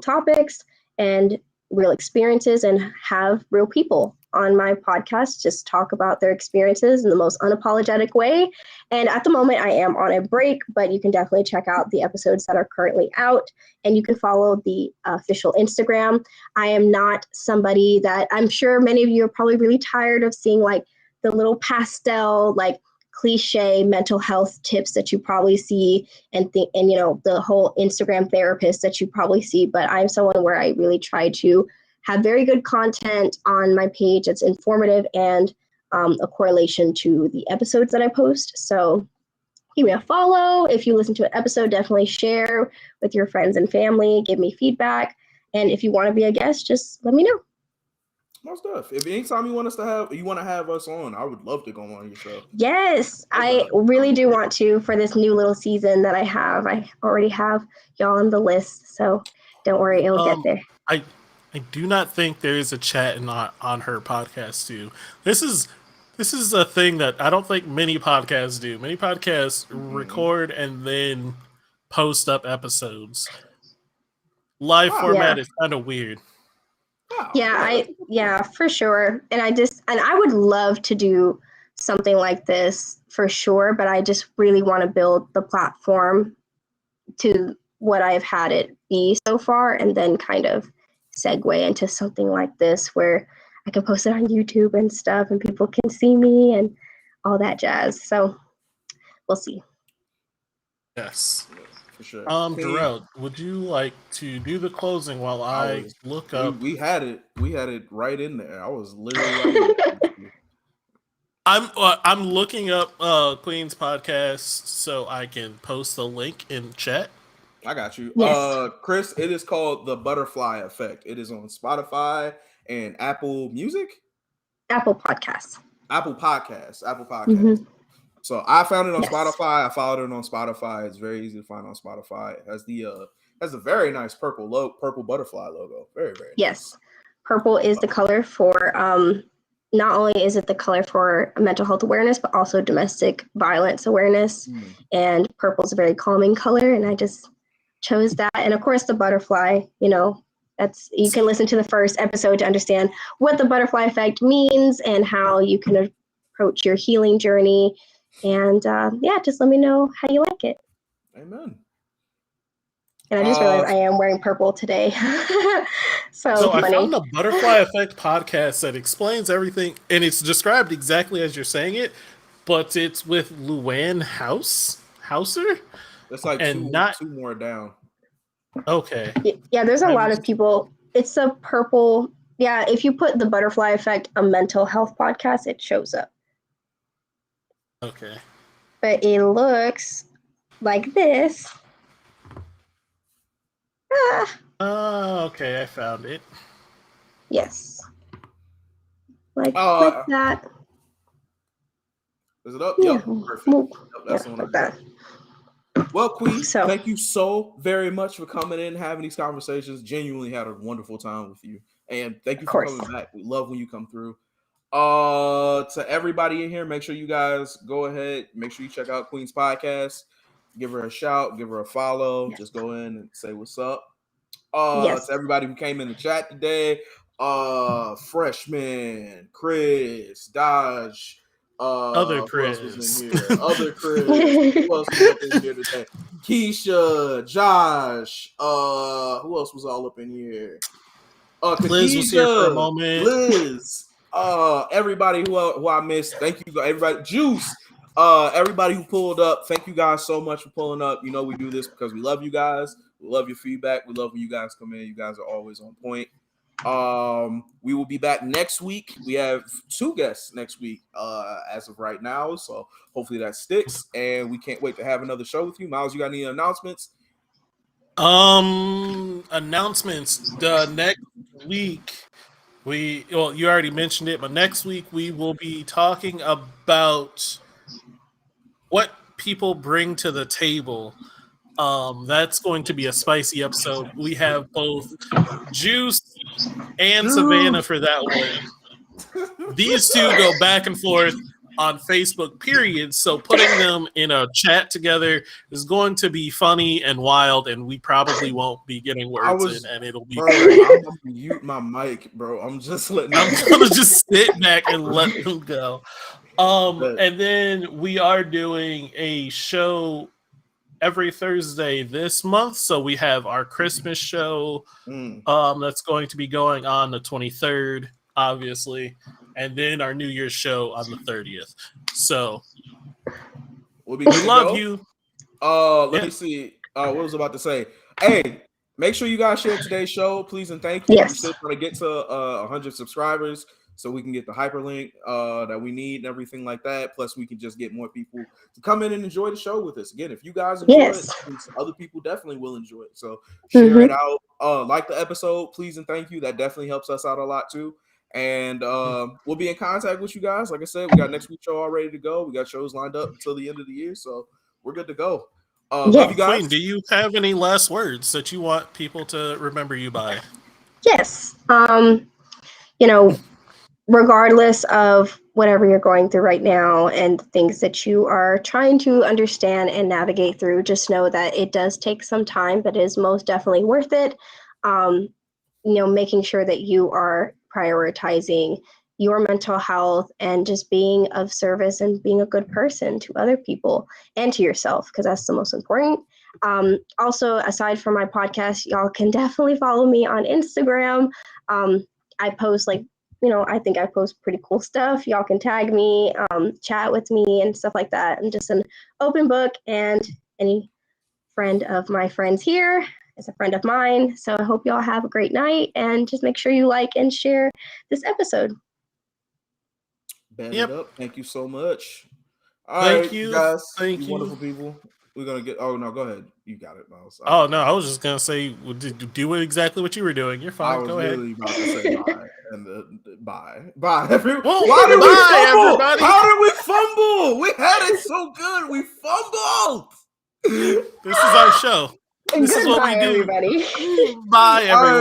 topics and real experiences and have real people on my podcast just talk about their experiences in the most unapologetic way. And at the moment, I am on a break, but you can definitely check out the episodes that are currently out. And you can follow the official Instagram. I am not somebody that I'm sure many of you are probably really tired of seeing like the little pastel, like cliche mental health tips that you probably see and you know, the whole Instagram therapist that you probably see. But I'm someone where I really try to have very good content on my page that's informative and a correlation to the episodes that I post. So give me a follow. If you listen to an episode, definitely share with your friends and family, give me feedback. And if you want to be a guest, just let me know. Most stuff. If anytime you want to have us on, I would love to go on your show. Yes, I really do want to for this new little season that I have. I already have y'all on the list, so don't worry, it'll get there. I do not think there is a chat on her podcast too. This is a thing that I don't think many podcasts do. Many podcasts record and then post up episodes. Live format is kind of weird. Yeah, for sure. And I would love to do something like this for sure, but I just really want to build the platform to what I've had it be so far and then kind of segue into something like this where I can post it on YouTube and stuff and people can see me and all that jazz. So we'll see. Yes. For sure. Darrell, would you like to do the closing while I look up? We had it right in there. I was literally right here. I'm looking up Queen's podcast so I can post the link in chat. I got you. Yes. Chris, it is called The Butterfly Effect. It is on Spotify and Apple Music. Apple Podcasts. Apple Podcasts. Mm-hmm. So I found it on Yes. Spotify. I followed it on Spotify. It's very easy to find on Spotify. It has a very nice purple butterfly logo. Very, very nice. Yes. Purple is the color for not only is it the color for mental health awareness, but also domestic violence awareness. And purple is a very calming color, and I just chose that. And of course, the butterfly, you can listen to the first episode to understand what the butterfly effect means and how you can approach your healing journey. And just let me know how you like it. Amen. And I just realized I am wearing purple today. So I funny. found the Butterfly Effect podcast that explains everything, and it's described exactly as you're saying it, but it's with Luann Hauser? It's like two more down. Okay. Yeah, there's a lot of people. It's a purple. Yeah, if you put the Butterfly Effect, a mental health podcast, it shows up. Okay. But it looks like this. Okay, I found it. Yes. Like that. Is it up? Yeah. Yep. Perfect. Yep, that's the one like that. Well, Queen, thank you so very much for coming in, having these conversations. Genuinely had a wonderful time with you. And thank you for coming back. We love when you come through. To everybody in here, make sure you guys go ahead. Make sure you check out Queen's podcast. Give her a shout. Give her a follow. Just go in and say what's up. To everybody who came in the chat today. Freshman, Chris, Dodge, other Chris. Who else was in here? Other Chris. Who else was up in here today? Keisha, Josh. Who else was all up in here? Liz was here for a moment. Liz. Everybody who I missed. Thank you, everybody. Juice. Everybody who pulled up. Thank you guys so much for pulling up. You know we do this because we love you guys. We love your feedback. We love when you guys come in. You guys are always on point. We will be back next week. We have 2 guests next week as of right now, so hopefully that sticks, and we can't wait to have another show with you. Miles, you got any announcements? Announcements. The next week you already mentioned it, but next week we will be talking about what people bring to the table. That's going to be a spicy episode. We have both Juice and Savannah for that one. These two go back and forth on Facebook, period. So putting them in a chat together is going to be funny and wild, and we probably won't be getting words in, and it'll be great. I'm gonna mute my mic, bro. I'm just letting. I'm gonna just sit back and let them go. And then we are doing a show every Thursday this month. So we have our Christmas show that's going to be going on the 23rd, obviously, and then our New Year's show on the 30th. So we love you. Let me see. What was I about to say? Hey, make sure you guys share today's show, please and thank you. Yes. We're still trying to get to 100 subscribers so we can get the hyperlink that we need and everything like that. Plus, we can just get more people to come in and enjoy the show with us. Again, if you guys enjoy it, other people definitely will enjoy it. So share it out. Like the episode, please and thank you. That definitely helps us out a lot too. And we'll be in contact with you guys. Like I said, we got next week's show all ready to go. We got shows lined up until the end of the year, so we're good to go. Love you guys. Queen, do you have any last words that you want people to remember you by? Yes. Regardless of whatever you're going through right now and things that you are trying to understand and navigate through, just know that it does take some time, but it is most definitely worth it. Making sure that you are prioritizing your mental health and just being of service and being a good person to other people and to yourself, because that's the most important. Also, aside from my podcast, y'all can definitely follow me on Instagram. I post like I think I post pretty cool stuff. Y'all can tag me, chat with me, and stuff like that. I'm just an open book, and any friend of my friends here is a friend of mine. So I hope y'all have a great night, and just make sure you like and share this episode. Band it up. Thank you so much. All Thank right, you guys. Thank you you. wonderful people. We're gonna get. Oh no, go ahead. You got it, Miles. Oh no, I was just gonna say, do exactly what you were doing. You're fine. I was Go ahead. literally about to say bye and bye. Everyone. Well, Why did we bye, fumble? everybody. How did we fumble? We had it so good. We fumbled. This is our show. This is what we do. Everybody. Bye, everyone.